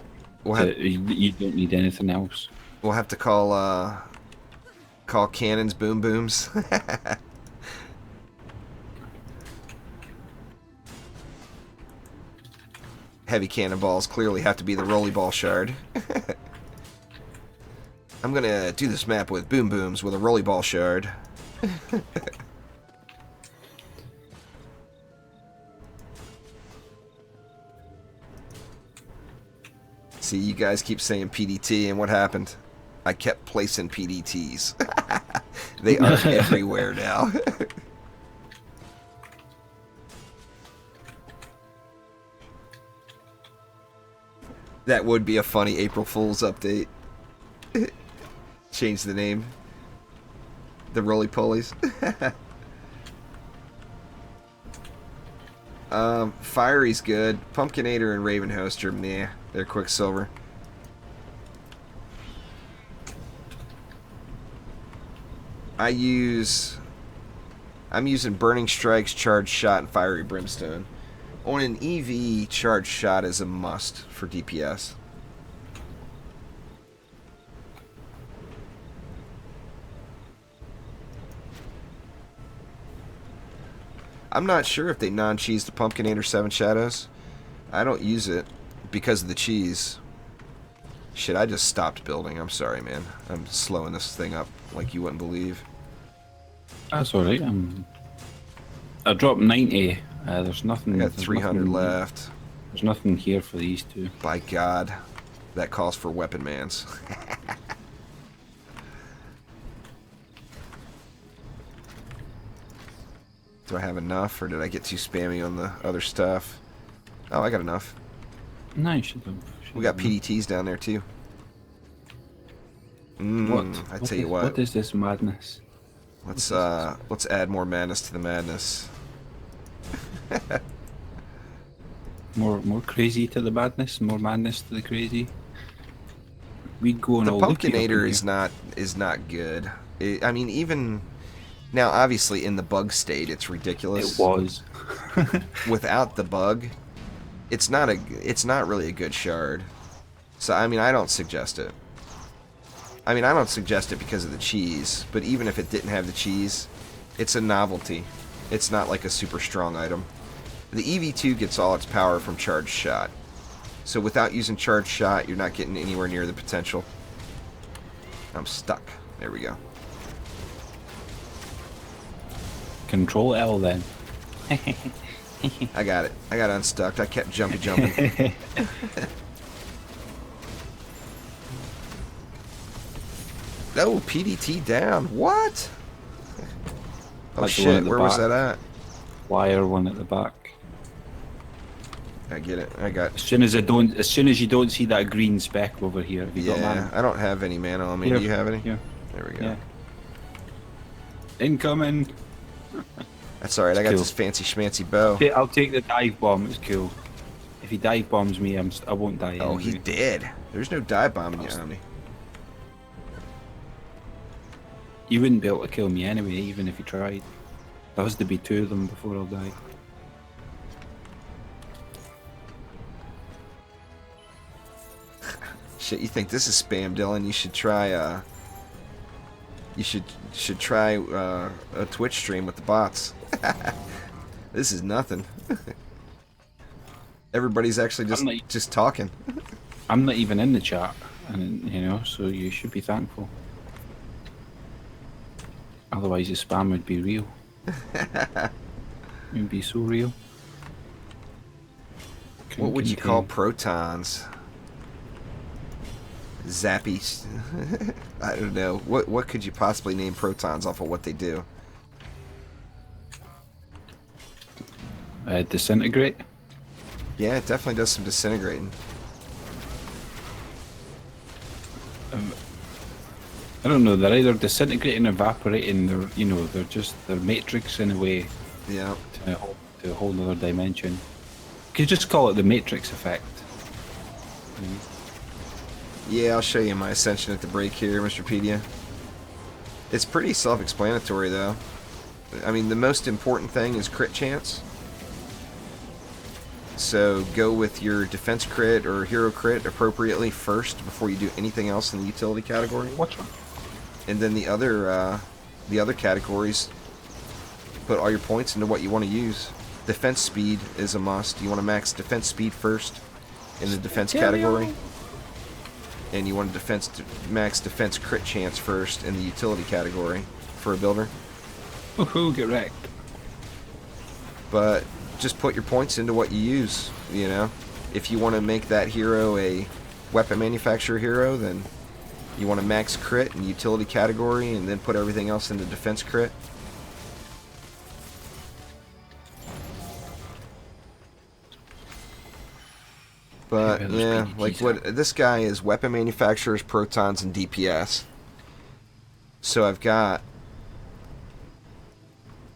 You don't need anything else. We'll have to call cannons boom booms. Heavy cannonballs clearly have to be the rolly ball shard. I'm gonna do this map with boom booms with a rolly ball shard. See, you guys keep saying PDT, and what happened? I kept placing PDTs. They are everywhere now. That would be a funny April Fool's update. Change the name. The roly-polies. Fiery's good. Pumpkinator and Ravenhost are meh. They're Quicksilver. I'm using Burning Strikes, Charged Shot, and Fiery Brimstone. On an EV, Charged Shot is a must for DPS. I'm not sure if they non-cheese the Pumpkinator 7 Shadows. I don't use it because of the cheese. Shit, I just stopped building. I'm sorry, man. I'm slowing this thing up like you wouldn't believe. That's alright. I dropped 90. There's nothing. I got 300 left. There's nothing here for these two. By God, that calls for weapon mans. Do I have enough, or did I get too spammy on the other stuff? Oh, I got enough. No, you should have. We got PDTs down there too. What? I tell you what. What is this madness? Let's add more madness to the madness. more crazy to the madness, more madness to the crazy. We go on the all Pumpkinator is not good. I mean, even now, obviously in the bug state, it's ridiculous. It was. Without the bug, it's not really a good shard. So I mean, I don't suggest it. I mean, I don't suggest it because of the cheese, but even if it didn't have the cheese, it's a novelty. It's not like a super strong item. The EV2 gets all its power from Charged Shot. So without using Charged Shot, you're not getting anywhere near the potential. I'm stuck. There we go. Control L then. I got it. I got unstuck. I kept jumping. Oh, PDT down. What? Oh That's shit, where was that at? Wire one at the back. I get it. I got. As soon as you don't see that green speck over here, have you got mana? I don't have any mana on me. Here, Do you have any? here. There we go. Yeah. Incoming. That's alright. I got cool. this fancy schmancy bow. I'll take the dive bomb. It's cool. If he dive bombs me, I won't die. Oh, anyway. he did. There's no dive bombing you on me. You wouldn't be able to kill me anyway, even if you tried. There has to be two of them before I'll die. Shit, you think this is spam, Dylan? You should try. You should try a Twitch stream with the bots. This is nothing. Everybody's actually just talking. I'm not even in the chat, and you know, so you should be thankful. Otherwise, the spam would be real. It would be so real. What would you call protons? Zappy. I don't know. What could you possibly name protons off of what they do? Disintegrate? Yeah, it definitely does some disintegrating. I don't know, they're either disintegrating or evaporating, they're matrix in a way. Yeah. To a whole other dimension. You could just call it the matrix effect. Yeah, I'll show you my ascension at the break here, Mr. Pedia. It's pretty self-explanatory, though. I mean, the most important thing is crit chance. So go with your defense crit or hero crit appropriately first before you do anything else in the utility category. Which one? And then the other categories, put all your points into what you want to use. Defense speed is a must. You want to max defense speed first in the defense category. And you want to max defense crit chance first in the utility category for a builder. Woohoo, get wrecked. But just put your points into what you use, you know. If you want to make that hero a weapon manufacturer hero, then you want to max crit in utility category and then put everything else into defense crit. But yeah, like what this guy is weapon manufacturers, protons, and DPS. So I've got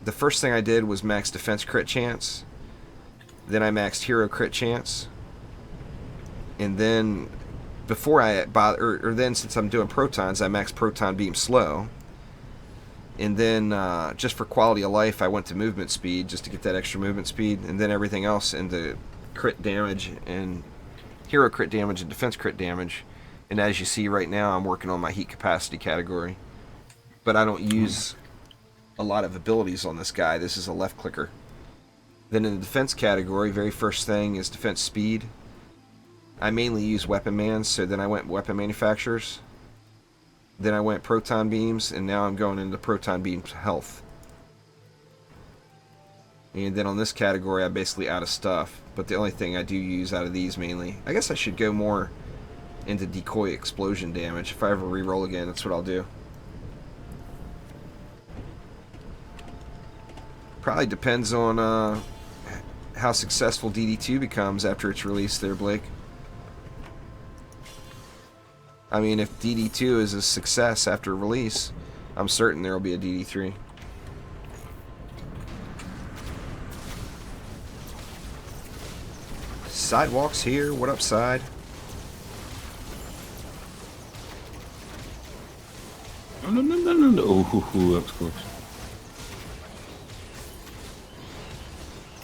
the first thing I did was max defense crit chance. Then I maxed hero crit chance. And then, before I bother, or then since I'm doing protons, I maxed proton beam slow. And then, just for quality of life, I went to movement speed, just to get that extra movement speed. And then everything else into crit damage, and hero crit damage, and defense crit damage. And as you see right now, I'm working on my heat capacity category. But I don't use a lot of abilities on this guy. This is a left clicker. Then in the defense category, very first thing is defense speed. I mainly use weapon mans, so then I went weapon manufacturers. Then I went proton beams, and now I'm going into proton beams health. And then on this category, I'm basically out of stuff. But the only thing I do use out of these mainly, I guess I should go more into decoy explosion damage. If I ever reroll again, that's what I'll do. Probably depends on how successful DD2 becomes after it's released there, Blake. I mean, if DD2 is a success after release, I'm certain there will be a DD3. Sidewalks here. What up, side? No. Oh, that was close.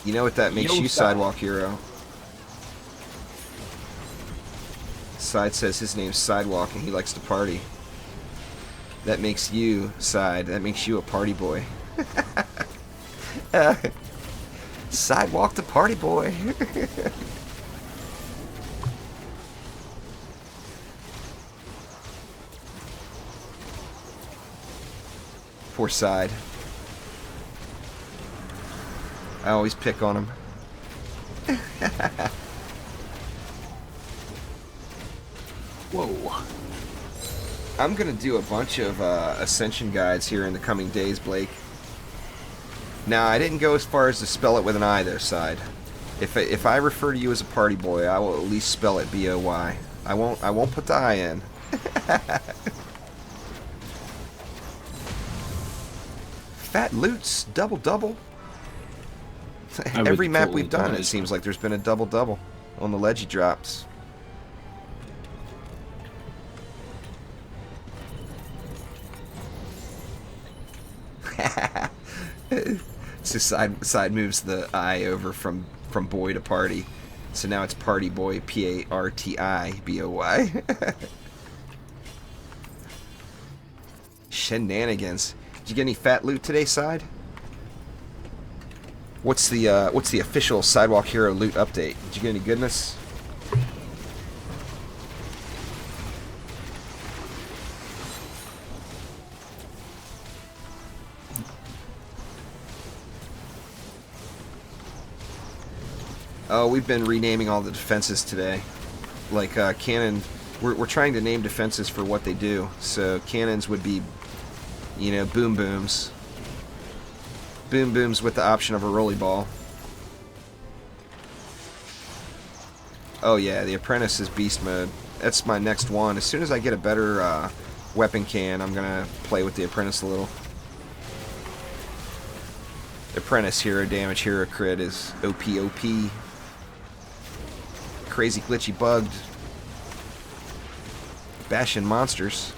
You know what that makes you, Sidewalk Hero? Side says his name's Sidewalk and he likes to party. That makes you, Side, that makes you a party boy. Sidewalk the party boy. Poor Side. I always pick on him. Whoa. I'm going to do a bunch of Ascension guides here in the coming days, Blake. Now, I didn't go as far as to spell it with an I, though, Side. If I refer to you as a party boy, I will at least spell it B-O-Y. I won't put the I in. Fat loots, double. Every map we've done, it seems like there's been a double on the Leggy drops. So side moves the I over from boy to party. So now it's party boy, P-A-R-T-I-B-O-Y. Shenanigans. Did you get any fat loot today, Side? What's the official Sidewalk Hero loot update? Did you get any goodness? Oh, we've been renaming all the defenses today. Like cannon, we're trying to name defenses for what they do. So cannons would be, you know, boom booms. Boom booms with the option of a rolly ball. Oh yeah, the Apprentice is beast mode. That's my next one. As soon as I get a better weapon can, I'm gonna play with the Apprentice a little. Apprentice hero damage, hero crit is OP. Crazy glitchy bugged. Bashing monsters.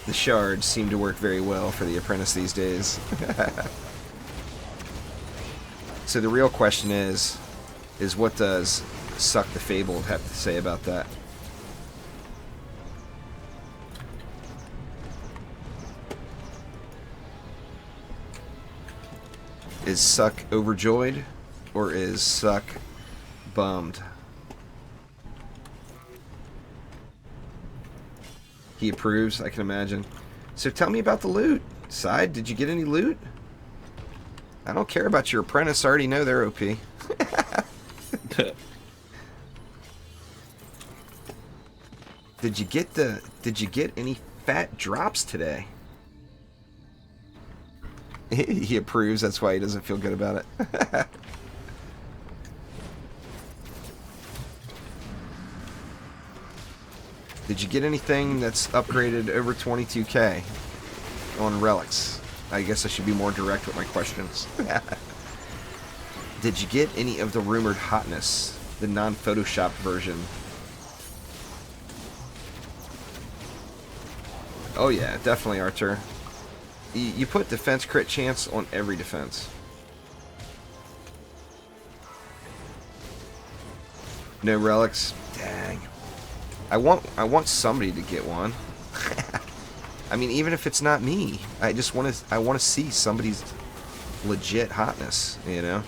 The shards seem to work very well for the Apprentice these days. So the real question is what does Suck the Fabled have to say about that? Is Suck overjoyed, or is Suck bummed? He approves, I can imagine. So tell me about the loot. Side, did you get any loot? I don't care about your Apprentice, I already know they're OP. Did you get any fat drops today? He approves, that's why he doesn't feel good about it. Did you get anything that's upgraded over 22k on relics? I guess I should be more direct with my questions. Did you get any of the rumored hotness, the non-photoshopped version? Oh yeah, definitely, Archer. You put defense crit chance on every defense. No relics? Dang. I want somebody to get one. I mean, even if it's not me, I want to see somebody's legit hotness, you know?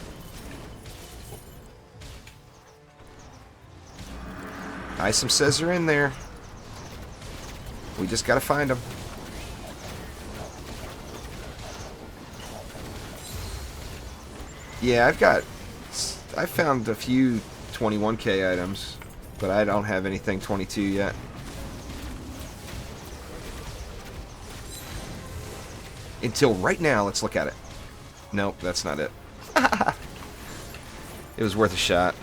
Isom says they're in there. We just gotta find them. Yeah, I found a few 21k items, but I don't have anything 22 yet. Until right now, let's look at it. Nope, that's not it. It was worth a shot.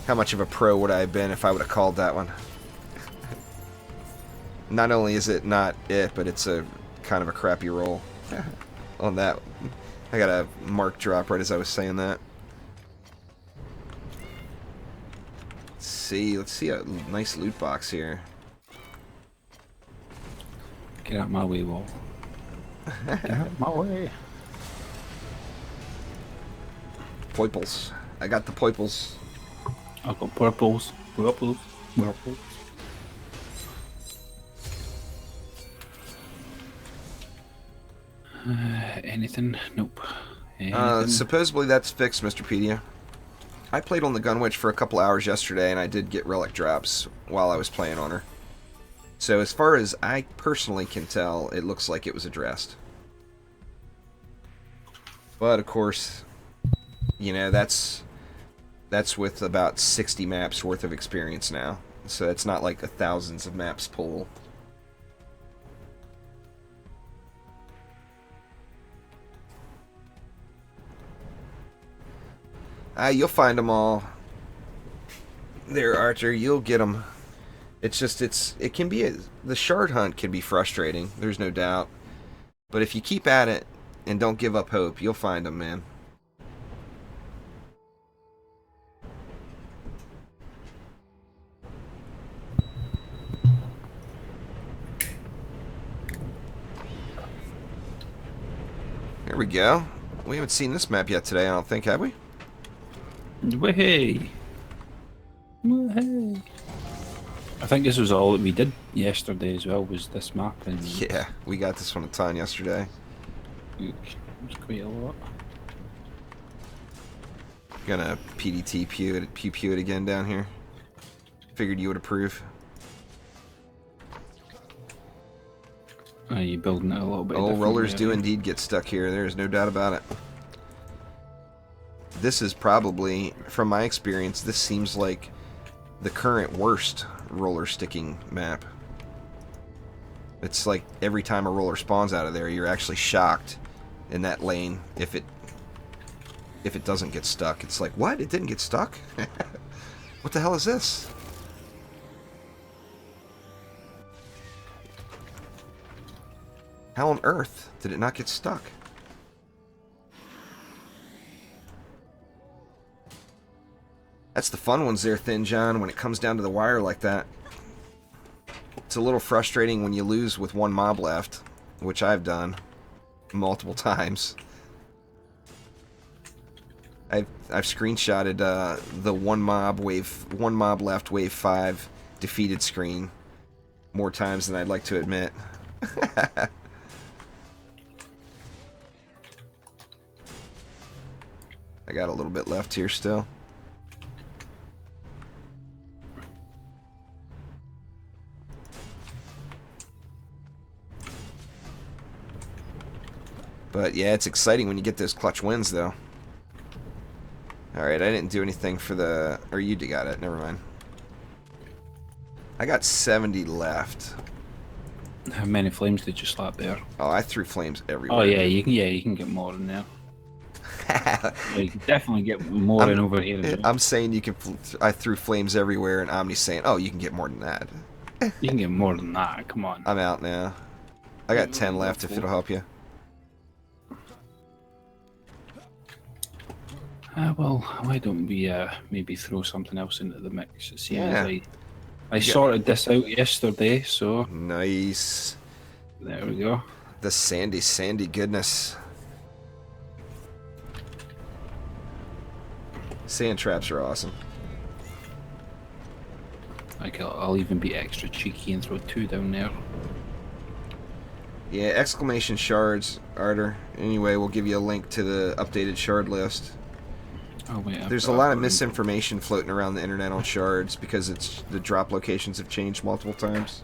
How much of a pro would I have been if I would have called that one? Not only is it not it, but it's a kind of a crappy roll on that. I got a mark drop right as I was saying that. Let's see a nice loot box here. Get out my way, Wall. Get out my way. Poiples. I got the poiples. I've got purples. Purples. Anything? Nope. Anything? Supposedly that's fixed, Mr. Pedia. I played on the Gunwitch for a couple hours yesterday, and I did get relic drops while I was playing on her. So as far as I personally can tell, it looks like it was addressed. But of course, you know, that's with about 60 maps worth of experience now. So it's not like a thousands of maps pool. You'll find them all. There, Archer, you'll get them. It's just, it can be, the shard hunt can be frustrating, there's no doubt. But if you keep at it and don't give up hope, you'll find them, man. Here we go. We haven't seen this map yet today, I don't think, have we? Way. I think this was all that we did yesterday as well, was this map. And yeah, we got this one a ton yesterday. It was quite a lot. Gonna PDT pew it again down here. Figured you would approve. Are you building it a little bit? Oh, rollers do indeed get stuck here. There's no doubt about it. This is probably, from my experience, this seems like the current worst roller sticking map. It's like every time a roller spawns out of there, you're actually shocked in that lane if it doesn't get stuck. It's like, what? It didn't get stuck? What the hell is this? How on earth did it not get stuck? That's the fun ones there, Thin John, when it comes down to the wire like that. It's a little frustrating when you lose with one mob left, which I've done multiple times. I've screenshotted the one mob left wave 5 defeated screen more times than I'd like to admit. I got a little bit left here still. But yeah, it's exciting when you get those clutch wins, though. Alright, I didn't do anything for the... Or you got it, never mind. I got 70 left. How many flames did you slap there? Oh, I threw flames everywhere. Oh yeah, you can get more than there. You can definitely get more in over here as well. I'm saying you can. I threw flames everywhere, and Omni's saying, "Oh, you can get more than that." You can get more than that. Come on. I'm out now. I got 10 left if it'll help you. Well, why don't we maybe throw something else into the mix? See, Yeah. I sorted this out yesterday, so Nice. there we go. The sandy goodness. Sand traps are awesome. Like I'll even be extra cheeky and throw 2 down there. Yeah, exclamation shards, Arter. Anyway, we'll give you a link to the updated shard list. Oh wait, There's a lot of misinformation floating around the internet on shards because the drop locations have changed multiple times.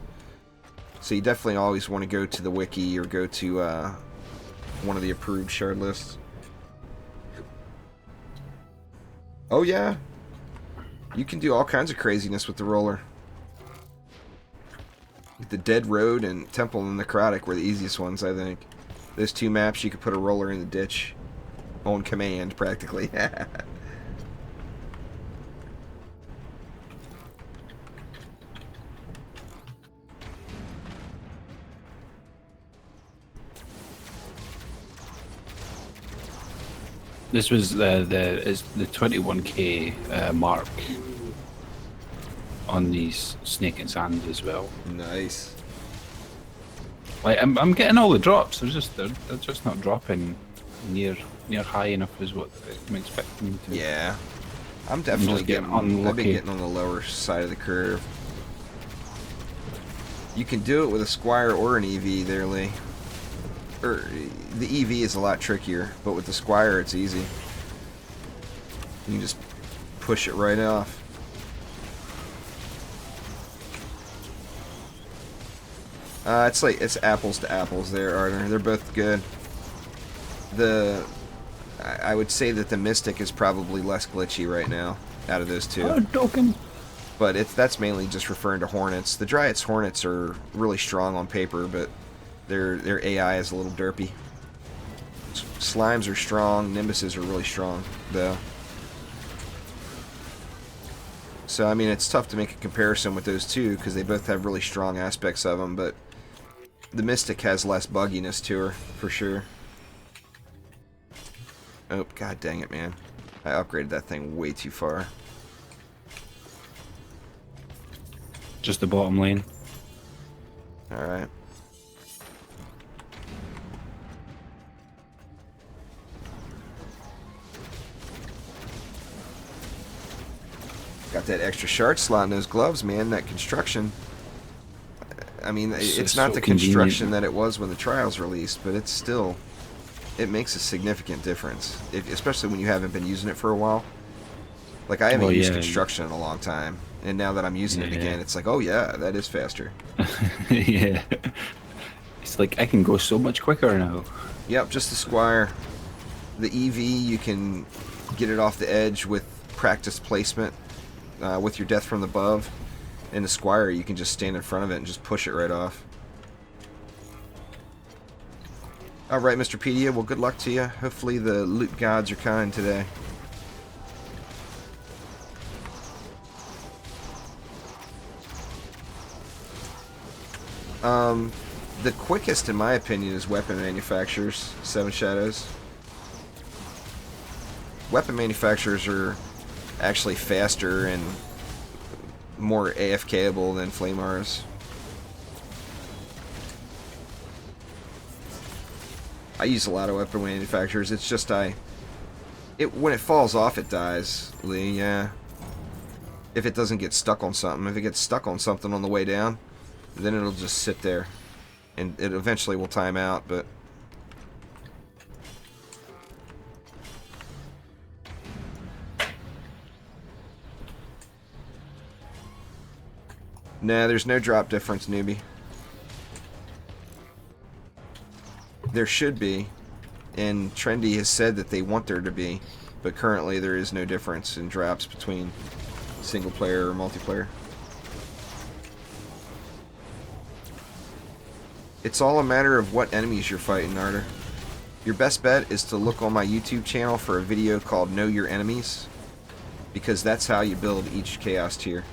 So you definitely always want to go to the wiki or go to one of the approved shard lists. Oh yeah, you can do all kinds of craziness with the roller. The Dead Road and Temple and Necrotic were the easiest ones, I think. Those 2 maps, you could put a roller in the ditch on command, practically. This was the 21k mark on these Snake and Sand as well. Nice. Like I'm getting all the drops. They're just not dropping near high enough as what I'm expecting them to. Yeah, I'm definitely getting. I've been getting on the lower side of the curve. You can do it with a Squire or an EV there, Lee. The EV is a lot trickier, but with the Squire it's easy. You can just push it right off. It's apples to apples there, Arter. They're both good. I would say that the Mystic is probably less glitchy right now out of those 2. Oh, Dokken. But that's mainly just referring to Hornets. The Dryad's Hornets are really strong on paper, but their AI is a little derpy. Slimes are strong, Nimbuses are really strong, though. So, I mean, it's tough to make a comparison with those 2, because they both have really strong aspects of them, but the Mystic has less bugginess to her, for sure. Oh, god dang it, man. I upgraded that thing way too far. Just the bottom lane. Alright. Got that extra shard slot in those gloves, man. That construction. I mean, it's not the construction that it was when the trials released, but it's still... It makes a significant difference, especially when you haven't been using it for a while. Like, I haven't used construction in a long time, and now that I'm using it again, it's like, oh yeah, that is faster. Yeah. It's like, I can go so much quicker now. Yep, just the Squire. The EV, you can get it off the edge with practice placement, with your Death from Above. And the Squire, you can just stand in front of it and just push it right off. Alright, Mr. Pedia, well, good luck to you. Hopefully the loot gods are kind today. The quickest, in my opinion, is weapon manufacturers, Seven Shadows. Weapon manufacturers are actually faster and more AFKable than Flamars. I use a lot of weapon manufacturers. It's just when it falls off, it dies, Lee. Yeah. If it doesn't get stuck on something, if it gets stuck on something on the way down, then it'll just sit there, and it eventually will time out. But nah, there's no drop difference, newbie. There should be, and Trendy has said that they want there to be, but currently there is no difference in drops between single player or multiplayer. It's all a matter of what enemies you're fighting, Arter. Your best bet is to look on my YouTube channel for a video called Know Your Enemies, because that's how you build each chaos tier.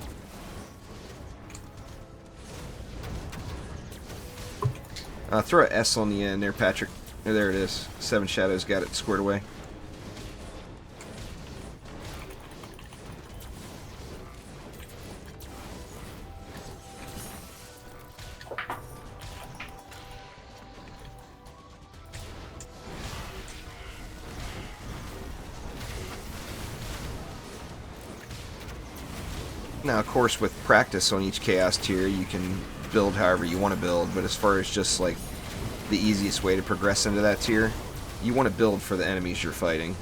Throw an S on the end there, Patrick. There it is. 7 Shadows got it squared away. Now, of course, with practice on each chaos tier, you can build however you want to build, but as far as just like the easiest way to progress into that tier, you want to build for the enemies you're fighting.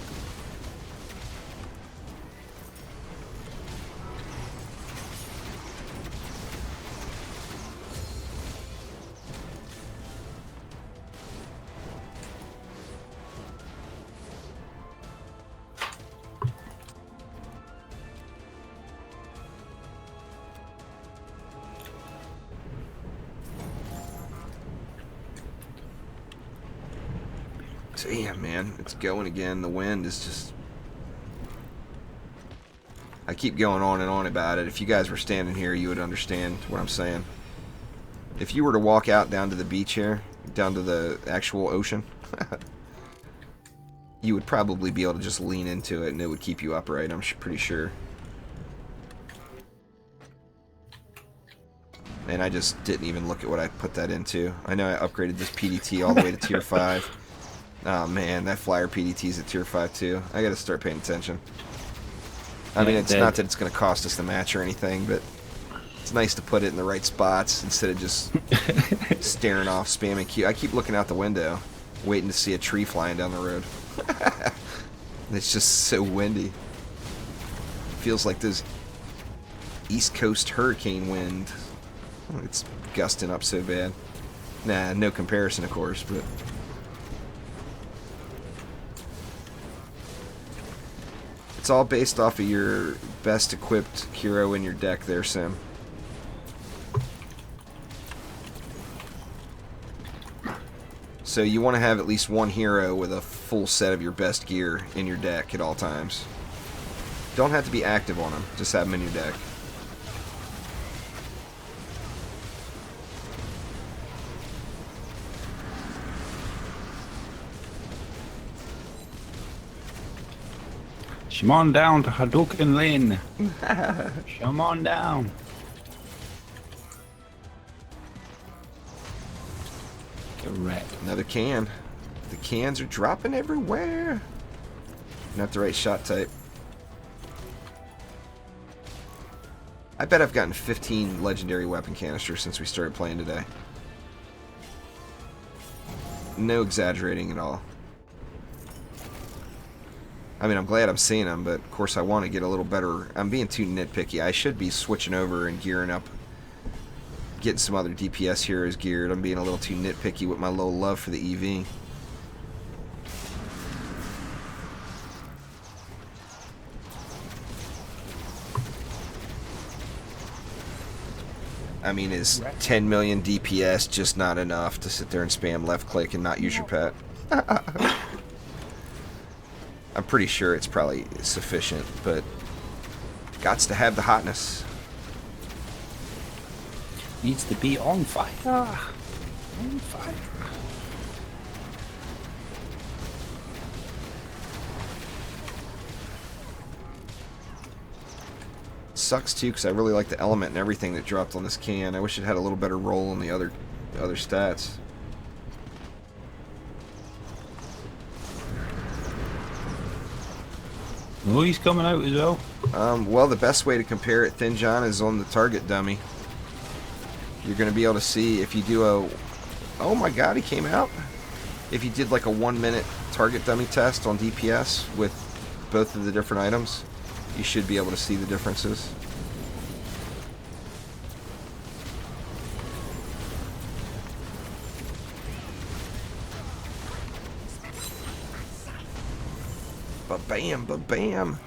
Damn, man, it's going again. The wind is just... I keep going on and on about it. If you guys were standing here, you would understand what I'm saying. If you were to walk out down to the beach here, down to the actual ocean, you would probably be able to just lean into it and it would keep you upright, I'm pretty sure. And I just didn't even look at what I put that into. I know I upgraded this PDT all the way to tier 5. Oh man, that flyer PDT's at tier 5 too. I gotta start paying attention. I mean, it's not that it's gonna cost us the match or anything, but it's nice to put it in the right spots instead of just staring off, spamming Q. I keep looking out the window, waiting to see a tree flying down the road. It's just so windy. Feels like this East Coast hurricane wind. It's gusting up so bad. Nah, no comparison, of course, but... It's all based off of your best equipped hero in your deck there, Sim. So you want to have at least one hero with a full set of your best gear in your deck at all times. Don't have to be active on them, just have them in your deck. Come on down to Hadouken Lane. Come on down. Get wrecked. Another can. The cans are dropping everywhere. Not the right shot type. I bet I've gotten 15 legendary weapon canisters since we started playing today. No exaggerating at all. I mean, I'm glad I'm seeing them, but of course I want to get a little better. I'm being too nitpicky. I should be switching over and gearing up, getting some other DPS heroes geared. I'm being a little too nitpicky with my low love for the EV. I mean, is 10 million DPS just not enough to sit there and spam left click and not use your pet? I'm pretty sure it's probably sufficient, but gots to have the hotness. Needs to be on fire. On fire. Sucks too, because I really like the element and everything that dropped on this can. I wish it had a little better roll in the other stats. Oh, he's coming out as well. Well, the best way to compare it, Thin John, is on the target dummy. You're going to be able to see if you do a... Oh my god, he came out. If you did like a 1-minute target dummy test on DPS with both of the different items, you should be able to see the differences. Ba-bam, ba-bam.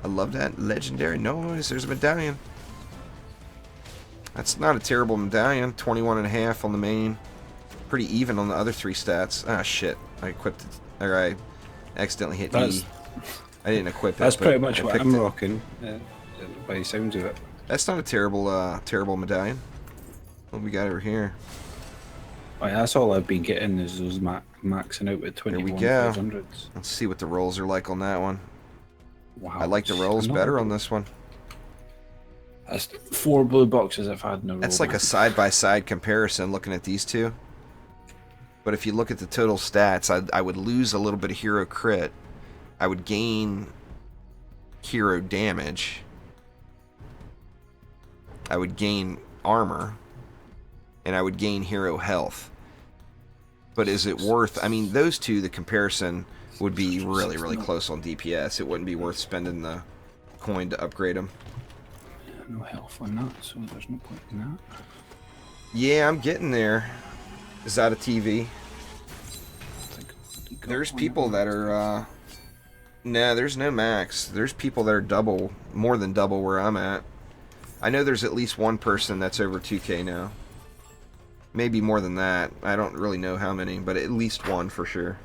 I love that legendary noise. There's a medallion. That's not a terrible medallion. 21.5 on the main. Pretty even on the other 3 stats. Ah, shit. I equipped Or I accidentally hit E. I didn't equip it. That's pretty much what I'm rocking, by the sounds of it. That's not a terrible, terrible medallion. What we got over here? Oh, yeah, that's all I've been getting is those maxing out with 21,500s. Let's see what the rolls are like on that one. Wow, I like the rolls better on this one. That's 4 blue boxes I've had in a row. That's like a side-by-side comparison looking at these two. But if you look at the total stats, I would lose a little bit of hero crit. I would gain hero damage. I would gain armor. And I would gain hero health. But is it worth... I mean, those two, the comparison would be really, really close on DPS. It wouldn't be worth spending the coin to upgrade them. No health on that, so there's no point in that. Yeah, I'm getting there. Is that a TV? There's people that are... Nah, there's no max. There's people that are more than double where I'm at. I know there's at least one person that's over 2K now. Maybe more than that. I don't really know how many, but at least one for sure.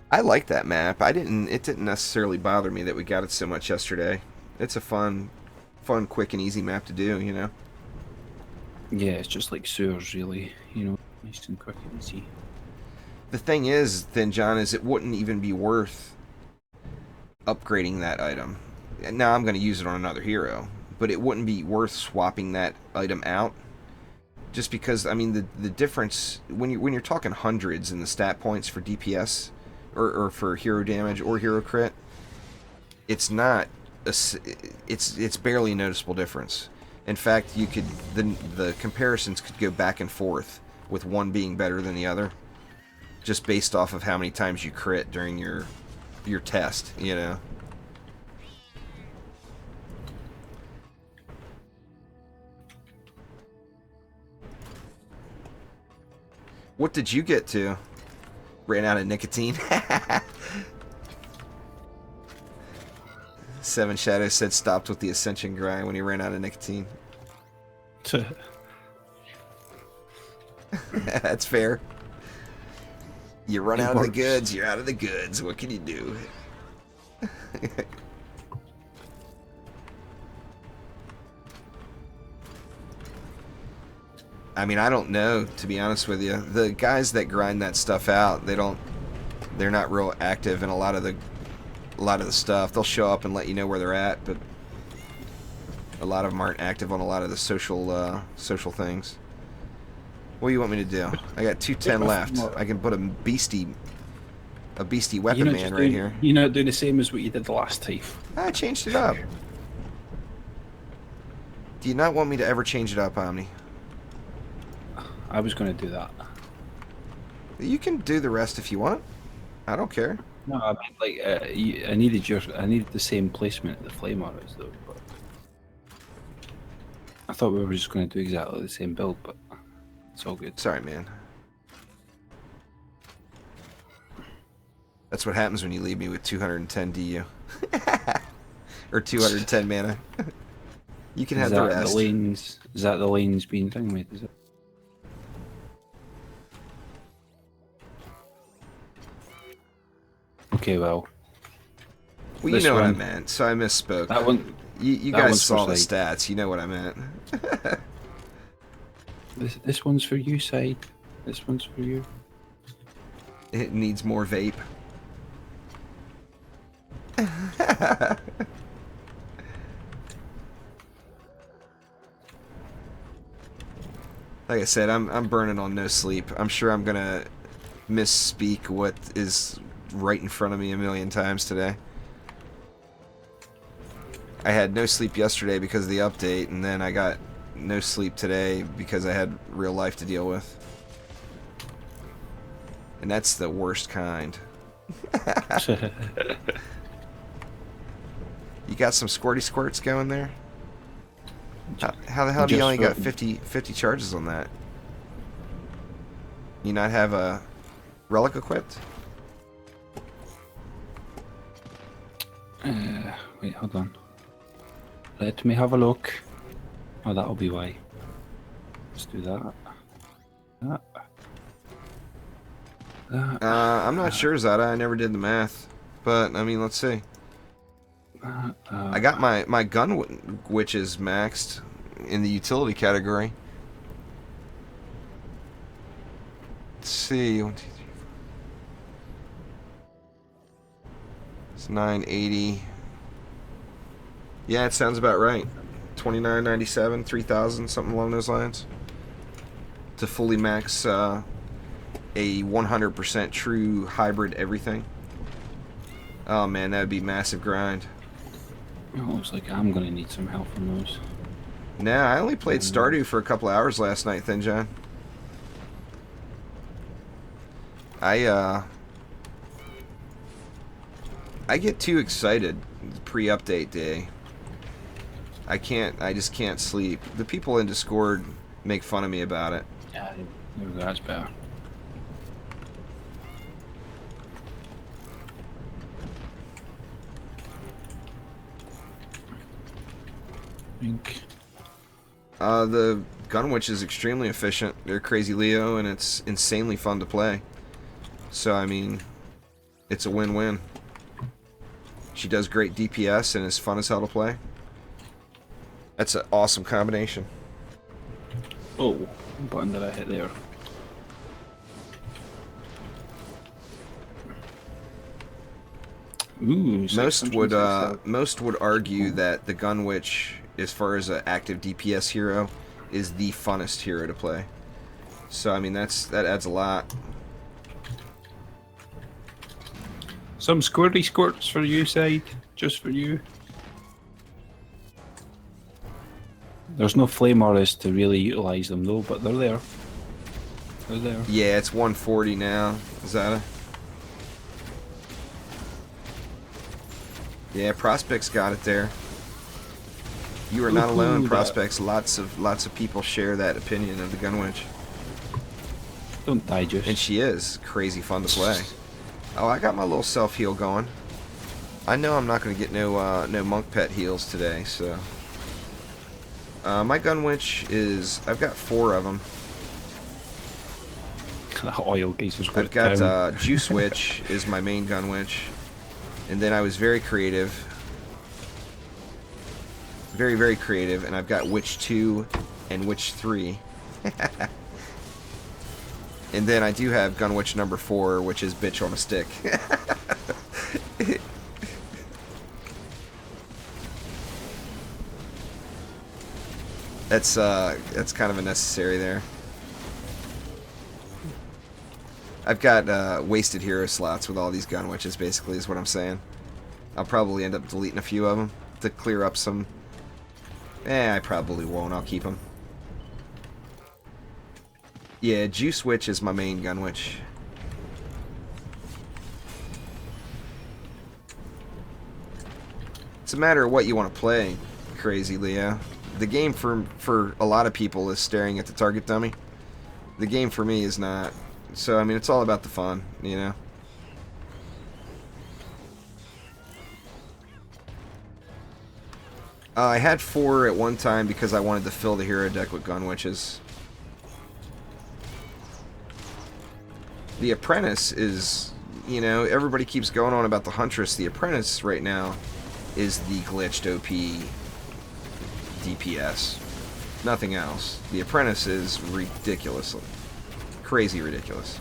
I like that map. It didn't necessarily bother me that we got it so much yesterday. It's a fun, quick and easy map to do, you know? Yeah, it's just like sewers, really. You know, nice and quick and easy. The thing is, then, John, is it wouldn't even be worth upgrading that item. Now I'm going to use it on another hero, but it wouldn't be worth swapping that item out. Just because, I mean, the difference when you're talking hundreds in the stat points for DPS or for hero damage or hero crit, it's not it's barely a noticeable difference. In fact, you could the comparisons could go back and forth with one being better than the other, just based off of how many times you crit during your test, you know. What did you get to? Ran out of nicotine. Seven Shadows said stopped with the Ascension grind when he ran out of nicotine. That's fair. You run out of the goods, you're out of the goods. What can you do? I mean, I don't know, to be honest with you. The guys that grind that stuff out, they're not real active in a lot of the stuff. They'll show up and let you know where they're at, but a lot of them aren't active on a lot of the social things. What do you want me to do? I got 210 left. I can put a beastie weapon man right here. You're not doing the same as what you did the last time. I changed it up. Do you not want me to ever change it up, Omni? I was going to do that. You can do the rest if you want. I don't care. No, I mean, like, I needed the same placement the flame arrows, though. But I thought we were just going to do exactly the same build, but it's all good. Sorry, man. That's what happens when you leave me with 210 DU. Or 210 mana. You can have the rest. Is that the lanes being thing with, is it? Okay, well. Well, you know what I meant, so I misspoke. That one. You guys saw the stats. You know what I meant. This one's for you, Side. This one's for you. It needs more vape. Like I said, I'm burning on no sleep. I'm sure I'm gonna misspeak what is right in front of me a million times today. I had no sleep yesterday because of the update, and then I got no sleep today because I had real life to deal with. And that's the worst kind. You got some squirty squirts going there? How the hell do you only got 50 charges on that? You not have a relic equipped? Wait, hold on. Let me have a look. Oh, that'll be why. Let's do that. That. That. I'm not sure, Zada. I never did the math. But, I mean, let's see. I got my gun witches maxed in the utility category. Let's see. 1, 2, 3, 4. It's 980. Yeah, it sounds about right. 2997, 3000, something along those lines. To fully max a 100% true hybrid everything. Oh man, that would be massive grind. It looks like I'm gonna need some help from those. Nah, I only played Stardew for a couple of hours last night, Thin John. I get too excited pre-update day. I just can't sleep. The people in Discord make fun of me about it. Yeah, that's better. The Gun Witch is extremely efficient. They're crazy Leo, and it's insanely fun to play. So, I mean, it's a win-win. She does great DPS and is fun as hell to play. That's an awesome combination. Oh, what button did I hit there? Ooh, most would argue that the Gun Witch, as far as an active DPS hero, is the funnest hero to play. So I mean that adds a lot. Some squirty squirts for you, Side, just for you. There's no flame auras to really utilize them though, but they're there. They're there. Yeah, it's 140 now. Is that a? Yeah, Prospect's got it there. You are not alone, Prospects. Lots of people share that opinion of the Gun Witch. Don't die, Juice. And she is crazy fun to play. Oh, I got my little self heal going. I know I'm not going to get no monk pet heals today, so. My Gun Witch is, I've got 4 of them. That oil geezer's I've got Juice Witch is my main Gun Witch, and then I was very creative, very creative, and I've got Witch 2 and Witch 3. And then I do have Gun Witch number 4, which is Bitch on a Stick. That's kind of a necessary there. I've got wasted hero slots with all these Gun Witches, basically, is what I'm saying. I'll probably end up deleting a few of them to clear up some. I probably won't. I'll keep them. Yeah, Juice Witch is my main Gun Witch. It's a matter of what you want to play, Crazy Leo. The game for a lot of people is staring at the target dummy. The game for me is not. So, I mean, it's all about the fun, you know? I had 4 at one time because I wanted to fill the hero deck with Gun Witches. The Apprentice is, you know, everybody keeps going on about the Huntress. The Apprentice right now is the glitched OP DPS. Nothing else. The Apprentice is ridiculously, crazy ridiculous.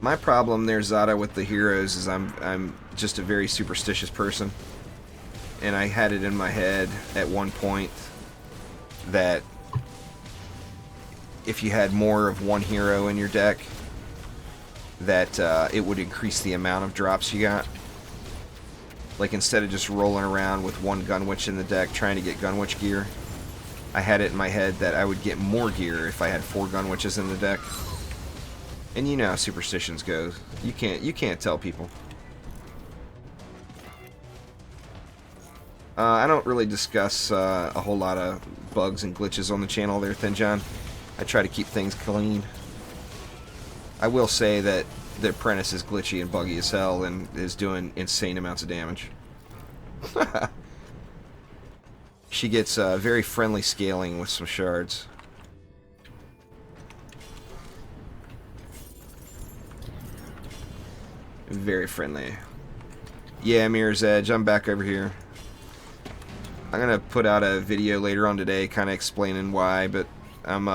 My problem there, Zada, with the heroes is I'm just a very superstitious person. And I had it in my head at one point that if you had more of one hero in your deck, that it would increase the amount of drops you got. Like, instead of just rolling around with one Gun Witch in the deck trying to get Gun Witch gear, I had it in my head that I would get more gear if I had 4 Gun Witches in the deck. And you know how superstitions go. You can't tell people. I don't really discuss a whole lot of bugs and glitches on the channel there, Thin John. I try to keep things clean. I will say that the apprentice is glitchy and buggy as hell and is doing insane amounts of damage. She gets very friendly scaling with some shards. Very friendly. Yeah, Mirror's Edge, I'm back over here. I'm gonna put out a video later on today, kind of explaining why, but I'm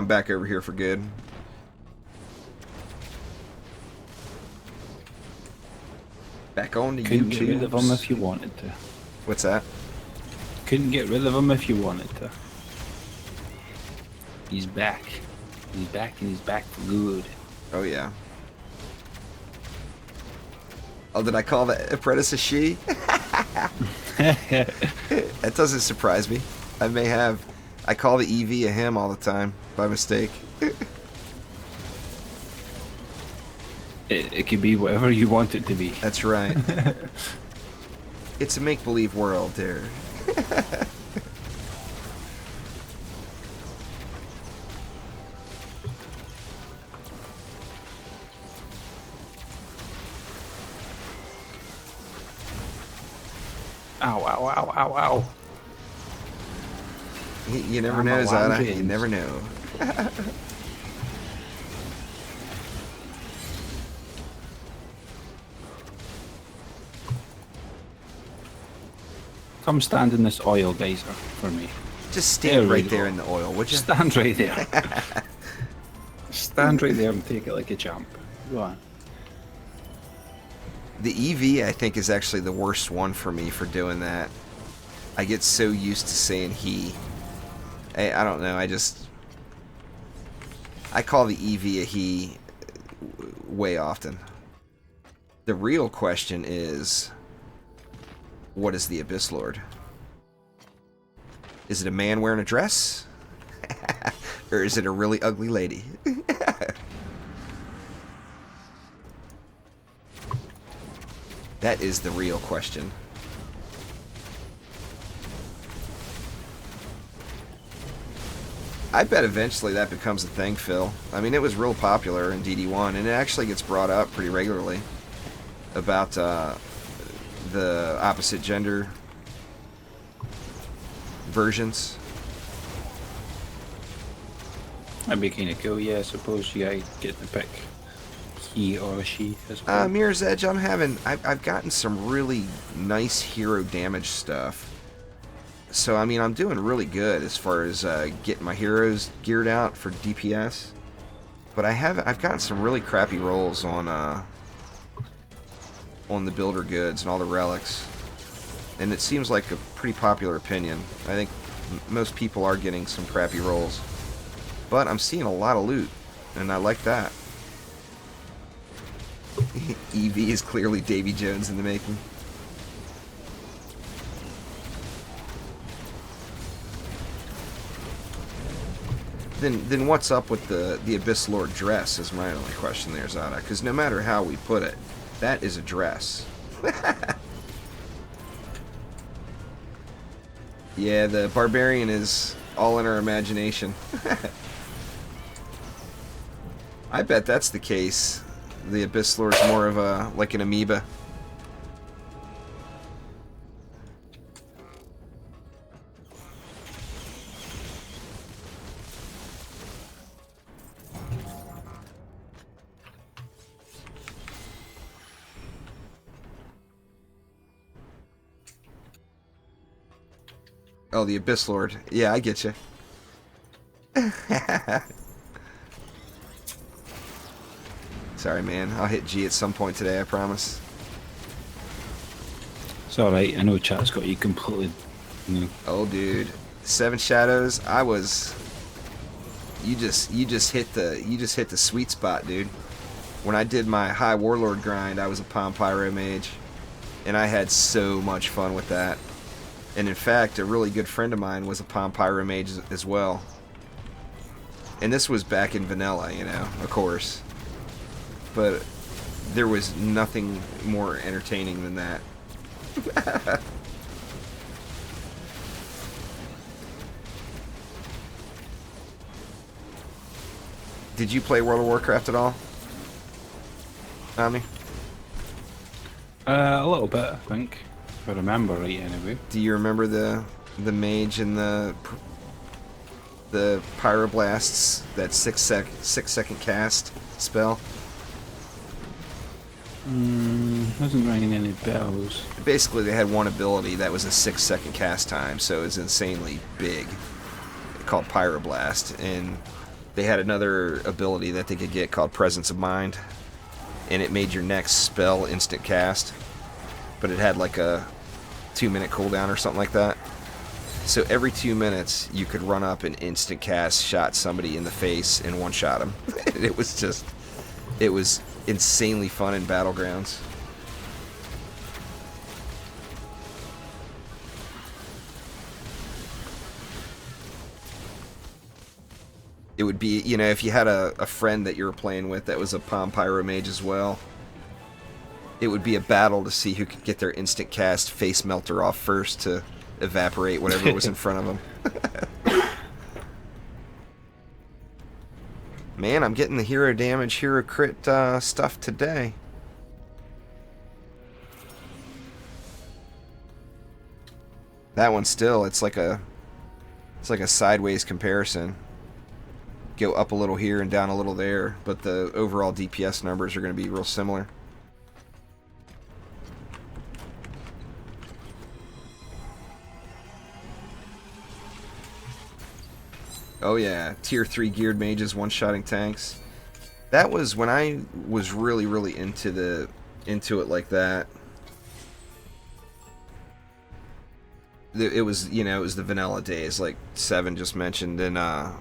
back over here for good. Back on to YouTube. Couldn't get rid of him if you wanted to. What's that? Couldn't get rid of him if you wanted to. He's back. He's back, and he's back for good. Oh yeah. Oh, did I call the apprentice a she? That doesn't surprise me. I may have. I call the EV a him all the time, by mistake. It could be whatever you want it to be. That's right. It's a make-believe world there. Ow, ow, ow, ow, ow. You never know, Zada. You never know. Come stand in this oil geyser for me. Just stand right there in the oil, would you? Stand right there. Stand right there and take it like a champ. Go on. The EV, I think, is actually the worst one for me for doing that. I get so used to saying he. I don't know, I call the EV a he way often. The real question is, what is the Abyss Lord? Is it a man wearing a dress? Or is it a really ugly lady? That is the real question. I bet eventually that becomes a thing, Phil. I mean, it was real popular in DD1, and it actually gets brought up pretty regularly about the opposite gender versions. That'd be kind of cool, yeah. I suppose you guys get to pick he or she as well. Mirror's Edge, I've gotten some really nice hero damage stuff. So, I mean, I'm doing really good as far as getting my heroes geared out for DPS. But I've gotten some really crappy rolls on the builder goods and all the relics. And it seems like a pretty popular opinion. I think most people are getting some crappy rolls. But I'm seeing a lot of loot, and I like that. EV is clearly Davy Jones in the making. Then what's up with the Abyss Lord dress is my only question there, Zada. Because no matter how we put it, that is a dress. Yeah, the barbarian is all in our imagination. I bet that's the case. The Abyss Lord's more of a like an amoeba. Oh, the Abyss Lord. Yeah, I get you. Sorry, man. I'll hit G at some point today, I promise. It's alright, I know chat's got you completely... You know. Oh, dude. 7 Shadows, I was... You just hit the sweet spot, dude. When I did my High Warlord grind, I was a Palm Pyro Mage. And I had so much fun with that. And in fact, a really good friend of mine was a Palm Pyro Mage as well. And this was back in vanilla, you know, of course. But there was nothing more entertaining than that. Did you play World of Warcraft at all? Omni? A little bit, I think. If I remember right, anyway. Do you remember the mage and the pyroblasts, that 6 second cast spell? Doesn't ring any bells. Basically, they had one ability that was a 6 second cast time, so it was insanely big, called Pyroblast, and they had another ability that they could get called Presence of Mind, and it made your next spell instant cast, but it had like a 2-minute cooldown or something like that. So every 2 minutes, you could run up and instant cast shot somebody in the face and one-shot them. It was insanely fun in Battlegrounds. It would be, you know, if you had a friend that you were playing with that was a Palm Pyro Mage as well, it would be a battle to see who could get their instant cast face melter off first to evaporate whatever was in front of them. Man, I'm getting the hero damage, hero crit stuff today. That one still, it's like a sideways comparison. Go up a little here and down a little there, but the overall DPS numbers are going to be real similar. Oh yeah, tier 3 geared mages one-shotting tanks. That was when I was really into it like that. It was, you know, it was the vanilla days, like Seven just mentioned, and I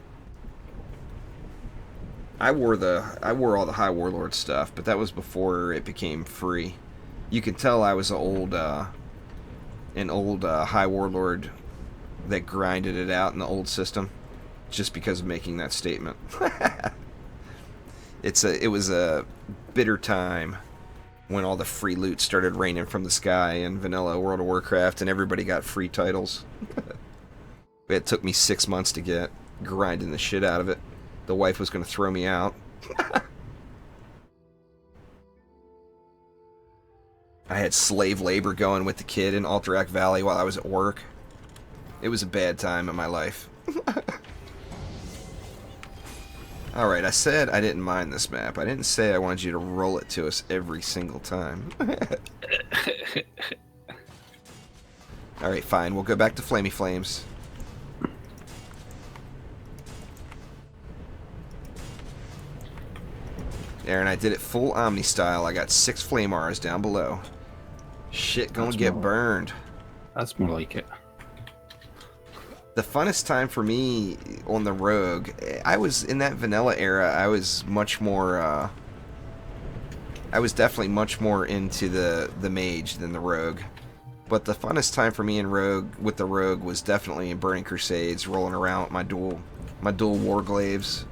wore all the High Warlord stuff, but that was before it became free. You can tell I was an old High Warlord that grinded it out in the old system, just because of making that statement. It was a bitter time when all the free loot started raining from the sky in vanilla World of Warcraft, and everybody got free titles. It took me 6 months to get, grinding the shit out of it. The wife was going to throw me out. I had slave labor going with the kid in Alterac Valley while I was at work. It was a bad time in my life. Alright, I said I didn't mind this map. I didn't say I wanted you to roll it to us every single time. Alright, fine. We'll go back to Flamey Flames. Aaron, I did it full Omni style. I got 6 Flamars down below. Shit gonna get burned. That's more like it. The funnest time for me on the Rogue, I was in that vanilla era. I was much more. I was definitely much more into the mage than the Rogue. But the funnest time for me in Rogue with the Rogue was definitely in Burning Crusades, rolling around with my dual Warglaives.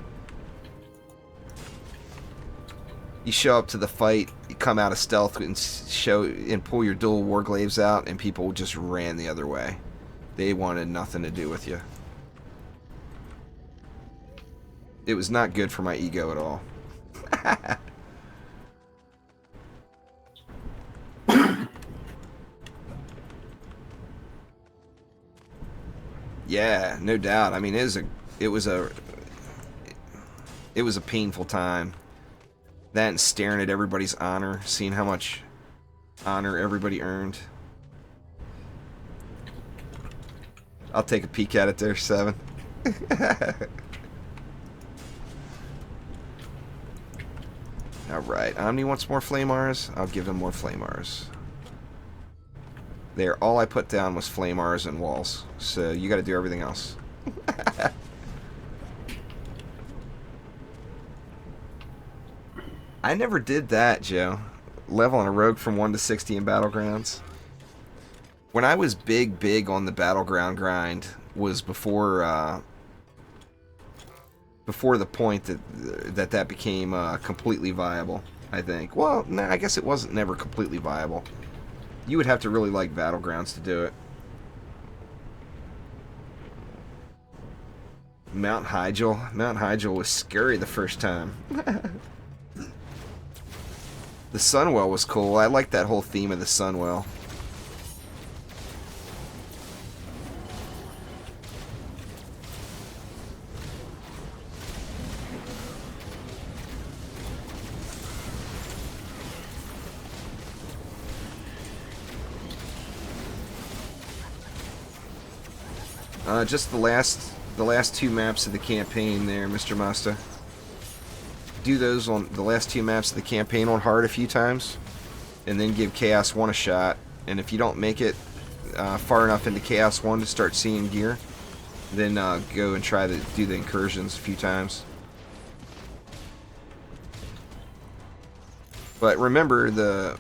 You show up to the fight, you come out of stealth and pull your dual Warglaives out, and people just ran the other way. They wanted nothing to do with you. It was not good for my ego at all. Yeah, no doubt. I mean, it was a painful time. That and staring at everybody's honor, seeing how much honor everybody earned. I'll take a peek at it there, Seven. Alright, Omni wants more Flamars. I'll give him more Flamars. There, all I put down was Flamars and walls. So you gotta do everything else. I never did that, Joe. Leveling a rogue from 1 to 60 in Battlegrounds. When I was big on the Battleground grind was before the point that became completely viable, I think. Well, no, I guess it wasn't never completely viable. You would have to really like Battlegrounds to do it. Mount Hyjal. Mount Hyjal was scary the first time. The Sunwell was cool. I like that whole theme of the Sunwell. Just the last 2 maps of the campaign there, Mr. Masta. Do those on the last 2 maps of the campaign on hard a few times, and then give Chaos 1 a shot. And if you don't make it far enough into Chaos 1 to start seeing gear, then go and try to do the incursions a few times. But remember, the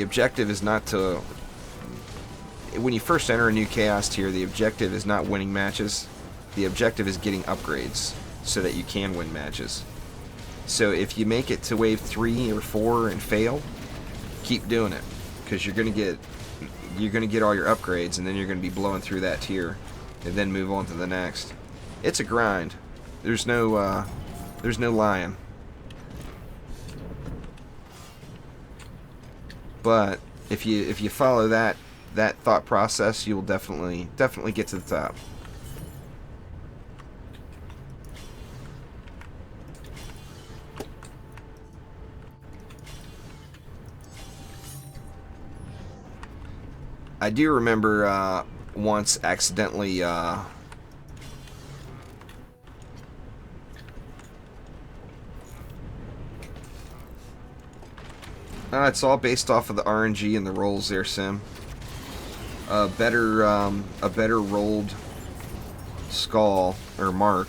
objective is not to... When you first enter a new Chaos tier, the objective is not winning matches. The objective is getting upgrades so that you can win matches. So if you make it to wave 3 or 4 and fail, keep doing it, because you're gonna get all your upgrades, and then you're gonna be blowing through that tier, and then move on to the next. It's a grind. There's no lying. But if you follow that thought process, you will definitely get to the top. I do remember once accidentally it's all based off of the RNG and the rolls there, Sim. A better rolled skull or mark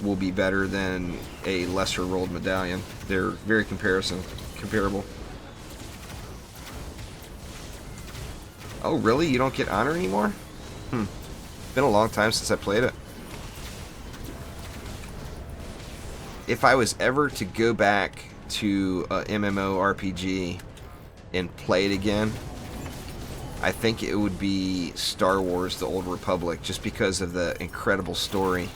will be better than a lesser rolled medallion. They're very comparable. Oh, really? You don't get honor anymore? Been a long time since I played it. If I was ever to go back to a MMORPG and play it again, I think it would be Star Wars: The Old Republic, just because of the incredible story.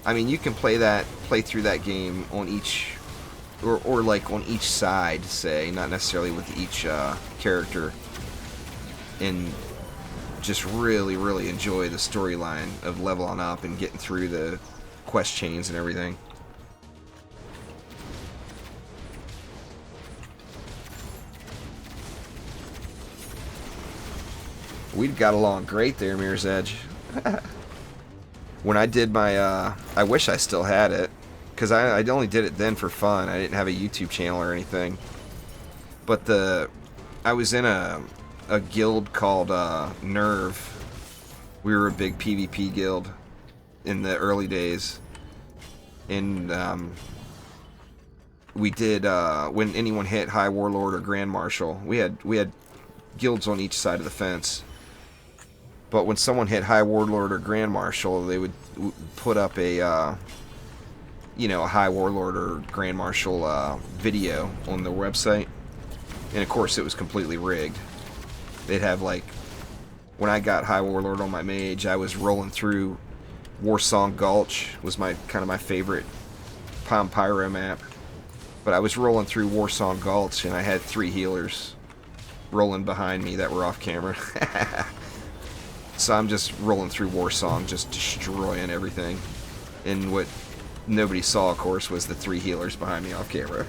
I mean, you can play through that game on each, or like on each side, say, not necessarily with each character, and just really enjoy the storyline of leveling up and getting through the quest chains and everything. We got along great there, Mirror's Edge. When I did my, I wish I still had it, because I only did it then for fun. I didn't have a YouTube channel or anything. But I was in a guild called Nerve. We were a big PvP guild in the early days. And we did, when anyone hit High Warlord or Grand Marshal, we had guilds on each side of the fence. But when someone hit High Warlord or Grand Marshal, they would put up a, a High Warlord or Grand Marshal video on their website. And of course, it was completely rigged. They'd have, like, when I got High Warlord on my mage, I was rolling through Warsong Gulch, was my favorite Palm Pyro map. But I was rolling through Warsong Gulch, and I had 3 healers rolling behind me that were off camera. So I'm just rolling through Warsong, just destroying everything. And what nobody saw, of course, was the 3 healers behind me off camera.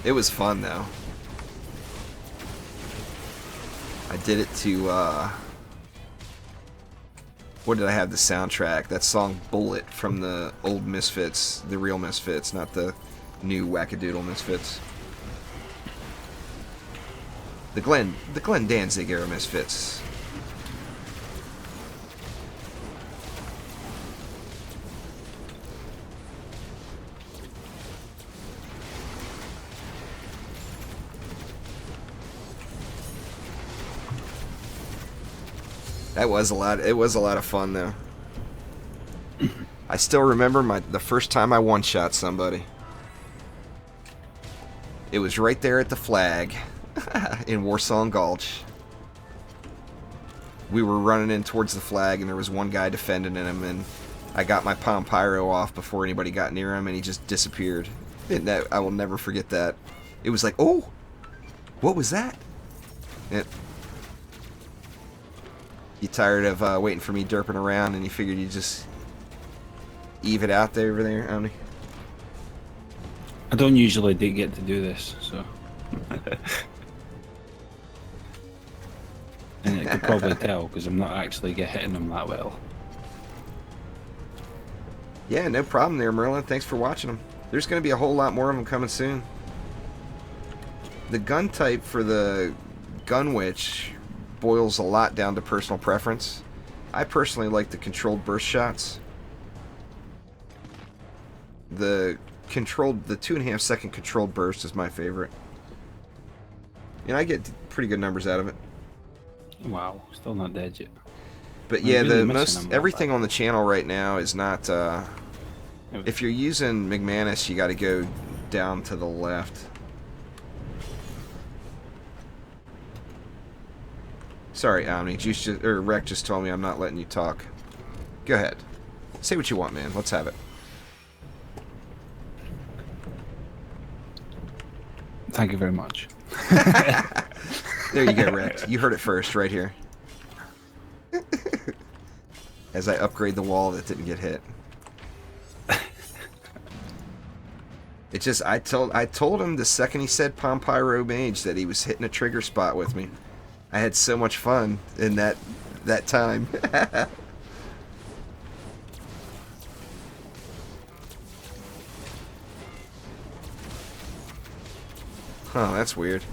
It was fun, though. I did it to, what did I have the soundtrack? That song Bullet from the old Misfits, the real Misfits, not the new wackadoodle Misfits. The Glenn Danzig era Misfits. That was a lot. It was a lot of fun, though. I still remember the first time I one-shot somebody. It was right there at the flag in Warsong Gulch. We were running in towards the flag, and there was one guy defending him, and I got my Palm Pyro off before anybody got near him, and he just disappeared. And that, I will never forget that. It was like, oh, what was that? You tired of waiting for me derping around, and you figured you'd just eve it out there over there, Omni? I don't usually get to do this, so. And you could probably tell because I'm not actually hitting them that well. Yeah, no problem there, Merlin. Thanks for watching them. There's going to be a whole lot more of them coming soon. The gun type for the Gun Witch boils a lot down to personal preference. I personally like the controlled burst shots. The 2.5 second controlled burst is my favorite. And I get pretty good numbers out of it. Wow, still not dead yet. But yeah, everything on the channel right now is not. If you're using McManus, you got to go down to the left. Sorry, Omni. Rec just told me I'm not letting you talk. Go ahead. Say what you want, man. Let's have it. Thank you very much. There you go, Rec. You heard it first, right here. As I upgrade the wall that didn't get hit. It just, I told him the second he said Palm Pyro Mage that he was hitting a trigger spot with me. I had so much fun in that time. Huh, that's weird.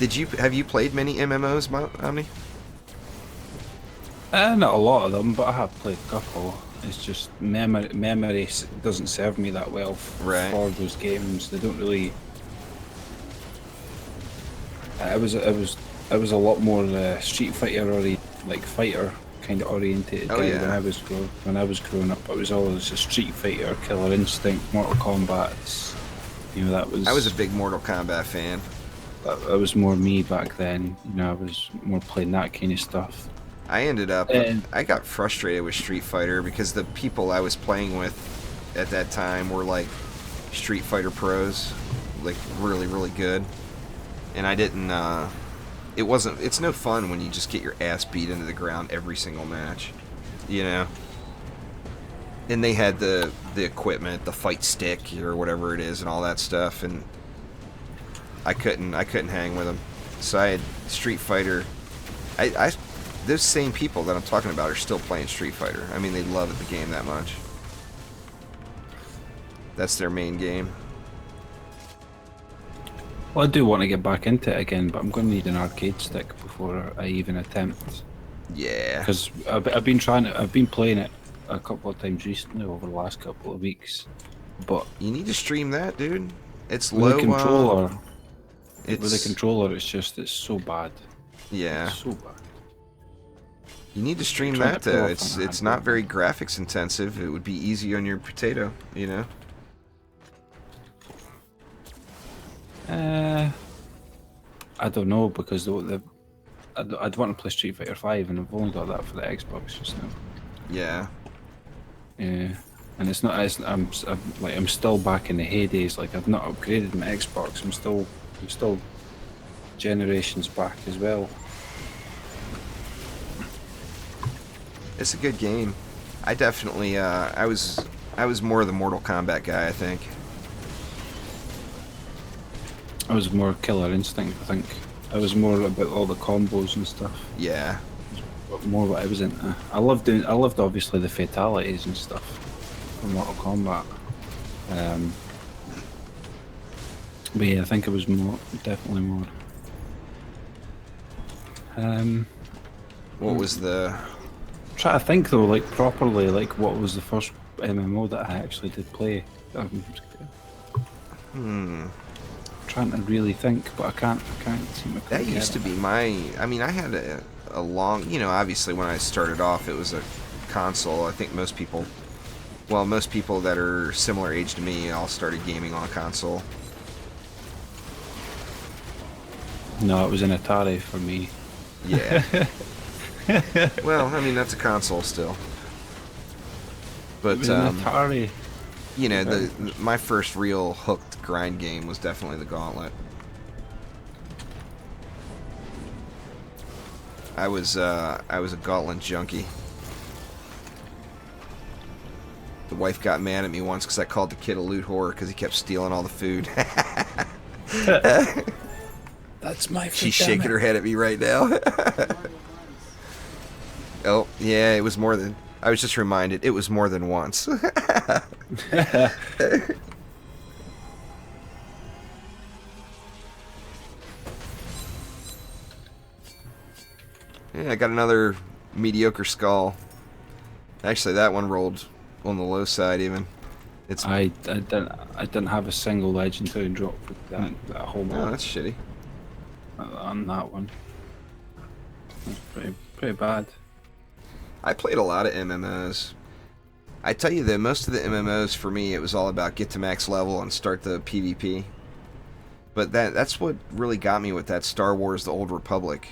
Have you played many MMOs, Omni? Not a lot of them, but I have played a couple. It's just memory doesn't serve me that well for those games. They don't really. It was a lot more Street Fighter fighter kind of orientated guy when I was growing up. It was always a Street Fighter, Killer Instinct, Mortal Kombat. You know, that was. I was a big Mortal Kombat fan. That was more me back then. You know, I was more playing that kind of stuff. I ended up, I got frustrated with Street Fighter because the people I was playing with at that time were like Street Fighter pros, like really, really good. And I didn't, it's no fun when you just get your ass beat into the ground every single match, you know? And they had the equipment, the fight stick or whatever it is and all that stuff, and I couldn't hang with them. So I had Street Fighter. Those same people that I'm talking about are still playing Street Fighter. I mean, they love the game that much. That's their main game. Well, I do want to get back into it again, but I'm going to need an arcade stick before I even attempt. Yeah. Because I've been playing it a couple of times recently over the last couple of weeks, but you need to stream that, dude. It's with low. The controller. With the controller, it's so bad. Yeah. It's so bad. You need to stream that though. It's not very graphics intensive. It would be easy on your potato, you know. I don't know because I'd want to play Street Fighter 5 and I've only got that for the Xbox just now. Yeah. Yeah, and it's not. I'm still back in the heydays. Like I've not upgraded my Xbox. I'm still generations back as well. It's a good game. I definitely, I was more the Mortal Kombat guy, I think. I was more Killer Instinct, I think. I was more about all the combos and stuff. Yeah. More what I was into. I loved obviously the fatalities and stuff from Mortal Kombat. But yeah, I think it was definitely more. What was the? Try to think though, like properly, like what was the first MMO that I actually did play? Trying to really think, but I can't seem to. That used to be my. I mean, I had a long. You know, obviously when I started off, it was a console. I think most people well, most people that are similar age to me all started gaming on a console. No, it was an Atari for me. Yeah. Well, I mean, that's a console still. But it was an Atari. You know, my first real hooked grind game was definitely the Gauntlet. I was a Gauntlet junkie. The wife got mad at me once because I called the kid a loot whore because he kept stealing all the food. That's my food. She's shaking her head at me right now. Oh, yeah, it was more than... I was just reminded, it was more than once. Yeah, I got another mediocre skull. Actually, that one rolled on the low side even. It's I didn't have a single legendary drop for that whole Oh, month that's shitty. on that one. That's pretty bad. I played a lot of MMOs. I tell you that most of the MMOs for me, it was all about get to max level and start the PvP. But that's what really got me with that Star Wars: The Old Republic.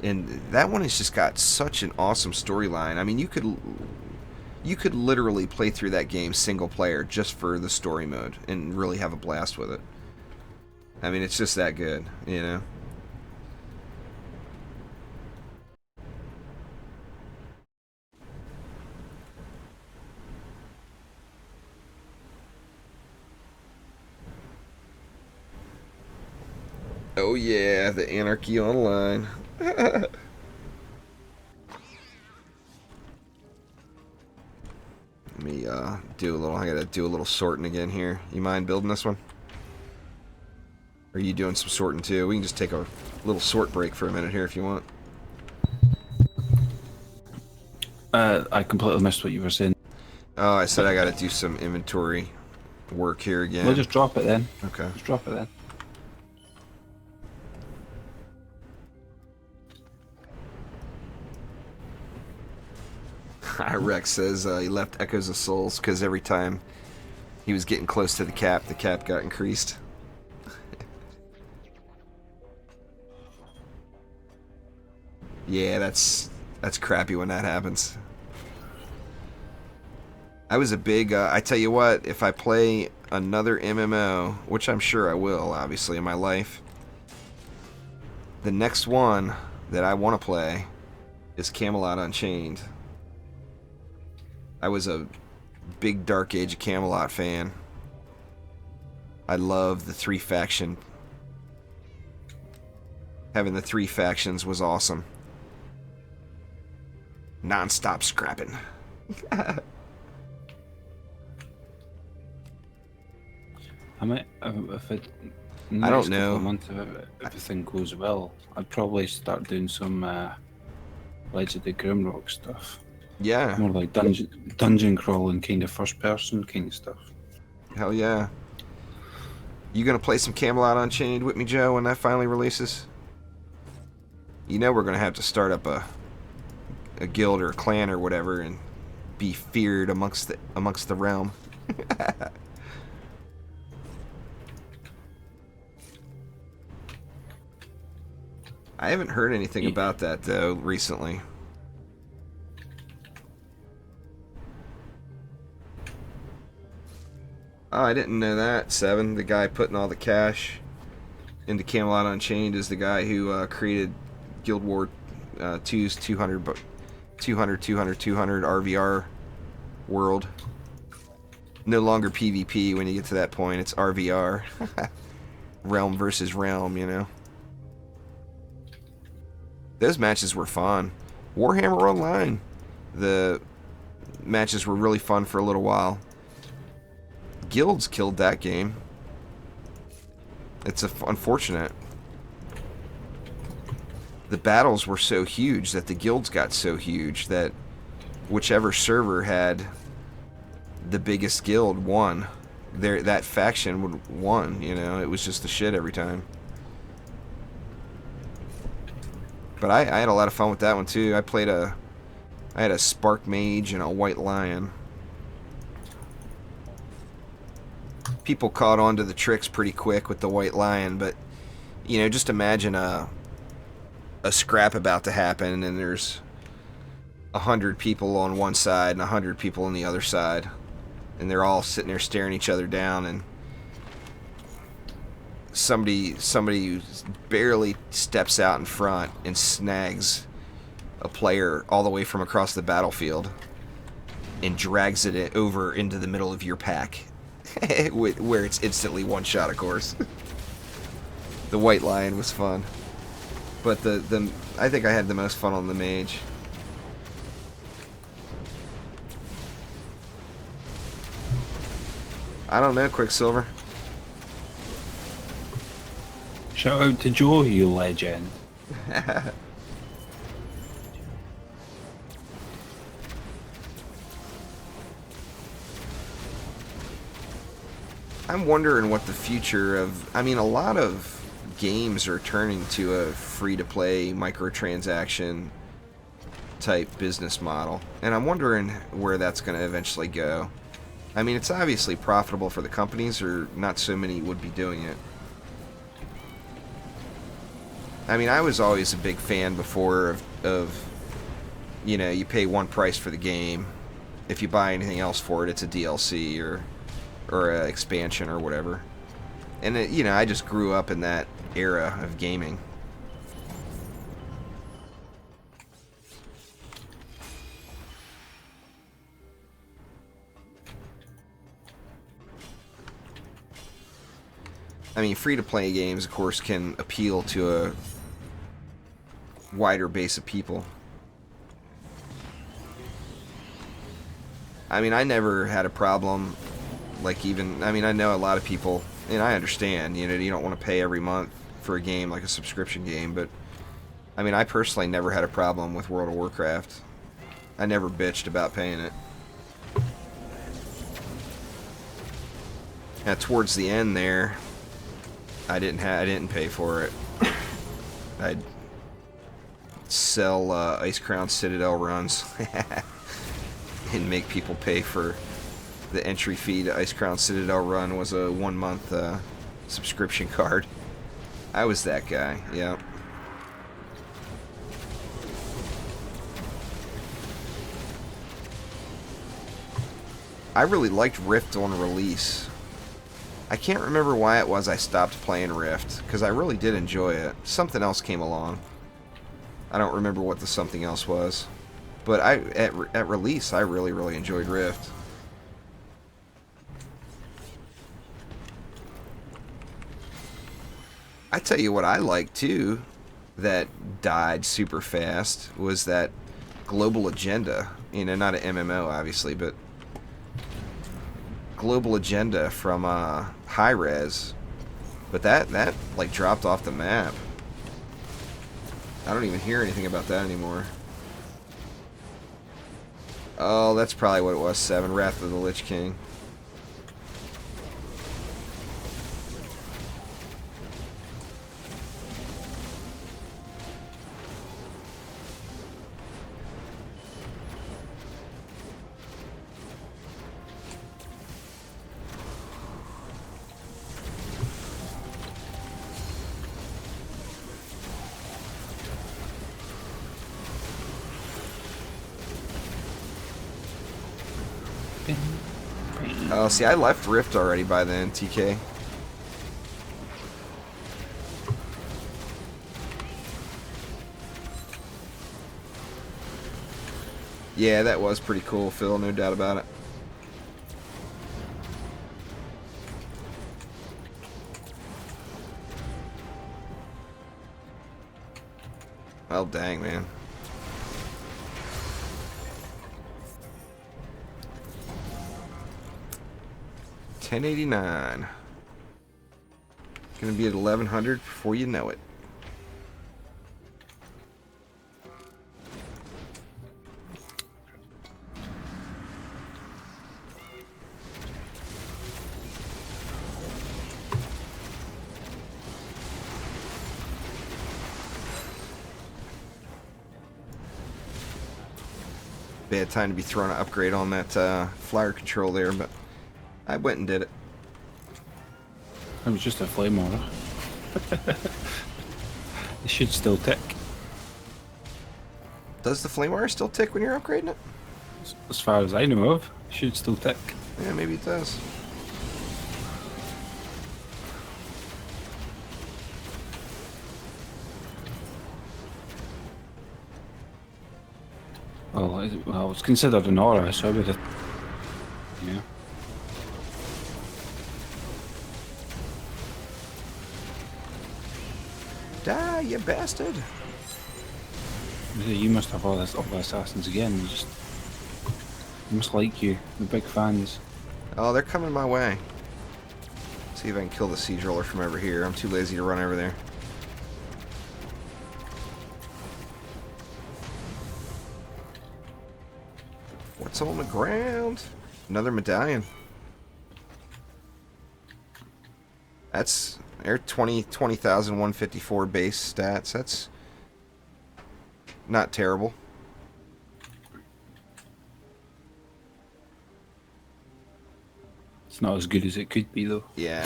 And that one has just got such an awesome storyline. I mean, you could literally play through that game single player just for the story mode and really have a blast with it. I mean, it's just that good, you know? Oh yeah, the Anarchy Online. Let me do a little. I gotta do a little sorting again here. You mind building this one? Or are you doing some sorting too? We can just take a little sort break for a minute here if you want. I completely missed what you were saying. Oh, I said I gotta do some inventory work here again. We'll just drop it then. Okay. Just drop it then. Rex says he left Echoes of Souls because every time he was getting close to the cap got increased. Yeah, that's crappy when that happens. I was a big, I tell you what, if I play another MMO, which I'm sure I will, obviously, in my life, the next one that I want to play is Camelot Unchained. I was a big Dark Age of Camelot fan. I love the 3 faction. Having the 3 factions was awesome. Non-stop scrapping. I might, if it. I don't know. Months, if everything goes well, I'd probably start doing some Legendary Grimrock stuff. Yeah. More like dungeon crawling, kind of first person kind of stuff. Hell yeah. You gonna play some Camelot Unchained with me, Joe, when that finally releases? You know we're gonna have to start up a guild or a clan or whatever and be feared amongst the realm. I haven't heard anything about that though recently. Oh, I didn't know that. 7, the guy putting all the cash into Camelot Unchained is the guy who created Guild War 2's 200 RVR world. No longer PvP when you get to that point. It's RVR. Realm versus realm, you know. Those matches were fun. Warhammer Online. The matches were really fun for a little while. Guilds killed that game. It's unfortunate. The battles were so huge that the guilds got so huge that whichever server had the biggest guild won. That faction won, you know. It was just the shit every time. But I had a lot of fun with that one too. I had a Spark Mage and a White Lion. people caught on to the tricks pretty quick with the White Lion, but, you know, just imagine a scrap about to happen, and there's 100 people on one side and 100 people on the other side, and they're all sitting there staring each other down, and somebody barely steps out in front and snags a player all the way from across the battlefield and drags it over into the middle of your pack, where it's instantly one shot, of course. The White Lion was fun, but I think I had the most fun on the Mage. I don't know, Quicksilver. Shout out to Joe, you legend. I'm wondering what the future of... I mean, a lot of games are turning to a free-to-play microtransaction type business model, and I'm wondering where that's going to eventually go. I mean, it's obviously profitable for the companies, or not so many would be doing it. I mean, I was always a big fan before of you know, you pay one price for the game. If you buy anything else for it, it's a DLC or an expansion or whatever. And it, you know, I just grew up in that era of gaming. I mean, free-to-play games, of course, can appeal to a wider base of people. I mean, I never had a problem, like even, I mean, I know a lot of people, and I understand, you know, you don't want to pay every month for a game like a subscription game, but, I mean, I personally never had a problem with World of Warcraft. I never bitched about paying it. Now, towards the end there, I didn't pay for it. I'd sell Ice Crown Citadel runs and make people pay for the entry fee to Ice Crown Citadel run was a 1-month subscription card. I was that guy, yeah. I really liked Rift on release. I can't remember why it was I stopped playing Rift, because I really did enjoy it. Something else came along. I don't remember what the something else was. But at release, I really, really enjoyed Rift. I tell you what I liked, too, that died super fast, was that Global Agenda. You know, not an MMO, obviously, but Global Agenda from Hi-Rez, but that like dropped off the map. I don't even hear anything about that anymore. Oh, that's probably what it was. 7 Wrath of the Lich King. Oh, see, I left Rift already by then, TK. Yeah, that was pretty cool, Phil, no doubt about it. Well, dang, man. $10.89. Gonna be at 1100 before you know it. Bad time to be throwing an upgrade on that flyer control there, but I went and did it. It was just a flame aura. It should still tick. Does the flame wire still tick when you're upgrading it? As far as I know of, it should still tick. Yeah, maybe it does. Well, it's considered an aura, so I would have... Yeah. Die, you bastard! You must have all the assassins again. They must like you. The big fans. Oh, they're coming my way. See if I can kill the siege roller from over here. I'm too lazy to run over there. What's on the ground? Another medallion. That's they're 20,154 base stats. That's not terrible. It's not as good as it could be, though. Yeah.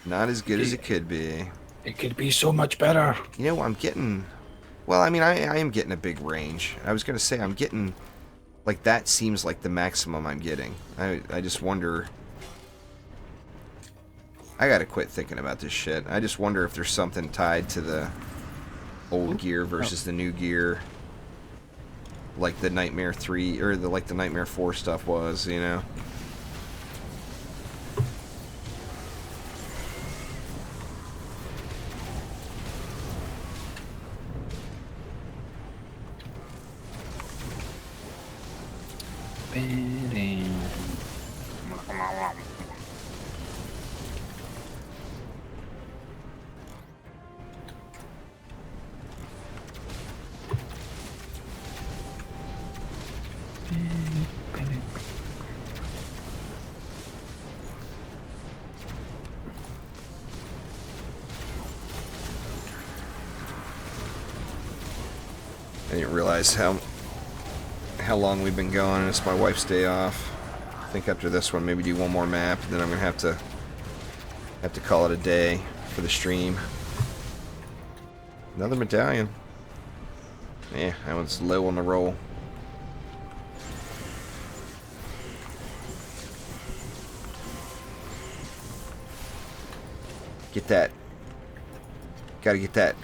Not as good as it could be. It could be so much better. You know, I'm getting... Well, I mean, I am getting a big range. I was going to say, I'm getting... Like, that seems like the maximum I'm getting. I just wonder... I gotta quit thinking about this shit. I just wonder if there's something tied to the old gear versus the new gear. Like the Nightmare 3, or like the Nightmare 4 stuff was, you know? I didn't realize how long we've been going. It's my wife's day off. I think after this one, maybe do one more map, and then I'm gonna have to call it a day for the stream. Another medallion. Yeah, that one's low on the roll. Get that. Got to get that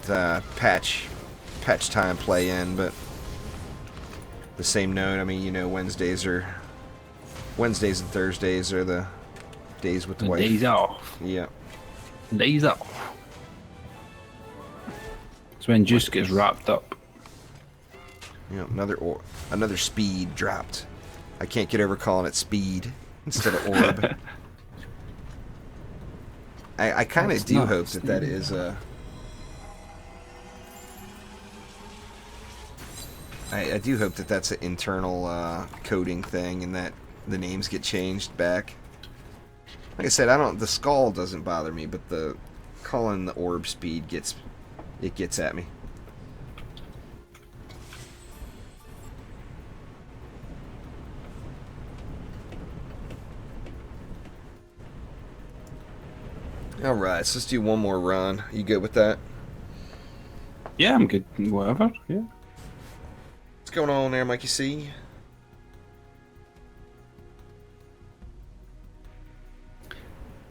patch time play in, but the same note, I mean, you know, Wednesdays and Thursdays are the days with the wife. Days off. Yeah. Days off. It's when Juice gets wrapped up. Yeah, another speed dropped. I can't get over calling it speed instead of orb. I kind of do hope that is a... I do hope that that's an internal coding thing, and that the names get changed back. Like I said, the skull doesn't bother me, but the calling the orb speed gets at me. All right, so let's do one more run. You good with that? Yeah, I'm good. Whatever. Yeah. What's going on there, Mikey C?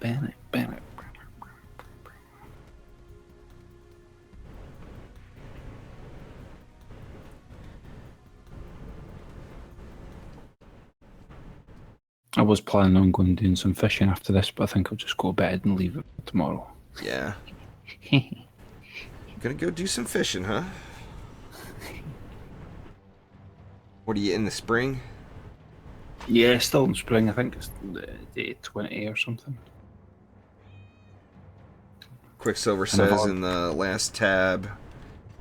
Ban it. I was planning on going doing some fishing after this, but I think I'll just go to bed and leave it tomorrow. Yeah. Gonna go do some fishing, huh? What are you in the spring? Yeah, still in spring. I think it's day 20 or something. Quicksilver says in the last tab,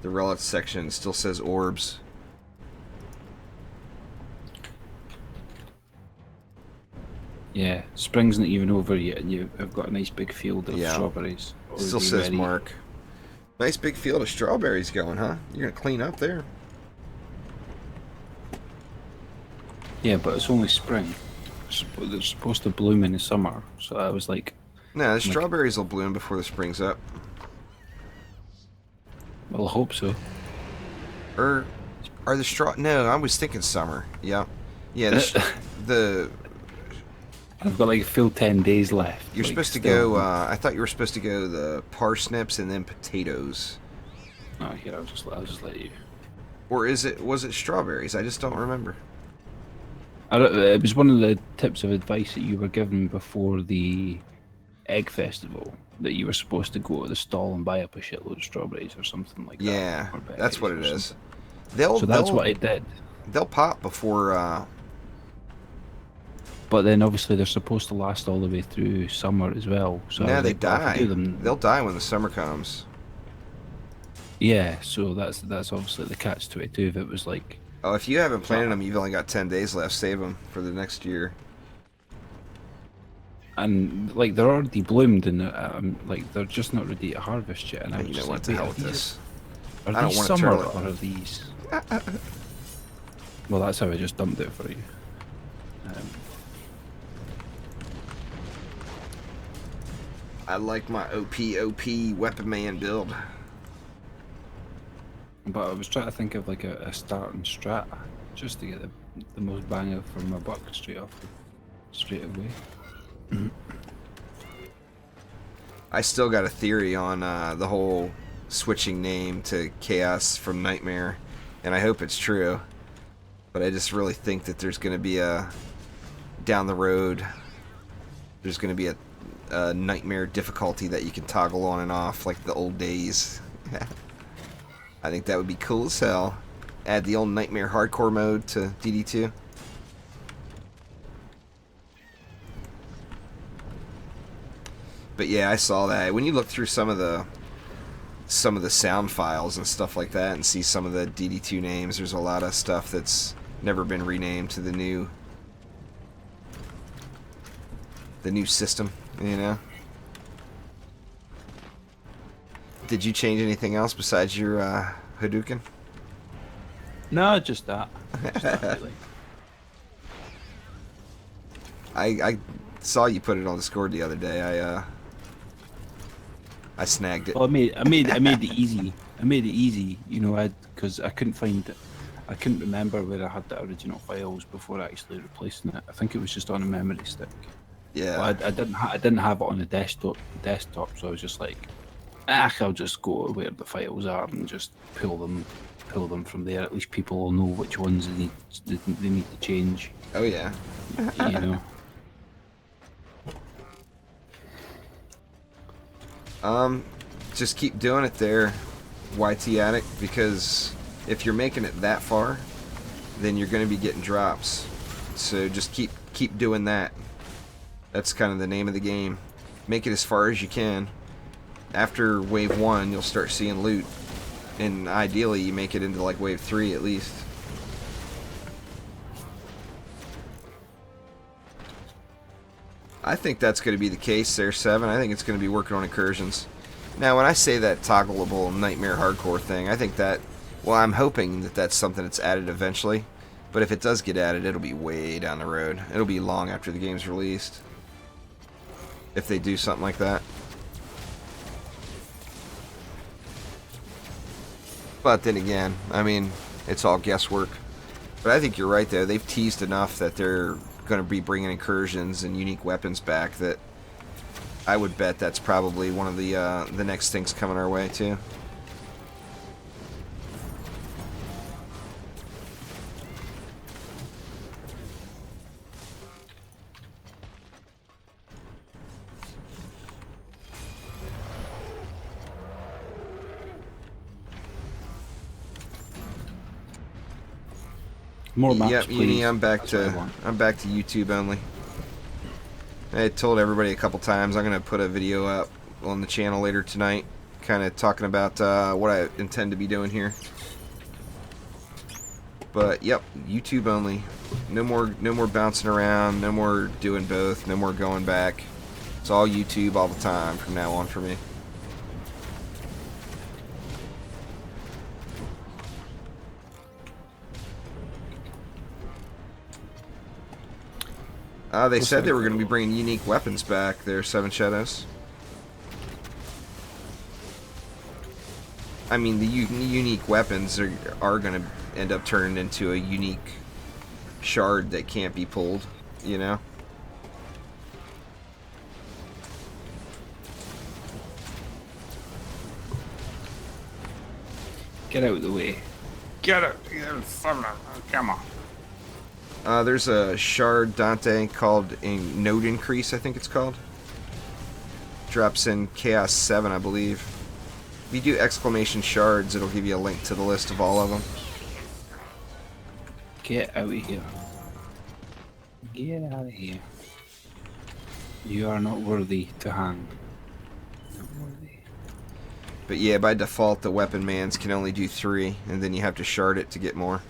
the relic section still says orbs. Yeah, spring's not even over yet, and I've got a nice big field of strawberries. Still says ready. Mark. Nice big field of strawberries going, huh? You're gonna clean up there. Yeah, but it's only spring. they're supposed to bloom in the summer, so I was like, No, the strawberries will bloom before the spring's up. well, I hope so. Or are the No, I was thinking summer. Yeah, yeah. The I've got like a full 10 days left. You're like, supposed to still. go. I thought you were supposed to go the parsnips and then potatoes. Oh, here I'll just let you. Or was it strawberries? I just don't remember. It was one of the tips of advice that you were given before the egg festival, that you were supposed to go to the stall and buy up a shitload of strawberries or something like that. Yeah, that's what it is. So that's what I did. They'll pop before. But then obviously they're supposed to last all the way through summer as well. So no, they like, well, die. They'll die when the summer comes. Yeah, so that's obviously the catch-22. If it was like, oh, if you haven't planted them, you've only got 10 days left. Save them for the next year. And like they're already bloomed, and like they're just not ready to harvest yet. And I'm you just know like, what the hell with this? Are I don't these want to summer turtle. or are these? Well, that's how I just dumped it for you. I like my OP Weapon Man build. But I was trying to think of like a starting strat, just to get the most bang for my buck straight away. I still got a theory on the whole switching name to Chaos from Nightmare, and I hope it's true. But I just really think that there's going to be down the road, there's going to be a Nightmare difficulty that you can toggle on and off like the old days. I think that would be cool as hell. Add the old Nightmare hardcore mode to DD2. But yeah, I saw that. When you look through some of the sound files and stuff like that and see some of the DD2 names, there's a lot of stuff that's never been renamed to the new system, you know? Did you change anything else besides your Hadouken? No, just that. Just that really. I saw you put it on Discord the other day. I snagged it. Well, I made it easy. I made it easy, you know, because I couldn't find it. I couldn't remember where I had the original files before actually replacing it. I think it was just on a memory stick. Yeah. Well, I didn't have it on the desktop, so I was just like, I'll just go to where the files are and just pull them from there. At least people will know which ones they need to change. Oh yeah. You know. Just keep doing it there, YT Addict, because if you're making it that far, then you're going to be getting drops. So just keep doing that. That's kind of the name of the game. Make it as far as you can. After wave 1, you'll start seeing loot, and ideally you make it into like wave 3 at least. I think that's going to be the case there, 7. I think it's going to be working on incursions. Now, when I say that toggleable Nightmare hardcore thing, I think that, well, I'm hoping that that's something that's added eventually. But if it does get added, it'll be way down the road. It'll be long after the game's released, if they do something like that. But then again, I mean, it's all guesswork. But I think you're right, though. They've teased enough that they're going to be bringing incursions and unique weapons back that I would bet that's probably one of the next things coming our way, too. More maps, yep, please. Uni, I'm back to YouTube only. I told everybody a couple times I'm gonna put a video up on the channel later tonight, kind of talking about what I intend to be doing here. But yep, YouTube only. No more bouncing around. No more doing both. No more going back. It's all YouTube all the time from now on for me. They said they were going to be bringing unique weapons back there, Seven Shadows. I mean, the unique weapons are going to end up turning into a unique shard that can't be pulled, you know? Get out of the way. Get out. Come on. There's a shard, Dante, called a Node Increase, I think it's called. Drops in Chaos 7, I believe. If you do exclamation shards, it'll give you a link to the list of all of them. Get out of here. Get out of here. You are not worthy to hang. Not worthy. But yeah, by default, the weapon mans can only do 3, and then you have to shard it to get more.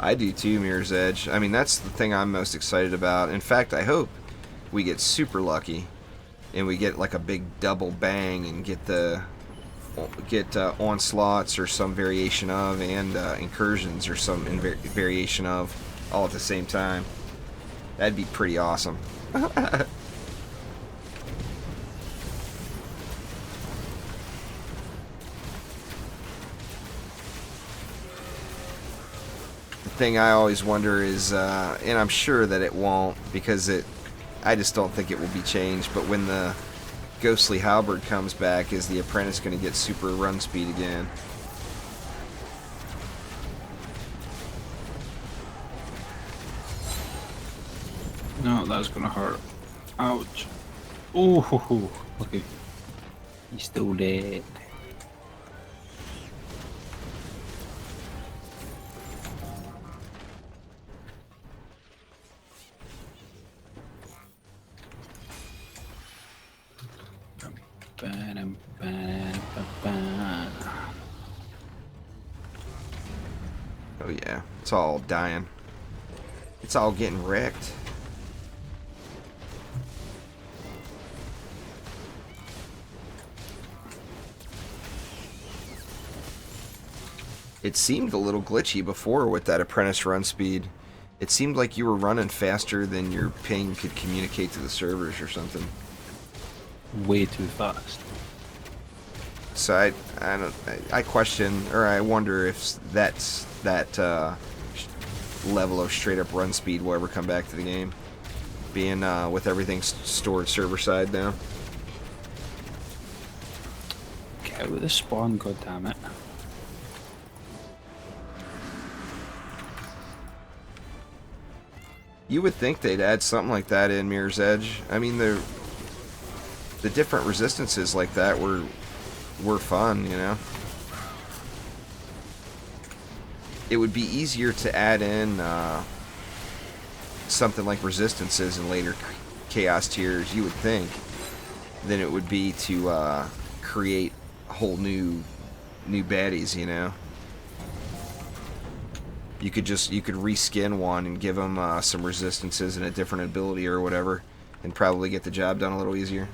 I do too, Mirror's Edge. I mean, that's the thing I'm most excited about. In fact, I hope we get super lucky and we get like a big double bang and get onslaughts or some variation of, and incursions or some variation of, all at the same time. That'd be pretty awesome. Thing I always wonder is, and I'm sure that it won't, because I just don't think it will be changed, but when the Ghostly Halberd comes back, is the Apprentice going to get super run speed again? No, that's going to hurt. Ouch. Ooh, okay. He's still dead. Oh yeah, it's all dying. It's all getting wrecked. It seemed a little glitchy before with that Apprentice run speed. It seemed like you were running faster than your ping could communicate to the servers or something. Way too fast. So I question, or I wonder if that level of straight up run speed will ever come back to the game, being with everything stored server side now. Get out with the spawn, goddammit. You would think they'd add something like that in Mirror's Edge. I mean, the different resistances like that were fun, you know. It would be easier to add in something like resistances in later Chaos tiers, you would think, than it would be to create whole new baddies, you know. You could reskin one and give them some resistances and a different ability or whatever, and probably get the job done a little easier.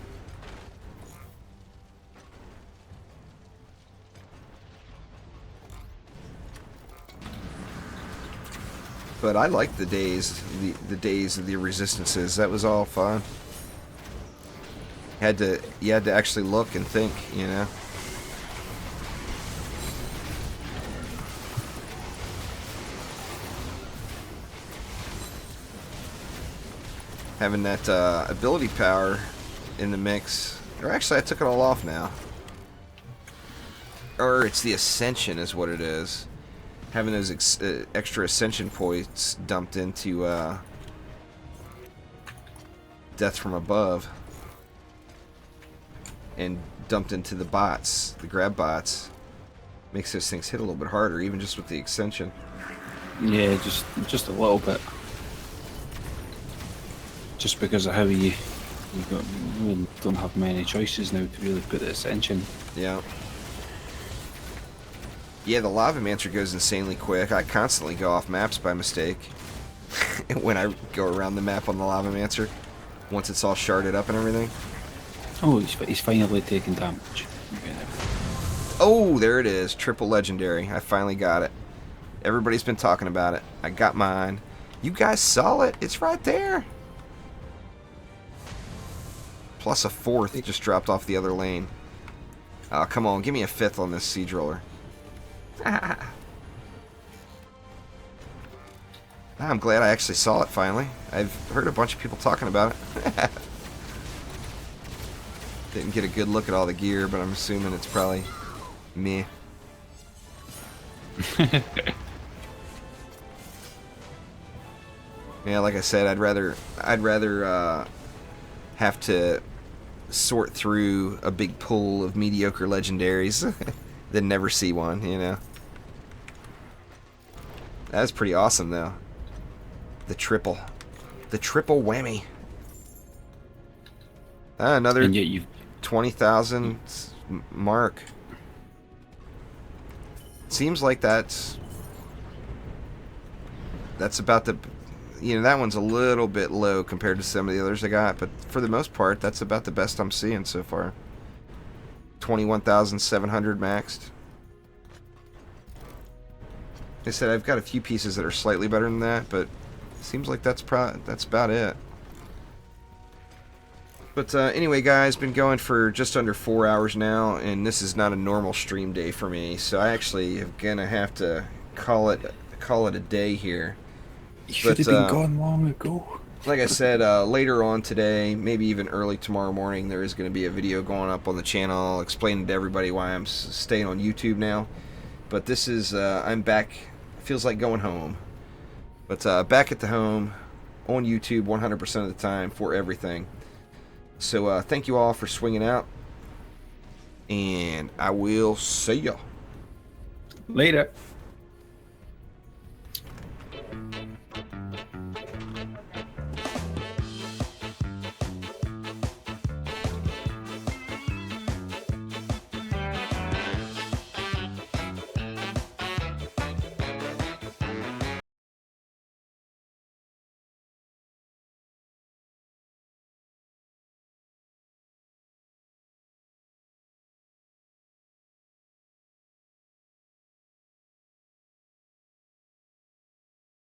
But I liked the days of the resistances. That was all fun. You had to actually look and think, you know. Having that ability power in the mix, or actually I took it all off now. Or it's the Ascension is what it is. Having those extra Ascension points dumped into Death from Above and dumped into the bots, the grab bots, makes those things hit a little bit harder, even just with the Ascension. Yeah, just a little bit. Just because of how you don't have many choices now to really put the Ascension. Yeah. Yeah, the Lavamancer goes insanely quick. I constantly go off maps by mistake when I go around the map on the Lavamancer, once it's all sharded up and everything. Oh, he's finally taking damage. Okay, Oh, there it is. Triple legendary. I finally got it. Everybody's been talking about it. I got mine. You guys saw it. It's right there. Plus a fourth just dropped off the other lane. Oh, come on. Give me a fifth on this siege roller. I'm glad I actually saw it finally. I've heard a bunch of people talking about it. Didn't get a good look at all the gear, but I'm assuming it's probably meh. Yeah, like I said, I'd rather have to sort through a big pool of mediocre legendaries than never see one, you know. That's pretty awesome, though. The triple whammy. Another 20,000 mark. Seems like that's about the, you know, that one's a little bit low compared to some of the others I got, but for the most part, that's about the best I'm seeing so far. 21,700 maxed. Like I said, I've got a few pieces that are slightly better than that, but it seems like that's about it. But anyway, guys, been going for just under 4 hours now, and this is not a normal stream day for me, so I actually am gonna have to call it a day here. You should have been gone long ago. Like I said, later on today, maybe even early tomorrow morning, there is going to be a video going up on the channel explaining to everybody why I'm staying on YouTube now. But this is, I'm back, feels like going home. But back at the home, on YouTube 100% of the time for everything. So thank you all for swinging out, and I will see ya. Later.